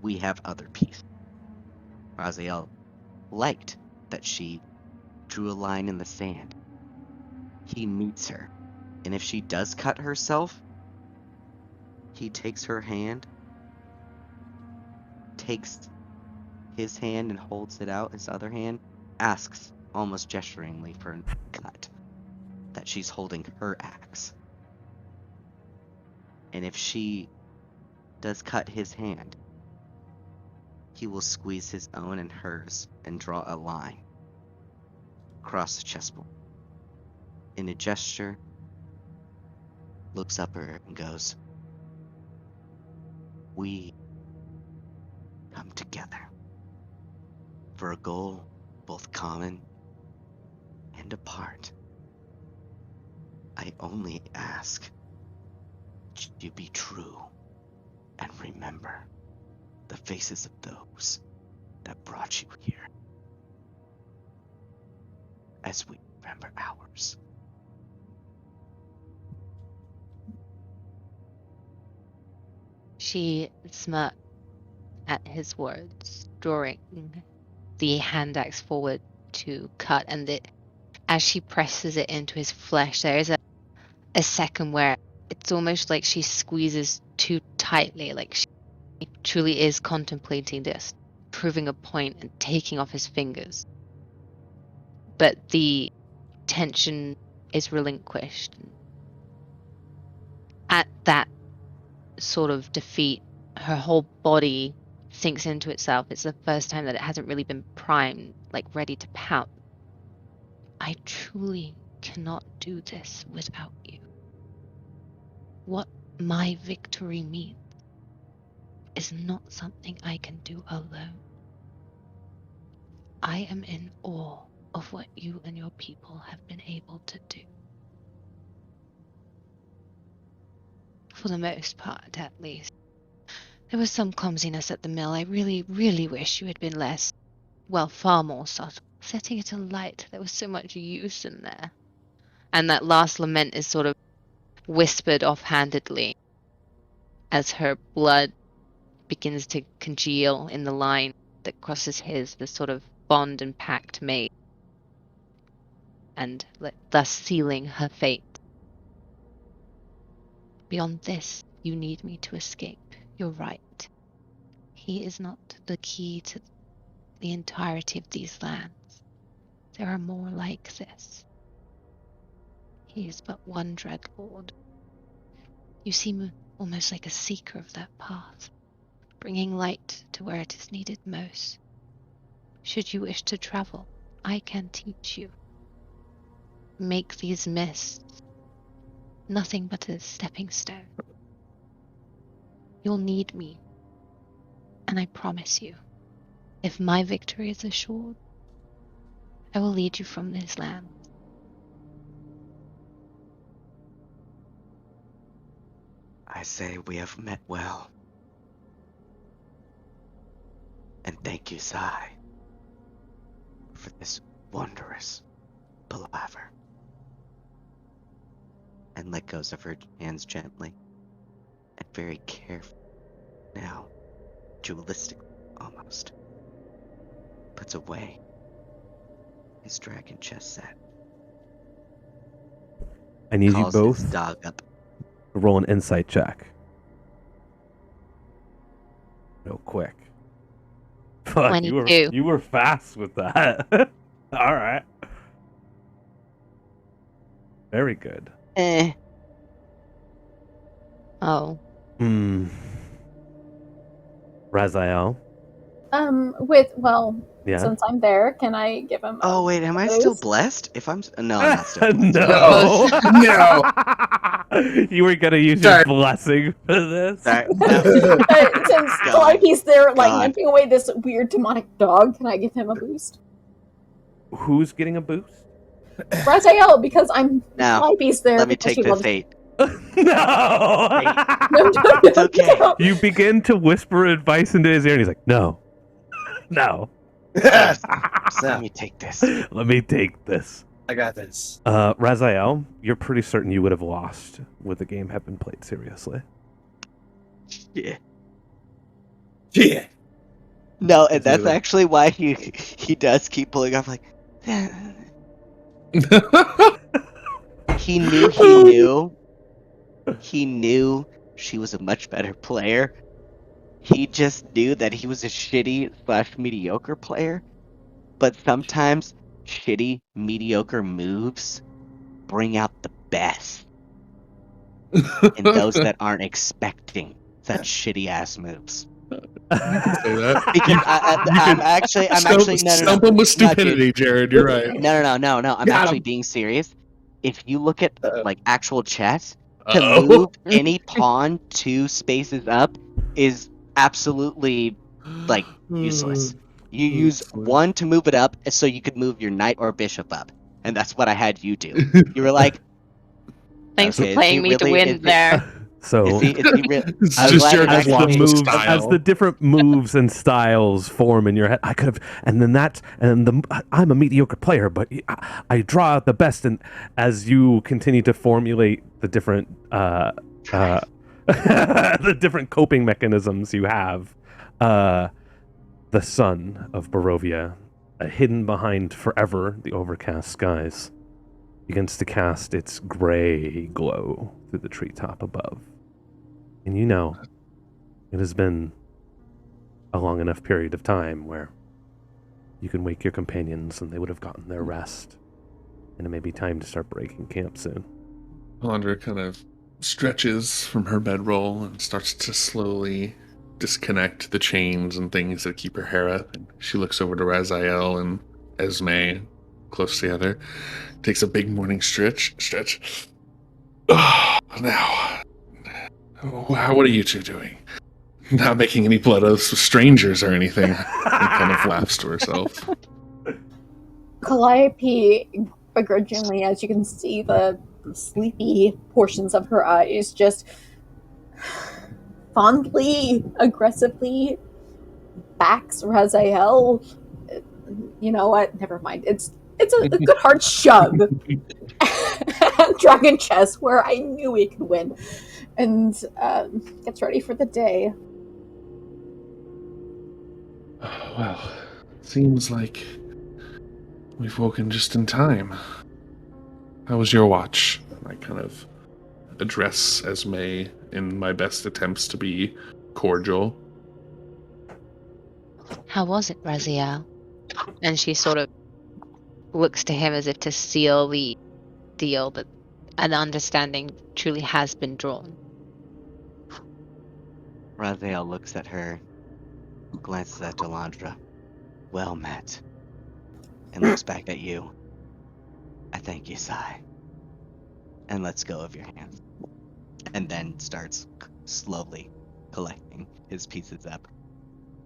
we have other pieces. Raziel liked that she drew a line in the sand. He meets her, and if she does cut herself, he takes her hand, takes his hand and holds it out, his other hand, asks, almost gesturingly, for a cut, that she's holding her axe. And if she does cut his hand, he will squeeze his own and hers and draw a line across the chessboard. In a gesture, looks up at her and goes, "We come together for a goal both common and apart. I only ask that you be true and remember the faces of those that brought you here, as we remember ours." She smirked at his words, drawing the hand axe forward to cut, and as she presses it into his flesh, there is a second where it's almost like she squeezes too tightly, like she truly is contemplating this, proving a point and taking off his fingers. But the tension is relinquished. At that sort of defeat, her whole body sinks into itself. It's the first time that it hasn't really been primed, like ready to pounce. I truly cannot do this without you. What my victory means is not something I can do alone. I am in awe of what you and your people have been able to do. For the most part, at least. There was some clumsiness at the mill. I really, really wish you had been less, well, far more subtle. Setting it alight, there was so much use in there. And that last lament is sort of whispered offhandedly as her blood begins to congeal in the line that crosses his, the sort of bond and pact made, and thus sealing her fate. Beyond this, you need me to escape. You're right. He is not the key to the entirety of these lands. There are more like this. He is but one dreadlord. You seem almost like a seeker of that path, bringing light to where it is needed most. Should you wish to travel, I can teach you. Make these mists nothing but a stepping stone. You'll need me, and I promise you, if my victory is assured, I will lead you from this land. I say we have met well. And thank you, Sai, for this wondrous palaver. And let go of her hands gently and very carefully, now dualistically almost, puts away his dragon chess set. I need you Calls his both dog up. to roll an insight check. Real quick. Fuck, 22. you were fast with that. All right. Very good. Oh. Raziel, Yeah. Since I'm there, can I give him? Oh wait, am I still blessed? If I'm no, I'm not still blessed. No. No. You were gonna use Sorry. your blessing for this. Sorry, Since God. Calliope's there, like God. nipping away this weird demonic dog, can I give him a boost? Who's getting a boost? Raziel, because I'm Now, Calliope's there. let me because take she this loves- 8. No. No, It's okay. no. You begin to whisper advice into his ear, and he's like, "No, no. Let me take this. Let me take this." I got this. Raziel, you're pretty certain you would have lost would the game have been played seriously. Yeah. Yeah. No, and that's that. actually why he does keep pulling off like he knew she was a much better player. He just knew that he was a shitty / mediocre player. But sometimes shitty, mediocre moves bring out the best in those that aren't expecting such shitty ass moves. Say that. Because I'm actually Stump him with stupidity, Jared. You're right. No. I'm Got actually him. being serious. If you look at like actual chess, to Uh-oh. move any pawn 2 spaces up is absolutely like useless. You use 1 to move it up so you could move your knight or bishop up, and that's what I had you do. You were like, Thanks okay, for is playing he me to really- win is he- there. So Is he really? It's I'm just glad Jared you're as just the actually- watching moves, style. as the different moves and styles form in your head, I could have, and then that, and I'm a mediocre player, but I draw out the best, and as you continue to formulate the different, the different coping mechanisms you have, the sun of Barovia, hidden behind forever the overcast skies, begins to cast its gray glow through the treetop above. And you know, it has been a long enough period of time where you can wake your companions and they would have gotten their rest. And it may be time to start breaking camp soon. Alondra kind of stretches from her bedroll and starts to slowly disconnect the chains and things that keep her hair up. And she looks over to Raziel and Esme close together, takes a big morning stretch. Now, what are you two doing? Not making any blood oaths with strangers or anything. And kind of laughs to herself. Calliope, begrudgingly, as you can see, the sleepy portions of her eyes just fondly, aggressively backs Raziel. You know what? Never mind. It's a good hard shove. Dragon chess, where I knew we could win, and gets ready for the day. Well, seems like we've woken just in time. How was your watch? I kind of address Esme in my best attempts to be cordial. How was it, Raziel? And she sort of looks to him as if to seal the deal that an understanding truly has been drawn. Raziel looks at her, glances at Alondra. Well met. And looks back at you. I thank you, Sai. And lets go of your hand. And then starts slowly collecting his pieces up.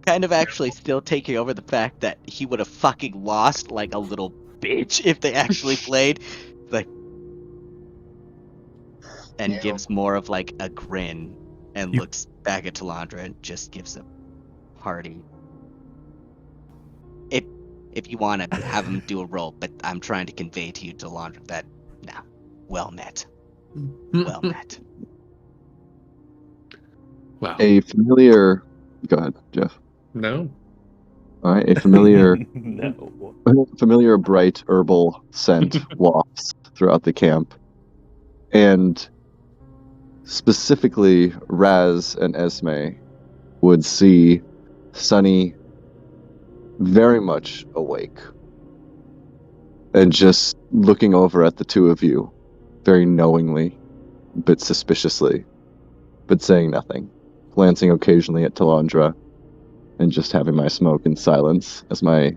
Kind of actually still taking over the fact that he would have fucking lost like a little bitch if they actually played. Like, and gives more of like a grin and looks back at Talandra and just gives a hearty. If you want to have him do a roll, but I'm trying to convey to you, Talandra, that well met. Well met. Wow. A familiar. Go ahead, Jeff. No. All right, a familiar, No. familiar bright herbal scent wafts throughout the camp, and specifically Raz and Esme would see Sunny very much awake and just looking over at the two of you very knowingly, but suspiciously, but saying nothing, glancing occasionally at Talandra and just having my smoke in silence as my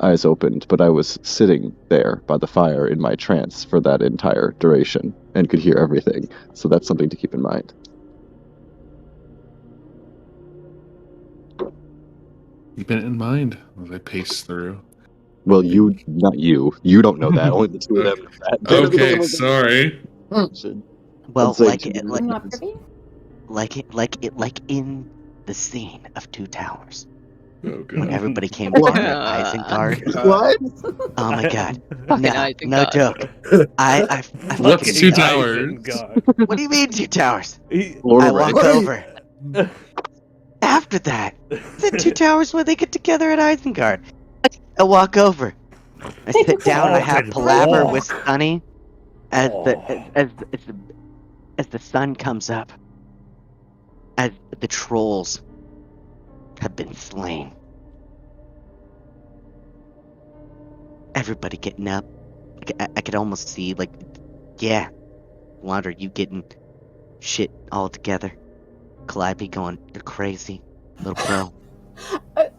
eyes opened, but I was sitting there by the fire in my trance for that entire duration and could hear everything. So that's something to keep in mind. Keeping it in mind as I pace through. Well, not you. You don't know that. Only the two of them know that. They're the Okay, only ones that sorry. should- Well, I'd say like two it, different I'm not things. privy. like in the scene of Two Towers Oh when god. everybody came together at Isengard. What? Oh my god! Fucking No, Isengard. no joke. I What's fucking. Two Towers? Isengard. What do you mean Two Towers? Lord I of walk Rings. over. After that, the Two Towers where they get together at Isengard. I walk over. I sit down. I have palaver with Sunny as the sun comes up. As the trolls have been slain. Everybody getting up. I could almost see, like, yeah, Wander, you getting shit all together. Calliope going, you're crazy, little bro.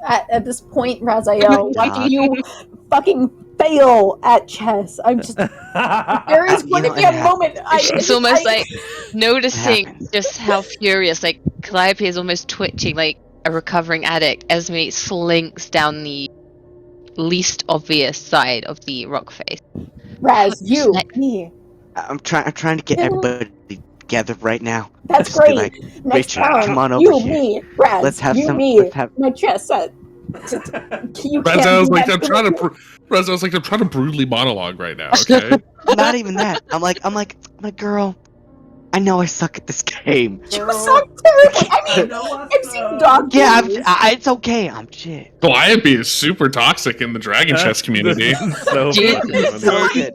At this point, Raziel, watching you fucking fail at chess, I'm just. There is going to be a moment. It's almost like It noticing happens. just how furious, like Calliope is almost twitching like a recovering addict. Esme slinks down the least obvious side of the rock face. Raz, you, Next. me. I'm trying to get everybody together right now. That's Just be great. like, Next Richard, round, come on over you, here. me, Raz, Let's have you, some. me. Let's have. My chess set. You Raz, can't I was do like, that I'm to trying me. to. Raz, I was like, I'm trying to brutally monologue right now. Okay. Not even that. I'm like, my girl. I know I suck at this game. You suck terribly. I mean, I've seen dog Yeah, days. it's okay. I'm shit. Calliope is super toxic in the Dragon Chess community. So Dude, fucking It's so funny. good.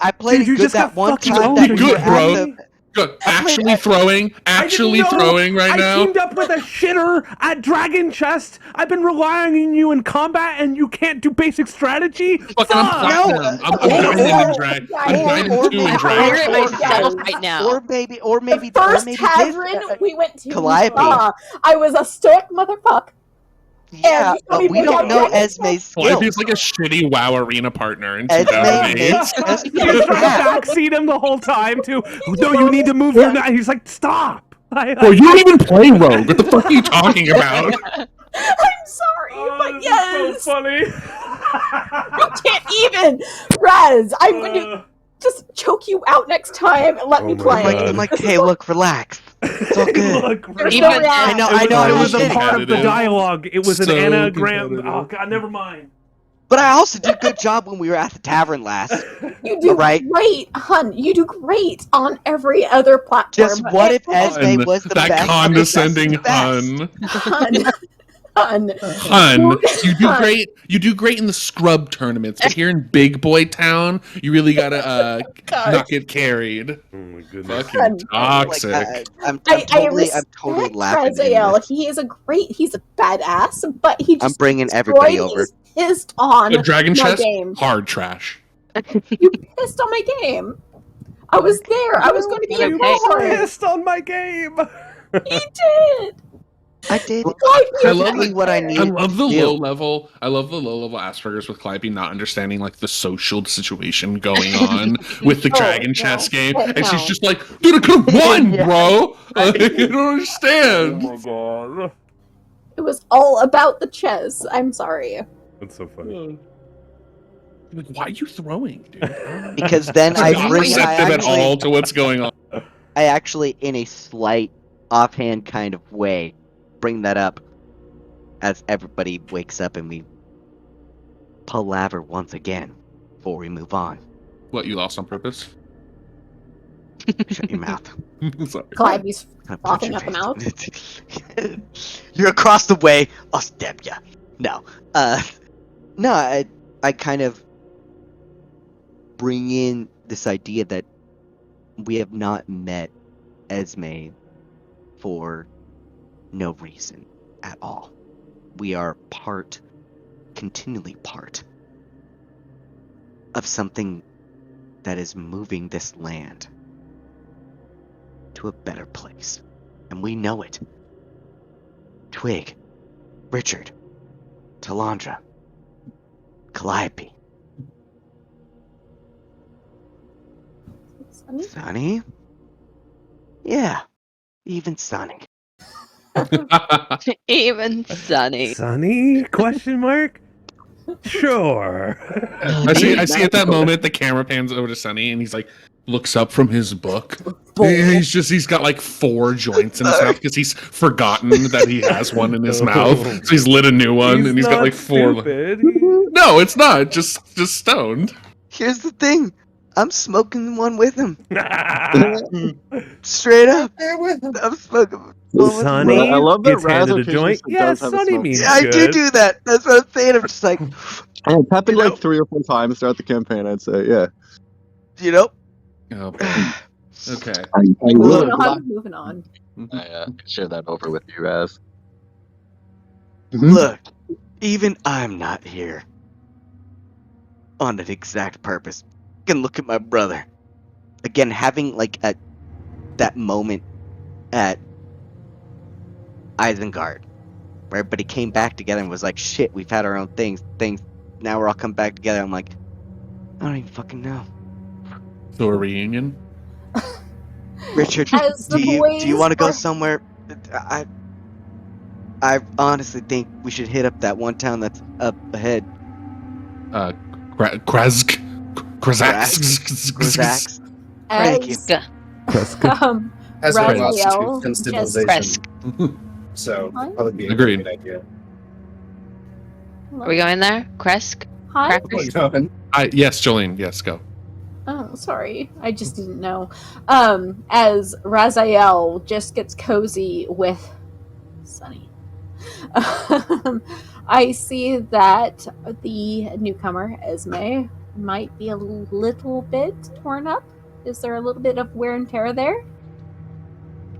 I played Dude, you it good just that got one fucking time owned. that Be we good, were bro. at the. Good. Actually throwing. Actually throwing right now. I teamed up with a shitter at Dragon Chest. I've been relying on you in combat, and you can't do basic strategy. Fucking I'm Fuck! platinum. I'm Or- diamond in drag. I'm diamond or 2 in maybe- I'm Dragon. angry at Or- myself or- right now. Or maybe The first this, tavern we went to, Calliope. I was a stoic motherfucker. Yeah, you told but me we we don't got know Dragon Esme's Calliope skills. is like a shitty WoW arena partner in Esme 2008. makes us He was trying to backseat him the whole time, too. No, you need to move your knife. He's like, stop. Bro, you don't even play Rogue. What the fuck are you talking about? I'm sorry, but yes, so funny. you can't even. Raz, I'm going to just choke you out next time and let me my play. God. I'm like, hey, look, relax. It's all good. Look, There's Even- no reaction. I know. It I was was a shitty. part of the competitive. dialogue. It was an So anagram. competitive. Oh god, never mind. But I also did a good job when we were at the tavern last. You do Right. great, hun. You do great on every other platform. Just what if Esme Hun, was the that best? condescending of the best? hun. hun? Hun, you do Hun. great. You do great in the scrub tournaments, but here in Big Boy Town, you really gotta God. not get carried. Oh my goodness. Fucking Hun. toxic. Like, I'm I totally respect laughing. in Raziel. this. He is he's a badass, but he just I'm bringing everybody destroyed- over. He's pissed on A Dragon my Chess, game. hard trash. You pissed on my game. I was there. I was going to be Okay. involved. Pissed on my game. He did. I did I love exactly what I I needed. love the to do. low level. I love the low level Asperger's with Calliope not understanding like the social situation going on with the Oh, Dragon no. Chess game, Heck and she's no. just like, "Dude, I could have won, Yeah. bro. Like, you don't understand." Oh my god. It was all about the chess. I'm sorry. That's so funny. Like, why are you throwing, dude? Because then You're I not bring. receptive at all to what's going on. I actually, in a slight, offhand kind of way, bring that up as everybody wakes up and we palaver once again before we move on. What, you lost on purpose? Shut your mouth. Sorry. Calliope's I'm gonna punch frothing your at the face. mouth. You're across the way. I'll stab ya. No. No. I kind of bring in this idea that we have not met Esme for no reason at all. We are continually part of something that is moving this land to a better place. And we know it. Twig, Richard, Talandra, Calliope, Sunny? Sunny? Yeah, even Sunny. Even Sunny. Sunny? Question mark? Sure. I see at that moment the camera pans over to Sunny and he's like looks up from his book. He's got like 4 joints in his mouth because he's forgotten that he has one in his mouth. So he's lit a new one and he's got like 4. Stupid. No, it's not. Just stoned. Here's the thing. I'm smoking one with him. Straight up. I'm smoking one with him. Sunny I love that gets handed a Raz joint. occasionally Yeah, does have a Sunny smoke. means Yeah, I good. do that. That's what I'm saying. I'm just like, And it's happened like 3 or 4 times throughout the campaign, I'd say. Yeah. you know. Oh boy. Okay. I Moving on. could share that over with you, Raz. Look, even I'm not here on an exact purpose. You can look at my brother. Again, having like that moment at Isengard, where everybody came back together and was like, shit, we've had our own things, now we're all come back together. I'm like, I don't even fucking know. So a reunion? Richard, As the do you boys want to go were- somewhere? I honestly think we should hit up that one town that's up ahead. Krask. Krazax. Thank you. Has a lost Raphael to just- civilization. So What? probably be a Agreed. good idea. Are we going there? Kresk? Hi. Crackers? Yes, Jolene. Yes, go. Oh, sorry. I just didn't know. As Raziel just gets cozy with Sunny. I see that the newcomer, Esme, might be a little bit torn up. Is there a little bit of wear and tear there?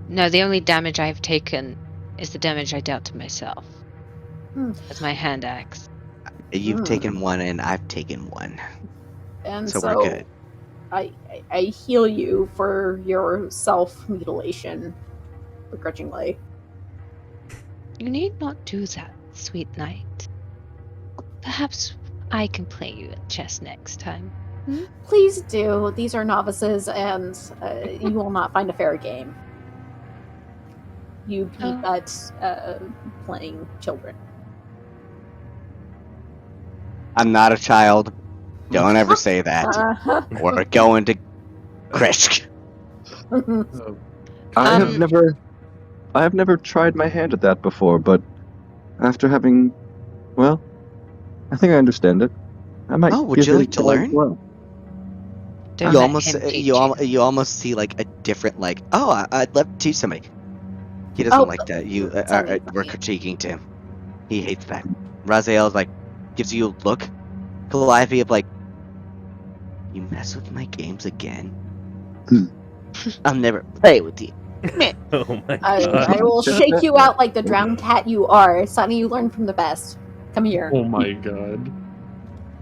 No, the only damage I've taken is the damage I dealt to myself. That's my hand axe. You've taken one and I've taken one. And So so, we're good. I heal you for your self-mutilation, begrudgingly. You need not do that, sweet knight. Perhaps I can play you at chess next time. Please do. These are novices, and you will not find a fair game. You beat at playing children. I'm not a child. Don't ever say that. We're going to Kresk. I have never tried my hand at that before, but after having, well, I think I understand it. I might. Oh, would give you it like a to try as learn? well. Don't You let almost him teach you almost see like a different like, oh, I'd love to teach somebody. He doesn't Oh, like that. You sorry. we're critiquing him. He hates that. Raziel's like gives you a look. Calliope of like, you mess with my games again. I'll never play with you. Oh my I god. will shake you out like the drowned cat you are. Sonny, you learn from the best. Come here. Oh my god.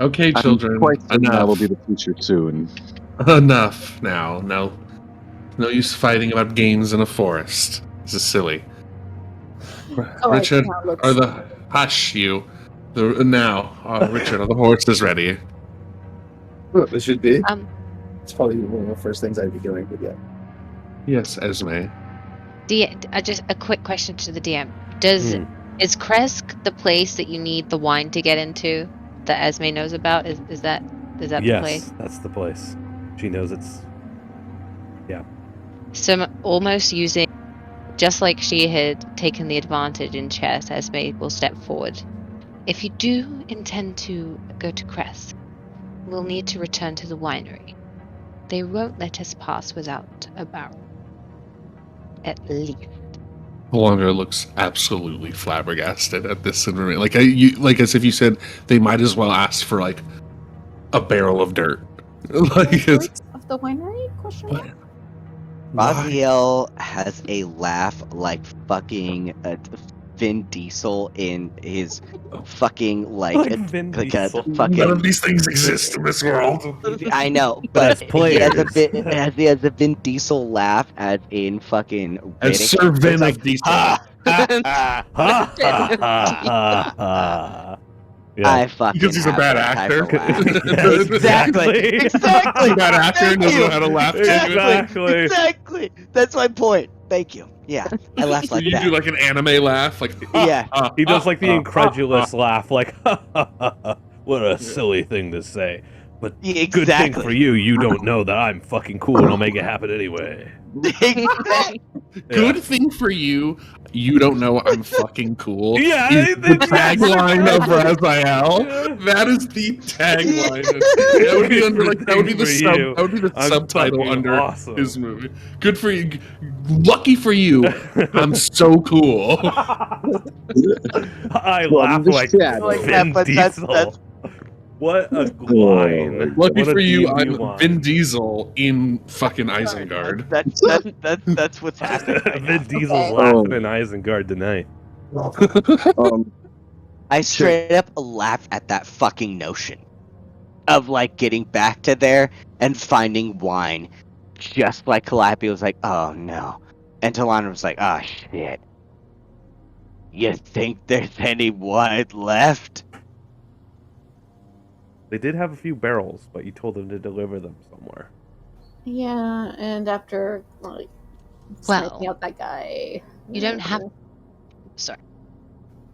Okay, I'm children. quite certain I Enough. will be the teacher soon. Enough now. No use fighting about games in a forest. This is silly. Oh, Richard, now looks- are the hush you? Richard, are the horses ready? This should be. Um, It's probably one of the first things I'd be doing, but yeah. Yes, Esme. just a quick question to the DM. Is Kresk the place that you need the wine to get into that Esme knows about? Is that the Yes, place? that's the place. She knows it's. So I'm almost using, just like she had taken the advantage in chess, Esme will step forward. If you do intend to go to Kresk, we'll need to return to the winery. They won't let us pass without a barrel. At least. Alondra looks absolutely flabbergasted at this information. Like as if you said they might as well ask for like a barrel of dirt. Like it's, Words of the winery? Question mark? Raziel has a laugh like fucking Vin Diesel in his fucking like Vin like Diesel. fucking. none of these things exist in this world. I know, But but as he has players. he has a Vin Diesel laugh, as in fucking As Riddick. Sir Vin It's like, of Diesel. "Ha, Yeah. I fucking Because he's a have bad that type actor. of laugh. Exactly. Exactly. He's a bad actor and Thank doesn't you. know how to laugh Exactly. Exactly. That's my point. Thank you. Yeah, I laugh So like you that. do like an anime laugh, like Yeah. He does like the incredulous laugh, like, what a silly thing to say. But Yeah, good thing exactly. for you, you don't know that I'm fucking cool and I'll make it happen anyway. Exactly. Good thing for you, you don't know I'm fucking cool. Yeah, is the tagline of exactly. Raziel. Yeah. That is the tagline. That would be under like that would be the Good sub. for you. That would be the I'm subtitle fucking under awesome. his movie. Good for you. Lucky for you, I'm so cool. I From laugh the like shadows. Like Vin that, but that's- Diesel. What a line. Lucky What a for you, D&D I'm line. Vin Diesel in fucking Isengard. That's what's happening right now. Vin Diesel's Okay. laughing in Isengard tonight. I straight up laugh at that fucking notion of like getting back to there and finding wine, just like Calliope was like, "Oh no," and Talana was like, "Oh shit, you think there's any wine left?" They did have a few barrels, but you told them to deliver them somewhere. Yeah, and after like Well, sniping out that guy, you don't have. Sorry.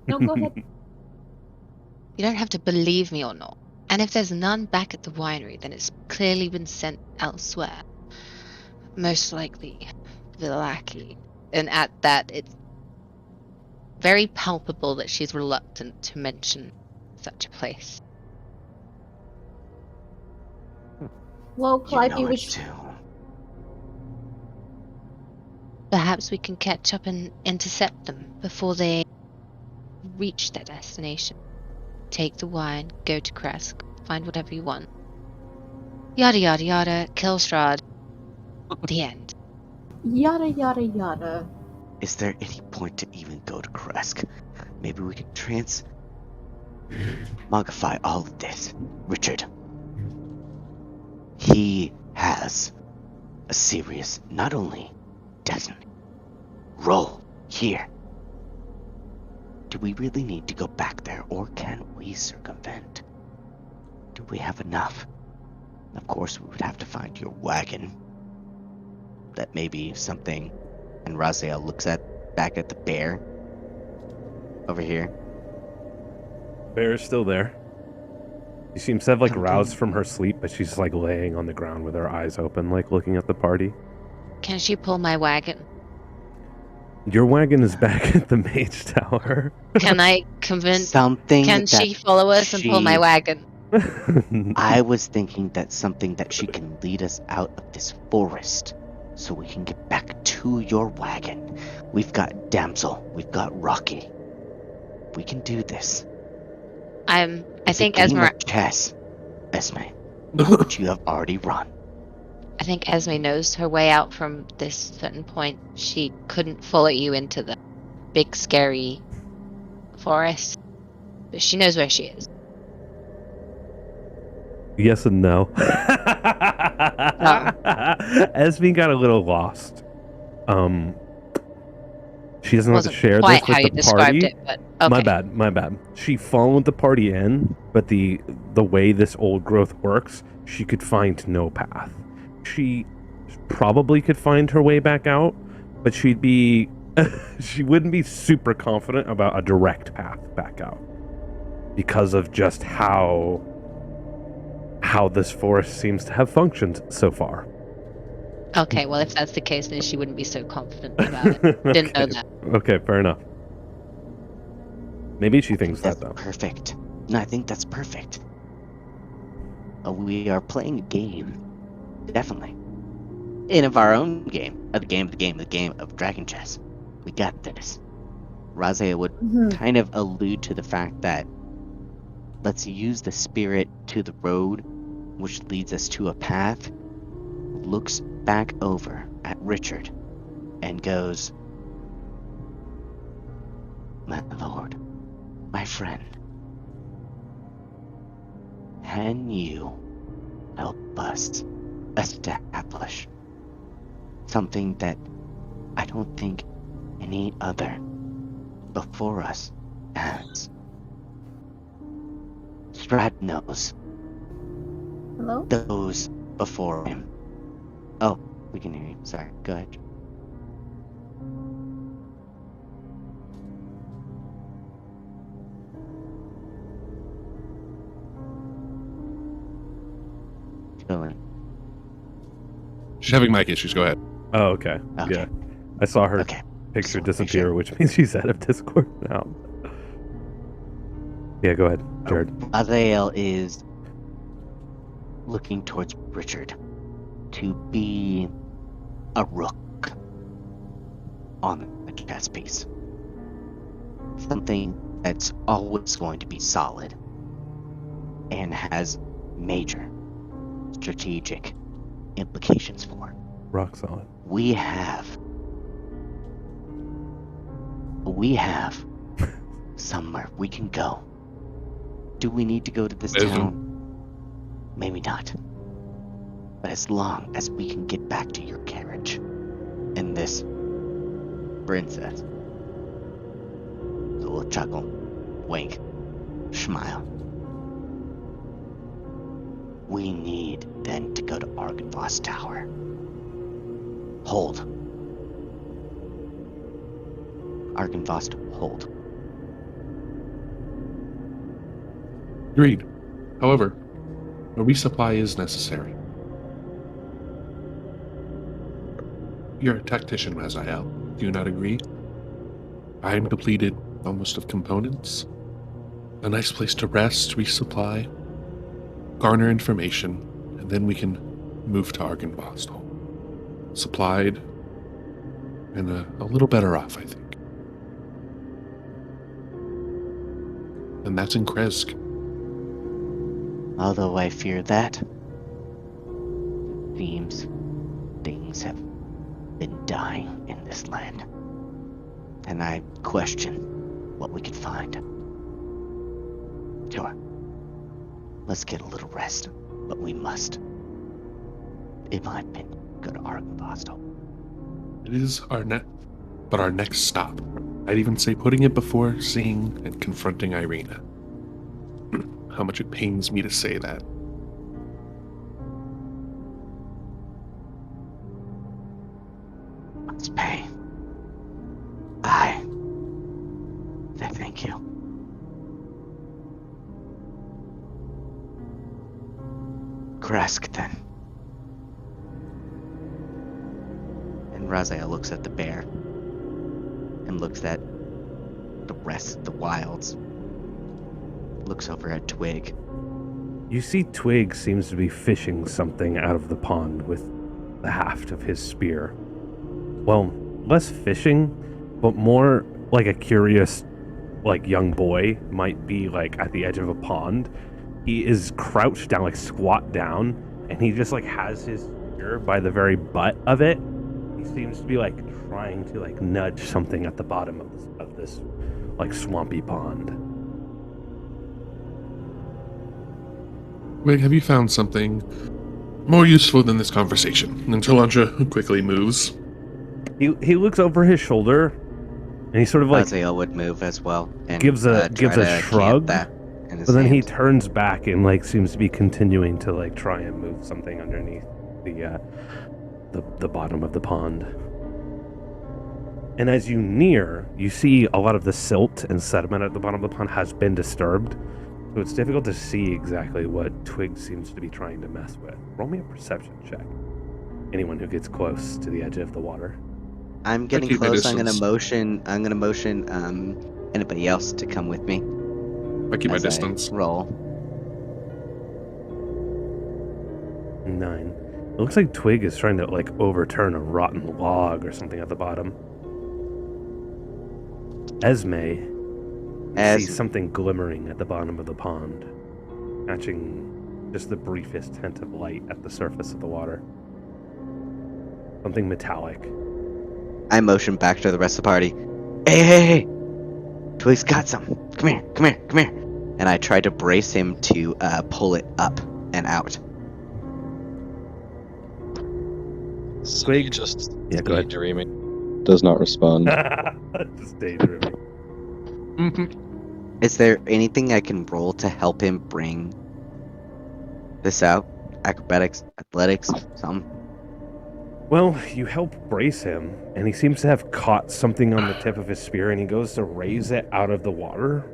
No, go ahead. You don't have to believe me or not. And if there's none back at the winery, then it's clearly been sent elsewhere. Most likely, Villaki. And at that, it's very palpable that she's reluctant to mention such a place. Well, You Calliope know it was. too. Perhaps we can catch up and intercept them before they reach their destination. Take the wine, go to Kresk, find whatever you want. Yada yada yada, kill Strahd. The end. Yada yada yada. Is there any point to even go to Kresk? Maybe we can transmogify all of this. Richard. He has a serious, not only destiny, role here. Do we really need to go back there, or can we circumvent? Do we have enough? Of course, we would have to find your wagon. That may be something. And Raziel looks back at the bear over here. Bear's still there. She seems to have like roused from her sleep, but she's like laying on the ground with her eyes open, like looking at the party. Can she pull my wagon? Your wagon is back at the mage tower. Can I convince? Something Can that she follow us and pull my wagon? I was thinking that something that she can lead us out of this forest so we can get back to your wagon. We've got Damsel, we've got Rocky. We can do this. I think Esme. Esme. Chess, Esme, which you have already run. I think Esme knows her way out from this certain point. She couldn't follow you into the big scary forest, but she knows where she is. Yes and no. Esme got a little lost. She doesn't have to Wasn't share quite this with how you the described party. it, but okay. My bad. She followed the party in, but the way this old growth works, she could find no path. She probably could find her way back out, but she wouldn't be super confident about a direct path back out because of just how this forest seems to have functioned so far. Okay, well, if that's the case, then she wouldn't be so confident about it. Didn't know that. Okay, fair enough. Maybe she thinks that, though. Perfect. No, I think that's perfect. We are playing a game. Definitely. Of our own game. The game of Dragon Chess. We got this. Razia would kind of allude to the fact that let's use the spirit to the road, which leads us to a path, looks back over at Richard, and goes, "My lord, my friend, can you help us establish something that I don't think any other before us as Strahd knows Hello? those before him. Oh, we can hear you. Sorry, go ahead. Chilling. She's having mic issues. Go ahead. Oh, okay. Okay. Yeah. I saw her Okay. picture Just wanna make disappear, sure. which means she's out of Discord now. Yeah, go ahead, Jared. Azael is looking towards Richard to be a rook on the chess piece. Something that's always going to be solid and has major strategic implications for. Rock solid. We have somewhere we can go. Do we need to go to this Wisdom. town? Maybe not. But as long as we can get back to your carriage and this princess, a little chuckle, wink, smile. We need then to go to Arrogance Tower. Hold. Arrogance, hold. Agreed. However, a resupply is necessary. You're a tactician, Raziel. Do you not agree? I am depleted almost of components. A nice place to rest, resupply, garner information, and then we can move to Arrogance. Supplied, and a little better off, I think. And that's in Kresk. Although I fear that, seems things have been dying in this land. And I question what we could find. Sure. Let's get a little rest, but we must, in my opinion, go to Arrogance. It is our next stop. I'd even say putting it before seeing and confronting Irina. How much it pains me to say that. Let's pay. I say thank you. Kresk, then. And Raziel looks at the bear and looks at the rest of the wilds. Looks over at Twig. You see Twig seems to be fishing something out of the pond with the haft of his spear. Well, less fishing, but more like a curious, young boy might be, at the edge of a pond. He is crouched down, squat down, and he just, has his spear by the very butt of it. He seems to be, trying to, nudge something at the bottom of this swampy pond. Wait, have you found something more useful than this conversation? And Talantra quickly moves. He looks over his shoulder, and he sort of Raziel would move as well and gives a try to shrug, camp that in his but then he hand. turns back and seems to be continuing to try and move something underneath the bottom of the pond. And as you near, you see a lot of the silt and sediment at the bottom of the pond has been disturbed. So it's difficult to see exactly what Twig seems to be trying to mess with. Roll me a perception check. Anyone who gets close to the edge of the water. I'm getting keep my close. I'm distance. gonna motion anybody else to come with me. I keep my as distance. Roll. 9. It looks like Twig is trying to overturn a rotten log or something at the bottom. Esme sees something glimmering at the bottom of the pond, catching just the briefest hint of light at the surface of the water. Something metallic. I motion back to the rest of the party. Hey! Twig's got some. Come here. And I try to brace him to pull it up and out. Twig just Yeah, go ahead. daydreaming. Does not respond. Just daydreaming. Is there anything I can roll to help him bring this out? Acrobatics, athletics, something? Well, you help brace him, and he seems to have caught something on the tip of his spear, and he goes to raise it out of the water,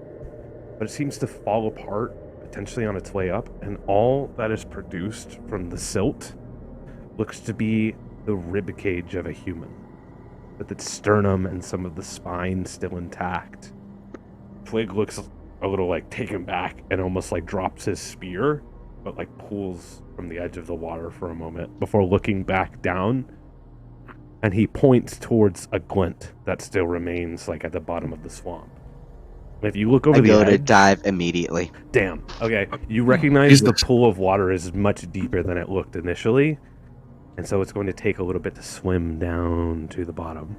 but it seems to fall apart, potentially on its way up, and all that is produced from the silt looks to be the rib cage of a human, with its sternum and some of the spine still intact. Twig looks a little like taken back and almost like drops his spear, but like pulls from the edge of the water for a moment before looking back down, and he points towards a glint that still remains like at the bottom of the swamp. If you look over the go edge, to dive immediately. Damn. Okay, you recognize the pool of water is much deeper than it looked initially, and so it's going to take a little bit to swim down to the bottom.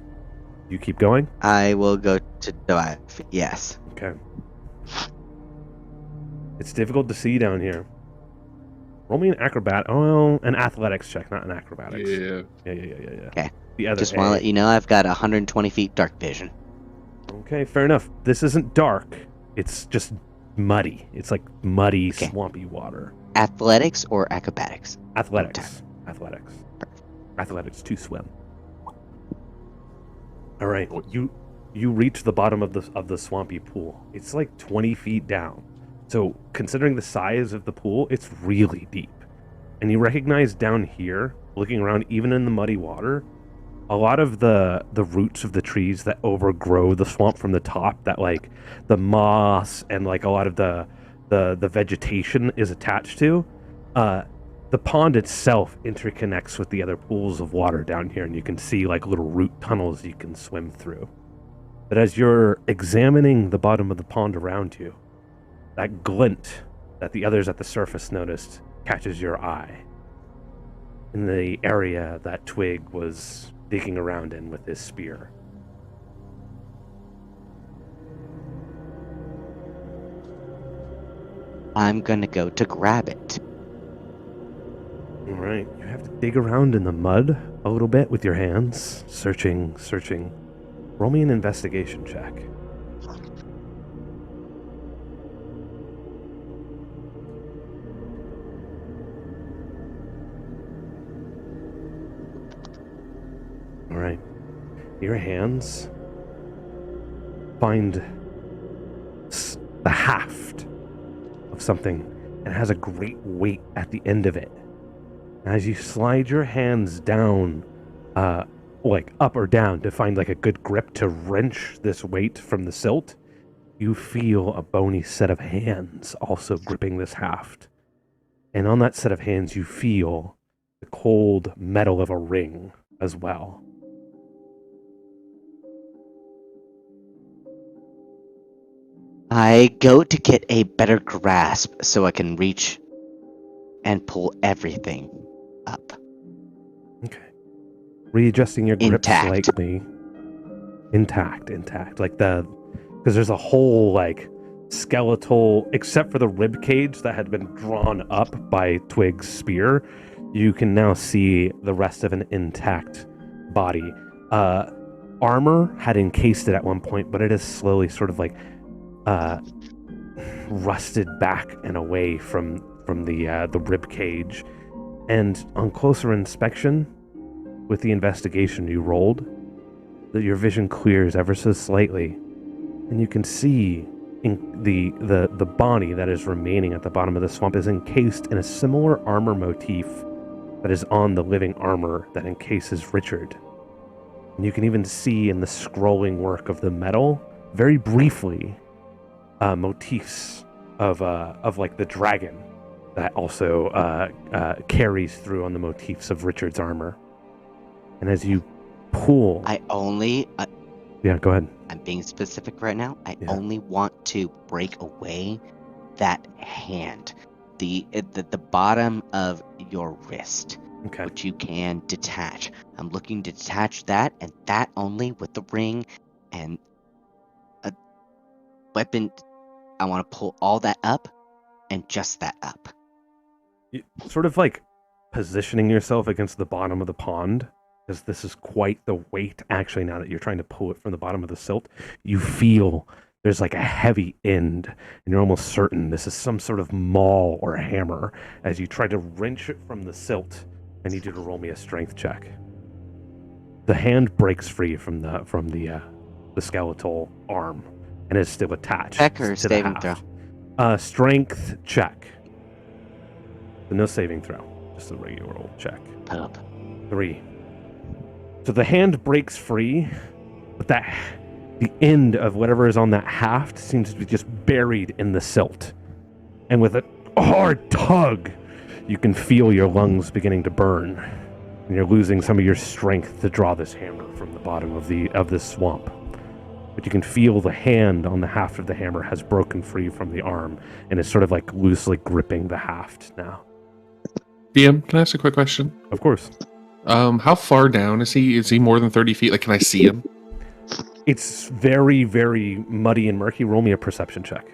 You keep going? I will go to dive. Yes. Okay. It's difficult to see down here. Roll me an an athletics check, not an acrobatics. Yeah. Yeah. Okay. The other Just want to let you know I've got 120 feet dark vision. Okay, fair enough. This isn't dark. It's just muddy. It's like muddy, swampy water. Athletics or acrobatics? Athletics. Athletics. Athletics to swim. All right. You reach the bottom of the swampy pool. It's like 20 feet down. So, considering the size of the pool, it's really deep. And you recognize down here, looking around even in the muddy water, a lot of the roots of the trees that overgrow the swamp from the top, that like the moss and like a lot of the vegetation is attached to, the pond itself interconnects with the other pools of water down here, and you can see like little root tunnels you can swim through. But as you're examining the bottom of the pond around you, that glint that the others at the surface noticed catches your eye in the area that Twig was digging around in with his spear. I'm gonna go to grab it. All right, you have to dig around in the mud a little bit with your hands, searching. Roll me an investigation check. All right. Your hands find the haft of something, and it has a great weight at the end of it. As you slide your hands down, like up or down to find like a good grip to wrench this weight from the silt, you feel a bony set of hands also gripping this haft. And on that set of hands, you feel the cold metal of a ring as well. I go to get a better grasp so I can reach and pull everything up. Okay. Readjusting your grip Intact. slightly. Intact. Like because there's a whole like skeletal, except for the rib cage that had been drawn up by Twig's spear, you can now see the rest of an intact body. Armor had encased it at one point, but it is slowly sort of like rusted back and away from the rib cage. And on closer inspection, with the investigation you rolled, that your vision clears ever so slightly, and you can see in the body that is remaining at the bottom of the swamp is encased in a similar armor motif that is on the living armor that encases Richard. And you can even see in the scrolling work of the metal, very briefly, motifs of like the dragon that also carries through on the motifs of Richard's armor. And as you pull, yeah, go ahead. I'm being specific right now. I only want to break away that hand, the bottom of your wrist, which you can detach. I'm looking to detach that, and that only with the ring and a weapon. I want to pull all that up, and just that up. Sort of like positioning yourself against the bottom of the pond, because this is quite the weight. Actually, now that you're trying to pull it from the bottom of the silt, you feel there's like a heavy end, and you're almost certain this is some sort of maul or hammer. As you try to wrench it from the silt, I need you to roll me a strength check. The hand breaks free from the skeletal arm and is still attached. Check or to the saving haft. Strength check. So no saving throw, just a regular old check. Up. 3. So the hand breaks free, but the end of whatever is on that haft seems to be just buried in the silt. And with a hard tug, you can feel your lungs beginning to burn. And you're losing some of your strength to draw this hammer from the bottom of this swamp. But you can feel the hand on the haft of the hammer has broken free from the arm and is sort of like loosely gripping the haft now. DM, can I ask a quick question? Of course. How far down is he? Is he more than 30 feet? Like, can I see him? It's very, very muddy and murky. Roll me a perception check.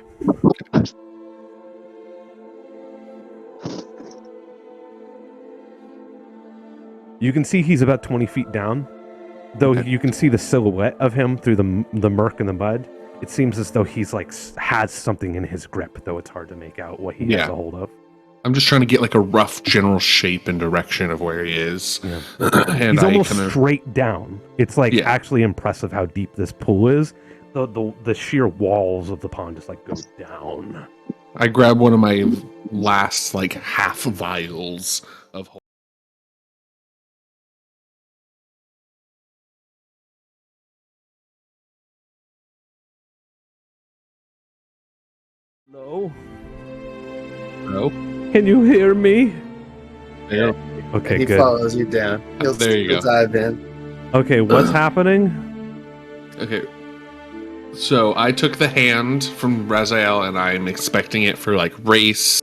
You can see he's about 20 feet down. Though you can see the silhouette of him through the murk and the mud. It seems as though he's like has something in his grip, though it's hard to make out what he has a hold of. I'm just trying to get like a rough general shape and direction of where he is. Yeah. And he's almost straight down. It's like actually impressive how deep this pool is. The sheer walls of the pond just like go down. I grab one of my last like half vials of. Hello? Hello? Can you hear me? Yeah. Okay, he good. follows you down. There you go. Dive in. Okay, what's happening? Okay. So I took the hand from Raziel and I'm expecting it for like race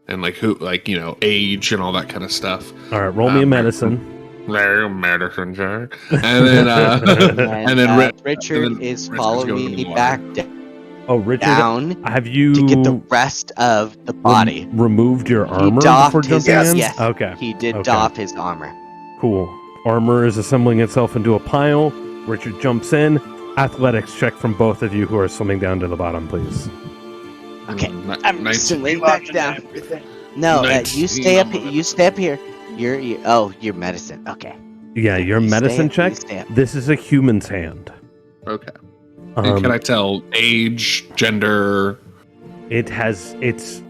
and like who, like, you know, age and all that kind of stuff. All right, roll me a medicine. Medicine check. And then Richard is following me back Oh, Richard, down have you to get the rest of the body. Removed your armor doffed before his jumping in? yes. Okay. He did Okay. doff his armor. Cool. Armor is assembling itself into a pile. Richard jumps in. Athletics check from both of you who are swimming down to the bottom, please. Okay, I'm swimming back down. No, you stay up. You stay up here. Your medicine. Okay. Yeah, your You medicine stay up, check. you stay up. This is a human's hand. Okay. And can I tell age, gender? There's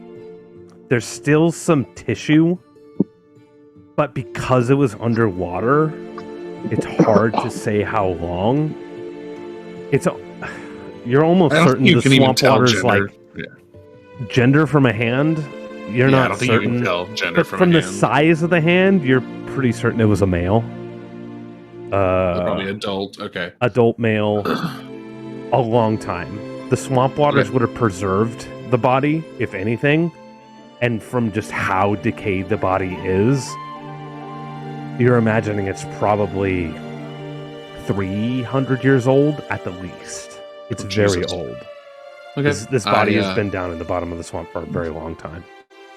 still some tissue, but because it was underwater, it's hard to say how long. You're almost certain the swamp water's like gender from a hand. You're not I don't think certain. you can tell gender But from from a the hand. size of the hand, you're pretty certain it was a male. Probably adult. Okay. Adult male. A long time. The swamp waters would have preserved the body, if anything, and from just how decayed the body is, you're imagining it's probably 300 years old at the least. It's very Jesus. old. Okay. This body has been down in the bottom of the swamp for a very long time.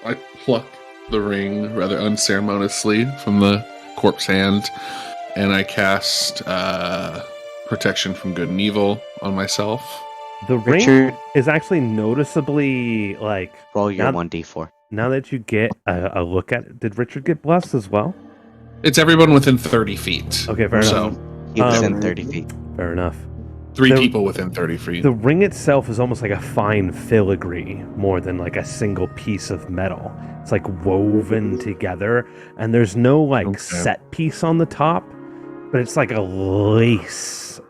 I pluck the ring rather unceremoniously from the corpse hand, and I cast protection from good and evil on myself. The ring is actually noticeably like... Roll your 1d4. Now that you get a look at it, did Richard get blessed as well? It's everyone within 30 feet. Okay, fair enough. He was in 30 feet. Fair enough. 3 people within 30 feet. The ring itself is almost like a fine filigree more than like a single piece of metal. It's like woven together, and there's no like set piece on the top, but it's like a lace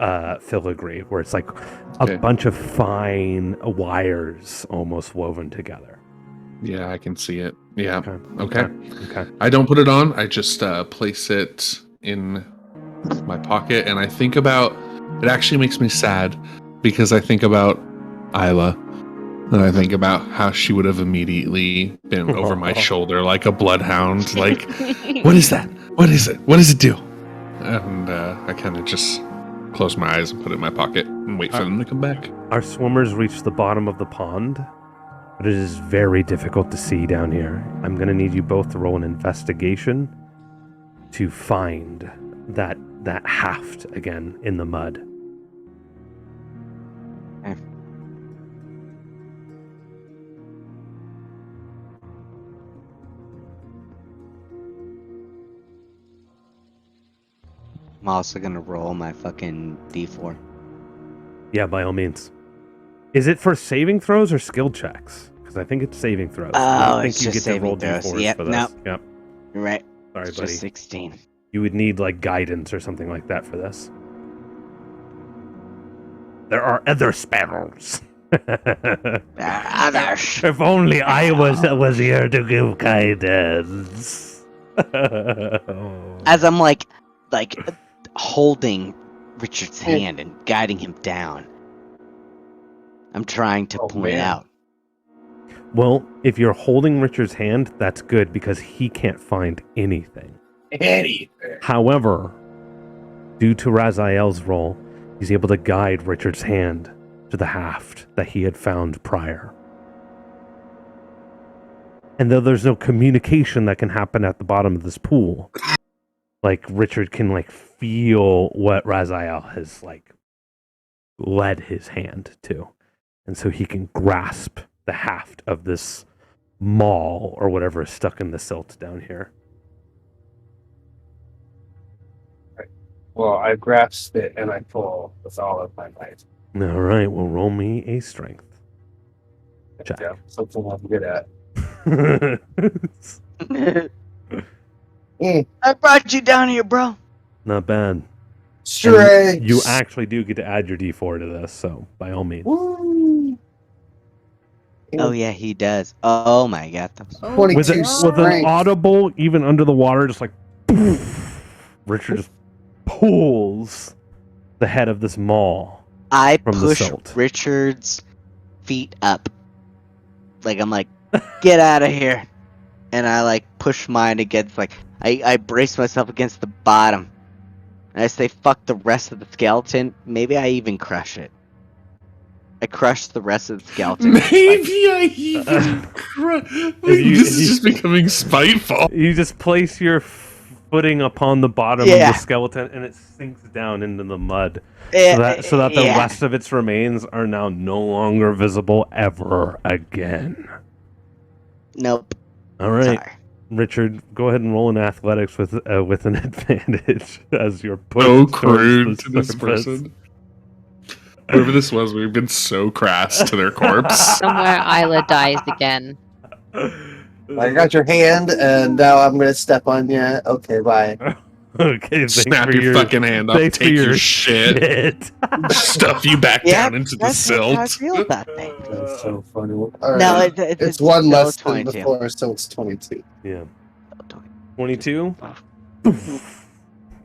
filigree where it's like a bunch of fine wires almost woven together. Yeah, I can see it. Yeah. Okay. I don't put it on. I just place it in my pocket, and I think about... It actually makes me sad because I think about Isla, and I think about how she would have immediately been over my shoulder like a bloodhound. Like, what is that? What is it? What does it do? And I kind of just close my eyes and put it in my pocket and wait for them to come back. Our swimmers reach the bottom of the pond, but it is very difficult to see down here. I'm going to need you both to roll an investigation to find that haft again in the mud. I'm also gonna roll my fucking D4. Yeah, by all means. Is it for saving throws or skill checks? Because I think it's saving throws. I Oh, think it's you just get to roll saving throws. d4s Yep, for this. nope. Yep. You're right. Sorry, It's buddy. just 16. You would need like guidance or something like that for this. There are other spells. Others. If only I was here to give guidance. As I'm like holding Richard's hand and guiding him down, I'm trying to point man. out. Well, if you're holding Richard's hand, that's good because he can't find anything. However, due to Raziel's role, he's able to guide Richard's hand to the haft that he had found prior. And though there's no communication that can happen at the bottom of this pool, like Richard can like feel what Raziel has like led his hand to. And so he can grasp the haft of this maul or whatever is stuck in the silt down here. Well, I grasp it and I pull with all of my might. All right, well, roll me a strength check. Yeah, something I'm good at. I brought you down here, bro. Not bad. Strength. You actually do get to add your d4 to this, so by all means. Woo. Oh yeah, he does. Oh my god. Oh, 22 With an strength. audible, even under the water, just like poof, Richard just pulls the head of this maul. I From the push silt. Richard's feet up. Like I'm like, get out of here. And I like push mine against I brace myself against the bottom. And I say fuck the rest of the skeleton. Maybe I even crush it. I crush the rest of the skeleton. Maybe I even this is just becoming spiteful. You just place your footing upon the bottom of Yeah. the skeleton, and it sinks down into the mud. Eh, So that the yeah. rest of its remains are now no longer visible ever again. Nope. All right, Sorry. Richard, go ahead and roll an athletics with an advantage as you're pushed So towards crude the to this surface. person. Whoever this was, we've been so crass to their corpse. Somewhere Isla dies again. I got your hand, and now I'm gonna step on you. Okay, bye. Okay, thanks Snap for your fucking hand off, thanks for take your shit, stuff you back Yeah, down into the that's how I silt. feel about things. That's so funny. All right. No, it's one still less than 22. before, so it's 22. Yeah. 22?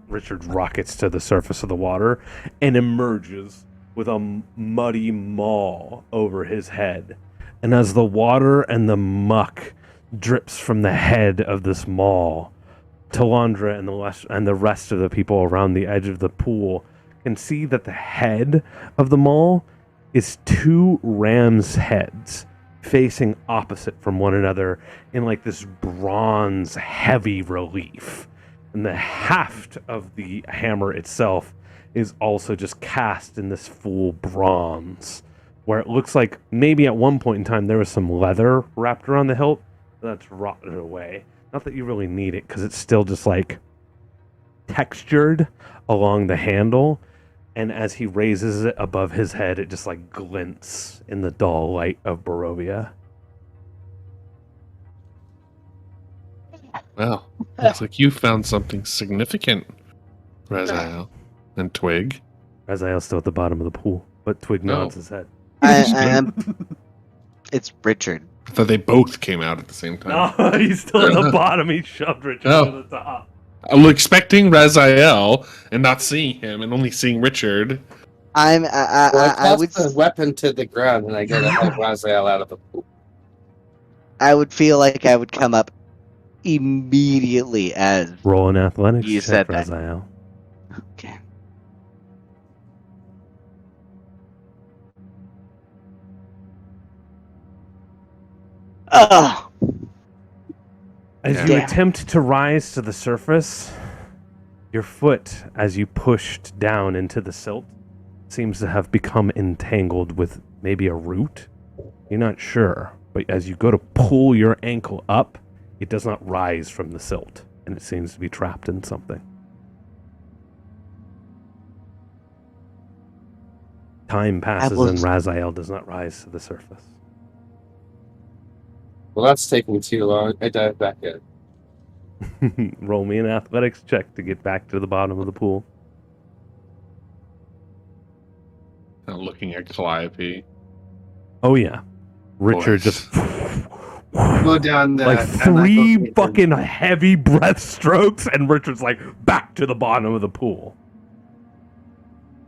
Richard rockets to the surface of the water and emerges with a muddy maul over his head. And as the water and the muck drips from the head of this maul, Talandra and the rest of the people around the edge of the pool can see that the head of the maul is two ram's heads facing opposite from one another in like this bronze heavy relief. And the haft of the hammer itself is also just cast in this full bronze, where it looks like maybe at one point in time there was some leather wrapped around the hilt, but that's rotted away. Not that you really need it, because it's still just like textured along the handle, and as he raises it above his head, it just like glints in the dull light of Barovia. Well, looks like you found something significant, Raziel and Twig. Raziel's still at the bottom of the pool, but Twig nods his head. It's Richard. I thought they both came out at the same time. No, he's still at the bottom. He shoved Richard Oh. to the top. I'm expecting Raziel and not seeing him and only seeing Richard. I I would toss the weapon to the ground and I go to help Raziel out of the pool. I would feel like I would come up immediately as Roll an athletics You check, said that. Raziel. okay. Oh, As Yeah. you Damn. attempt to rise to the surface, your foot, as you pushed down into the silt, seems to have become entangled with maybe a root. You're not sure, but as you go to pull your ankle up, it does not rise from the silt, and it seems to be trapped in something. Time passes and Raziel does not rise to the surface. Well, that's taking too long. I dive back in. Roll me an athletics check to get back to the bottom of the pool. Looking at Calliope. Oh yeah, Richard Boys. just Go down the, like and I 3 go- fucking heavy breath strokes, and Richard's like back to the bottom of the pool.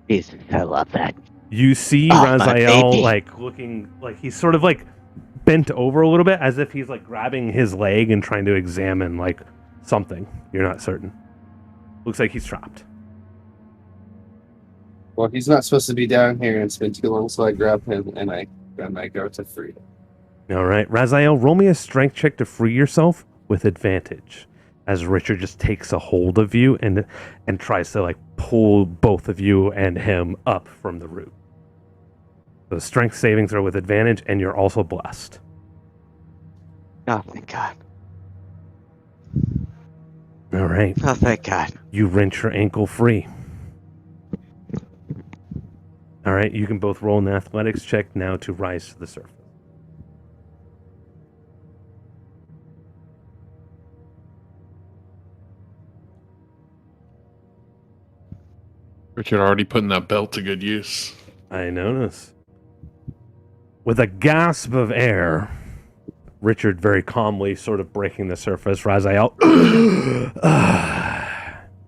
Jesus, I love that. You see Oh, my Raziel baby. like looking like he's sort of like bent over a little bit as if he's like grabbing his leg and trying to examine like something. You're not certain. Looks like he's trapped. Well, he's not supposed to be down here, and it's been too long, so I grab him and I go to free him. All right, Raziel, roll me a strength check to free yourself with advantage, as Richard just takes a hold of you and tries to like pull both of you and him up from the root. So strength savings are with advantage, and you're also blessed. Oh, thank God. All right, Oh, thank God. you wrench your ankle free. All right, you can both roll an athletics check now to rise to the surface. Richard already putting that belt to good use. I notice. With a gasp of air, Richard very calmly sort of breaking the surface, Raziel.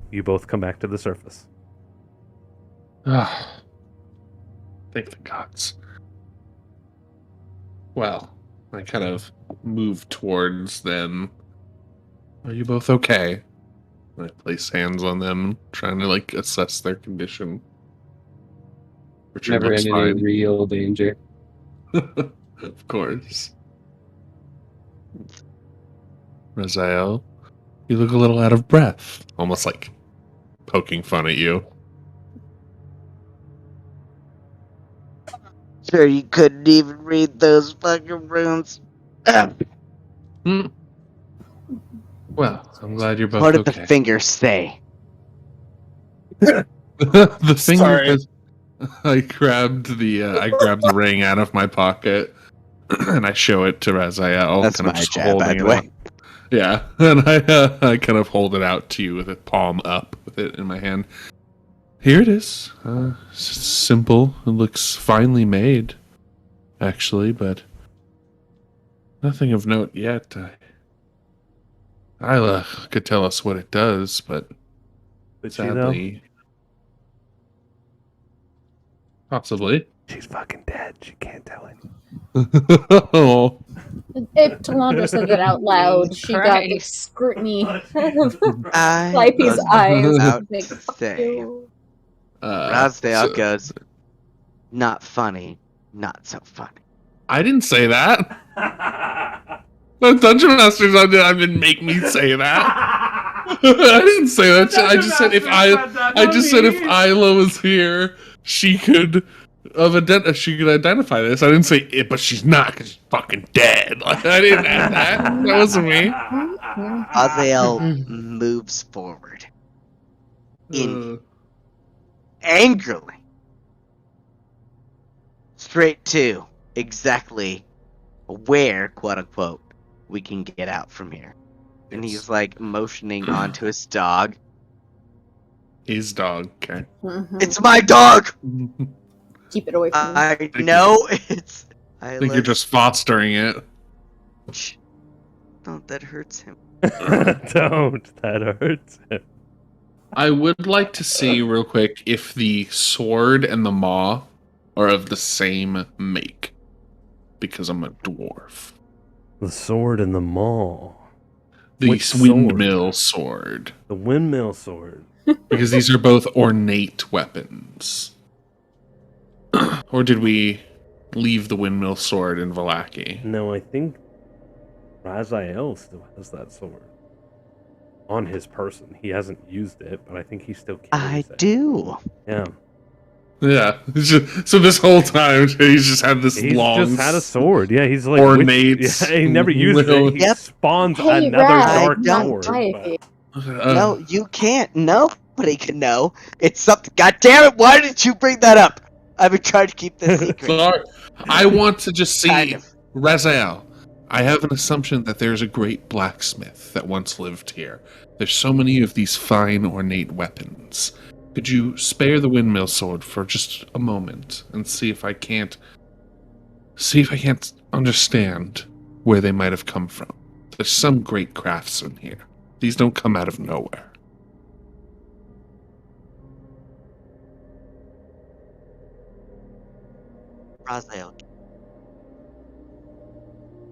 You both come back to the surface. Thank the gods. Well, I kind of move towards them. Are you both okay? I place hands on them, trying to like assess their condition. Richard Never looks in any fine. real danger. Of course. Raziel, you look a little out of breath. Almost like poking fun at you. Sure, you couldn't even read those fucking runes. Well, I'm glad you're both What did okay. the finger say? The finger Sorry. is- I grabbed the ring out of my pocket and I show it to Raziel. That's kind of my just jab, by holding the it way. out. Yeah, and I kind of hold it out to you with it palm up with it in my hand. Here it is. Simple. It looks finely made, actually, but nothing of note yet. Isla could tell us what it does, but But you know, sadly, possibly. she's fucking dead. She can't tell it. Oh, If Talandra said that out loud, she got the Christ. scrutiny of I Calliope's was eyes. about Like, to fuck say. you. Raziel so- goes, not funny, not so funny. I didn't say that. The Dungeon Masters didn't make me say that. I didn't say that. I just said if Isla was here, she could identify this. I didn't say it, but she's not because she's fucking dead. Like, I didn't add that. That wasn't me. Raziel moves forward. Angrily. Straight to exactly where, quote unquote, we can get out from here. And he's like motioning onto his dog. His dog. Okay. Mhm. It's my dog! Keep it away from me. I know it's. I think you're just fostering it. No, that hurts him. Don't. That hurts. I would like to see real quick if the sword and the maw are of the same make, because I'm a dwarf. The sword and the maul. The Which sword? windmill sword, The windmill sword. because these are both ornate weapons. Or did we leave the windmill sword in Vallaki? No, I think Raziel still has that sword on his person. He hasn't used it, but I think he still I carries it. do. Yeah. Yeah. So this whole time he's just had this He's long, just had a sword. Yeah, he's like ornate yeah, he never used will- it. He Yep. spawns Hey, another Raz, dark not sword. Calliope. No, you can't. Nobody can know. It's something. God damn it! Why did you bring that up? I've been trying to keep this secret. Sorry. I want to just see Kind of. Raziel. I have an assumption that there's a great blacksmith that once lived here. There's so many of these fine, ornate weapons. Could you spare the windmill sword for just a moment and see if I can't understand where they might have come from? There's some great craftsmen here. These don't come out of nowhere.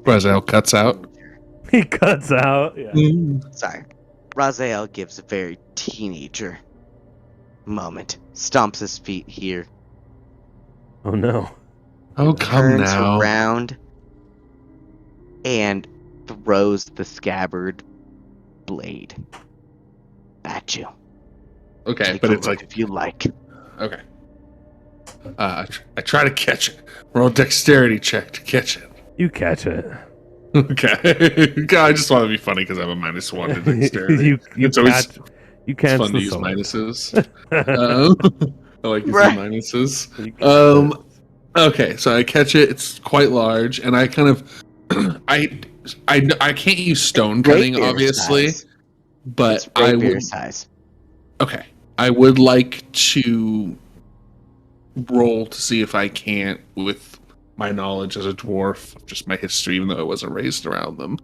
Raziel cuts out. He cuts out. Yeah. Sorry. Raziel gives a very teenager moment. Stomps his feet here. Oh no. Oh, come Turns now. around and throws the scabbard blade at you. Okay, Take but a it's look like, if you like. okay. I try to catch it. Roll a dexterity check to catch it. You catch it. Okay. I just want to be funny because I have a -1 to dexterity. you It's always catch fun to the use sword. minuses. I like using Right. minuses. You catch it. Okay, so I catch it. It's quite large, and I kind of, I can't use stone cutting, Rapier obviously, size. but It's I rapier would. size. Okay, I would like to roll to see if I can't, with my knowledge as a dwarf, just my history, even though I wasn't raised around them,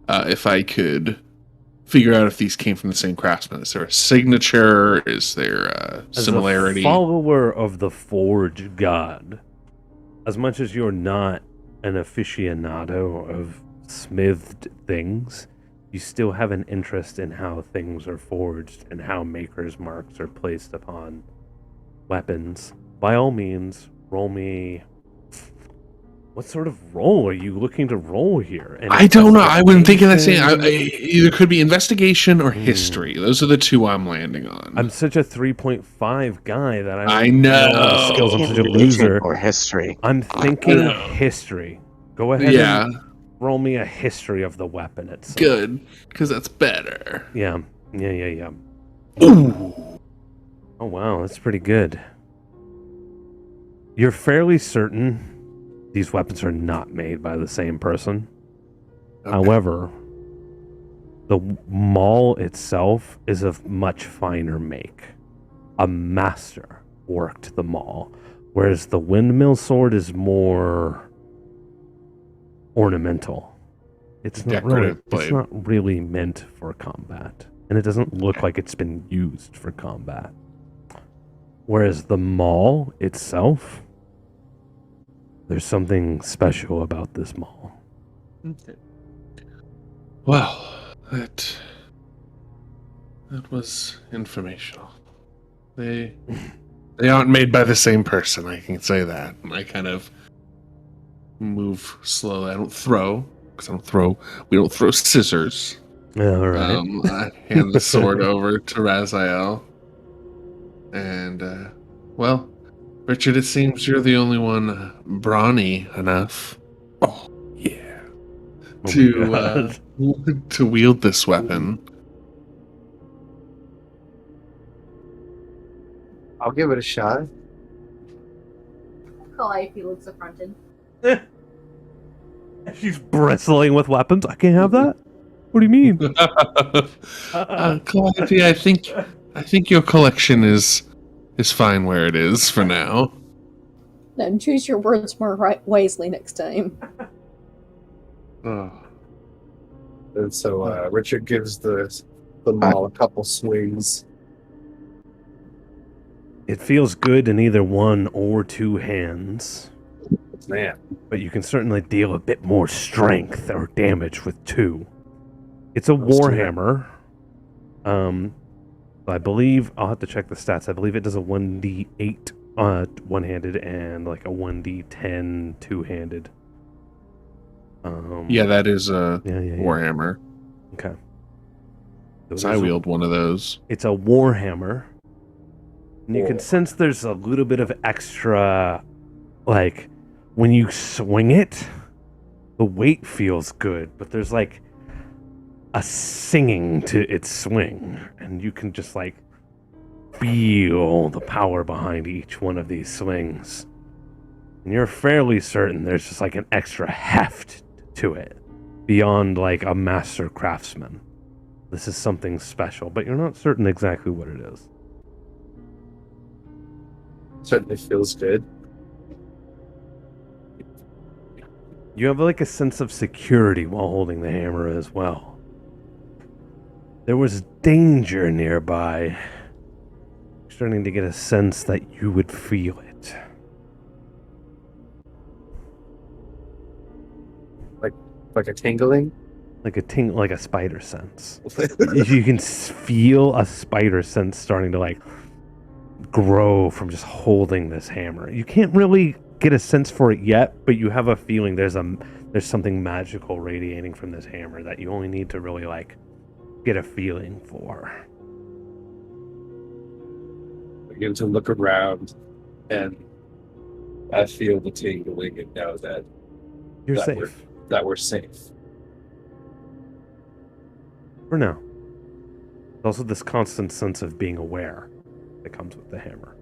if I could figure out if these came from the same craftsman. Is there a signature? Is there a similarity? As a follower of the Forge God, as much as you're not an aficionado of smithed things, you still have an interest in how things are forged and how maker's marks are placed upon weapons. By all means, roll me. What sort of roll are you looking to roll here? An I don't know. I wouldn't think of that same. investigation? Either could be investigation or history. Those are the two I'm landing on. I'm such a 3.5 guy that I don't know. all the skills. I'm such a Religion loser. or history. I'm thinking know. history. Go ahead Yeah, and roll me a history of the weapon itself. good, because that's better. Yeah. Ooh. Oh wow, that's pretty good. You're fairly certain these weapons are not made by the same person. Okay. However, the maul itself is of much finer make. A master worked the maul, whereas the windmill sword is more ornamental. It's Decorative blade. not really meant for combat, and it doesn't look like it's been used for combat. Whereas the maul itself, there's something special about this maul. Well, that was informational. They aren't made by the same person. I can say that. And I kind of move slowly. I don't throw because we don't throw scissors. All right. I hand the sword over to Raziel, and well, Richard, it seems you're the only one brawny enough. Oh yeah, Oh to wield this weapon. I'll give it a shot. Calliope looks affronted. She's bristling with weapons. I can't have that. What do you mean? Calliope, I think your collection is fine where it is for now. Then choose your words more wisely next time. Oh. And so Richard gives the maul a couple swings. It feels good in either one or two hands, Man, but you can certainly deal a bit more strength or damage with two. It's a warhammer. I believe I'll have to check the stats. I believe it does a 1d8 one-handed and like a 1d10 two-handed. Yeah, that is a Yeah. Warhammer. Okay. So I wield one of those. It's a warhammer. And you can sense there's a little bit of extra, like, when you swing it, the weight feels good, but there's like a singing to its swing, and you can just like feel the power behind each one of these swings. And you're fairly certain there's just like an extra heft to it, beyond like a master craftsman. This is something special, but you're not certain exactly what it is. Certainly feels good. You have like a sense of security while holding the hammer as well. There was danger nearby. You're starting to get a sense that you would feel it. Like a tingling? Like a spider sense. You can feel a spider sense starting to like grow from just holding this hammer. You can't really get a sense for it yet, but you have a feeling there's something magical radiating from this hammer that you only need to really like get a feeling for. I begin to look around, and I feel the tingling and know that You're that safe. we're safe. For now. There's also this constant sense of being aware that comes with the hammer.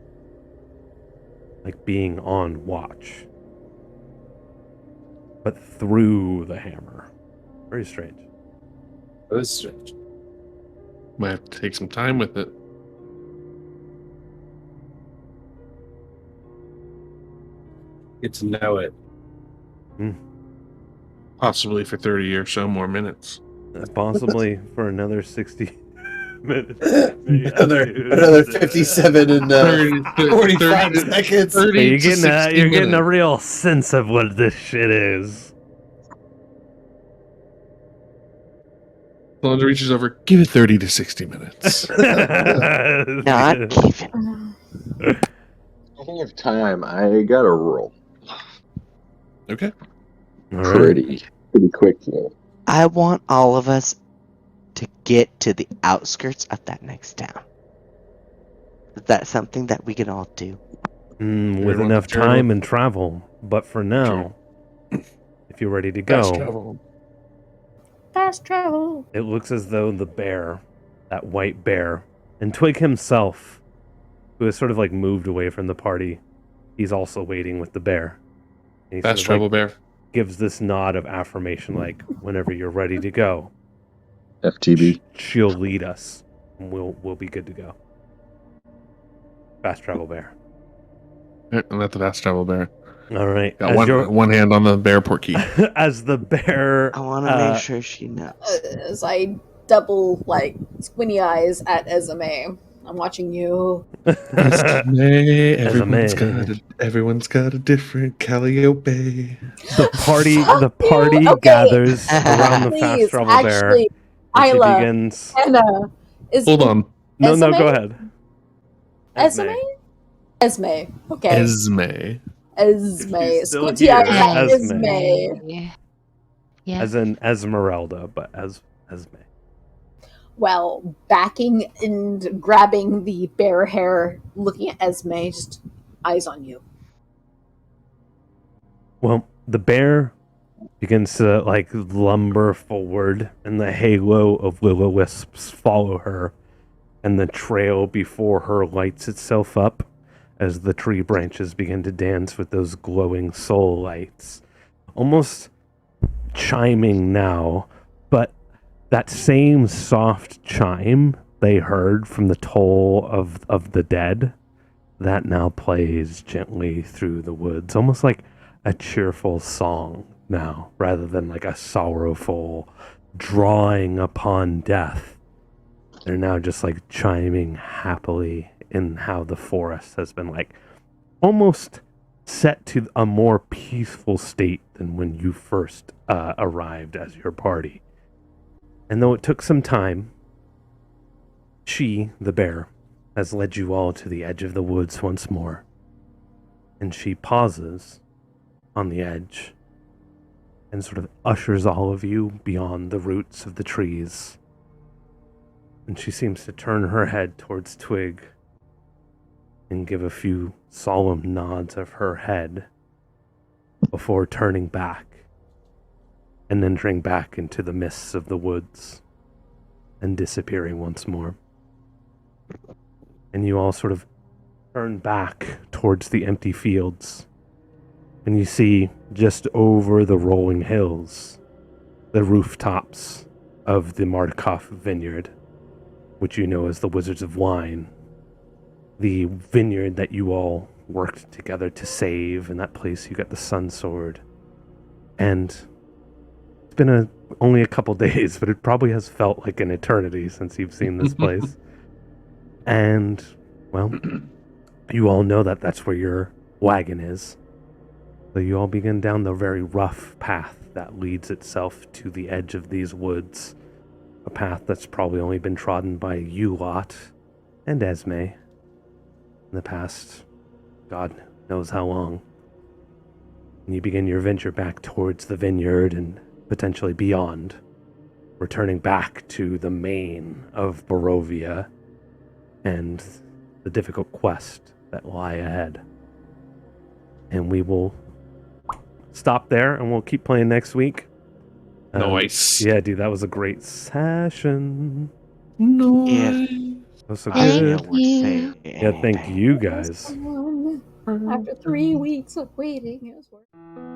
Like being on watch. But through the hammer. Very strange. That is strange. Might have to take some time with it. Get to know it. Possibly for 30 or so more minutes. Possibly for another 60 minutes. Another 57 and 45 seconds. But you're getting a real sense of what this shit is. Alonzo reaches over, give it 30 to 60 minutes. Not even. Speaking of time, I got a roll. Okay. All right. Pretty quick here. I want all of us to get to the outskirts of that next town. Is that something that we can all do? With enough time and travel. But for now, if you're ready to go, Fast travel. it looks as though the bear, that white bear, and Twig himself, who has sort of like moved away from the party, he's also waiting with the bear. And he Fast sort of, travel like, bear. gives this nod of affirmation, like, whenever you're ready to go, FTB. she'll lead us, and we'll be good to go. Fast travel bear. I'm at the fast travel bear. All right. Got one hand on the bear port key. As the bear, I want to make sure she knows. As I double, squinty eyes at Esme. I'm watching you. Everyone's got a different Calliope. the party Okay. gathers around the fast Please, travel bear. actually, And she Isla, begins. Anna, is Hold on. No, Esme? go ahead. Esme? Esme. Okay. Esme. Esme. She's still Squinty here. eyes at Esme. Esme. Yeah. As in Esmeralda, but as Esme. Well, backing and grabbing the bear hair, looking at Esme, just eyes on you. Well, the bear begins to lumber forward, and the halo of will-o-wisps follow her, and the trail before her lights itself up as the tree branches begin to dance with those glowing soul lights, almost chiming now, but that same soft chime they heard from the toll of the dead, that now plays gently through the woods, almost like a cheerful song now, rather than like a sorrowful drawing upon death. They're now just like chiming happily in how the forest has been almost set to a more peaceful state than when you first arrived as your party. And though it took some time, she, the bear, has led you all to the edge of the woods once more. And she pauses on the edge and sort of ushers all of you beyond the roots of the trees. And she seems to turn her head towards Twig and give a few solemn nods of her head before turning back and entering back into the mists of the woods and disappearing once more. and you all sort of turn back towards the empty fields. And you see just over the rolling hills the rooftops of the Markov vineyard, which you know as the Wizards of Wine. The vineyard that you all worked together to save, and that place you got the Sun Sword. And it's been only a couple days, but it probably has felt like an eternity since you've seen this place. And, well, you all know that that's where your wagon is. So you all begin down the very rough path that leads itself to the edge of these woods. A path that's probably only been trodden by you lot and Esme in the past, God knows how long. And you begin your venture back towards the vineyard and potentially beyond, returning back to the main of Barovia and the difficult quest that lie ahead. And we will stop there, and we'll keep playing next week. Nice. Yeah, dude, that was a great session. Nice. That was so Thank good. you. Yeah, thank you guys. After 3 weeks of waiting, it was worth it.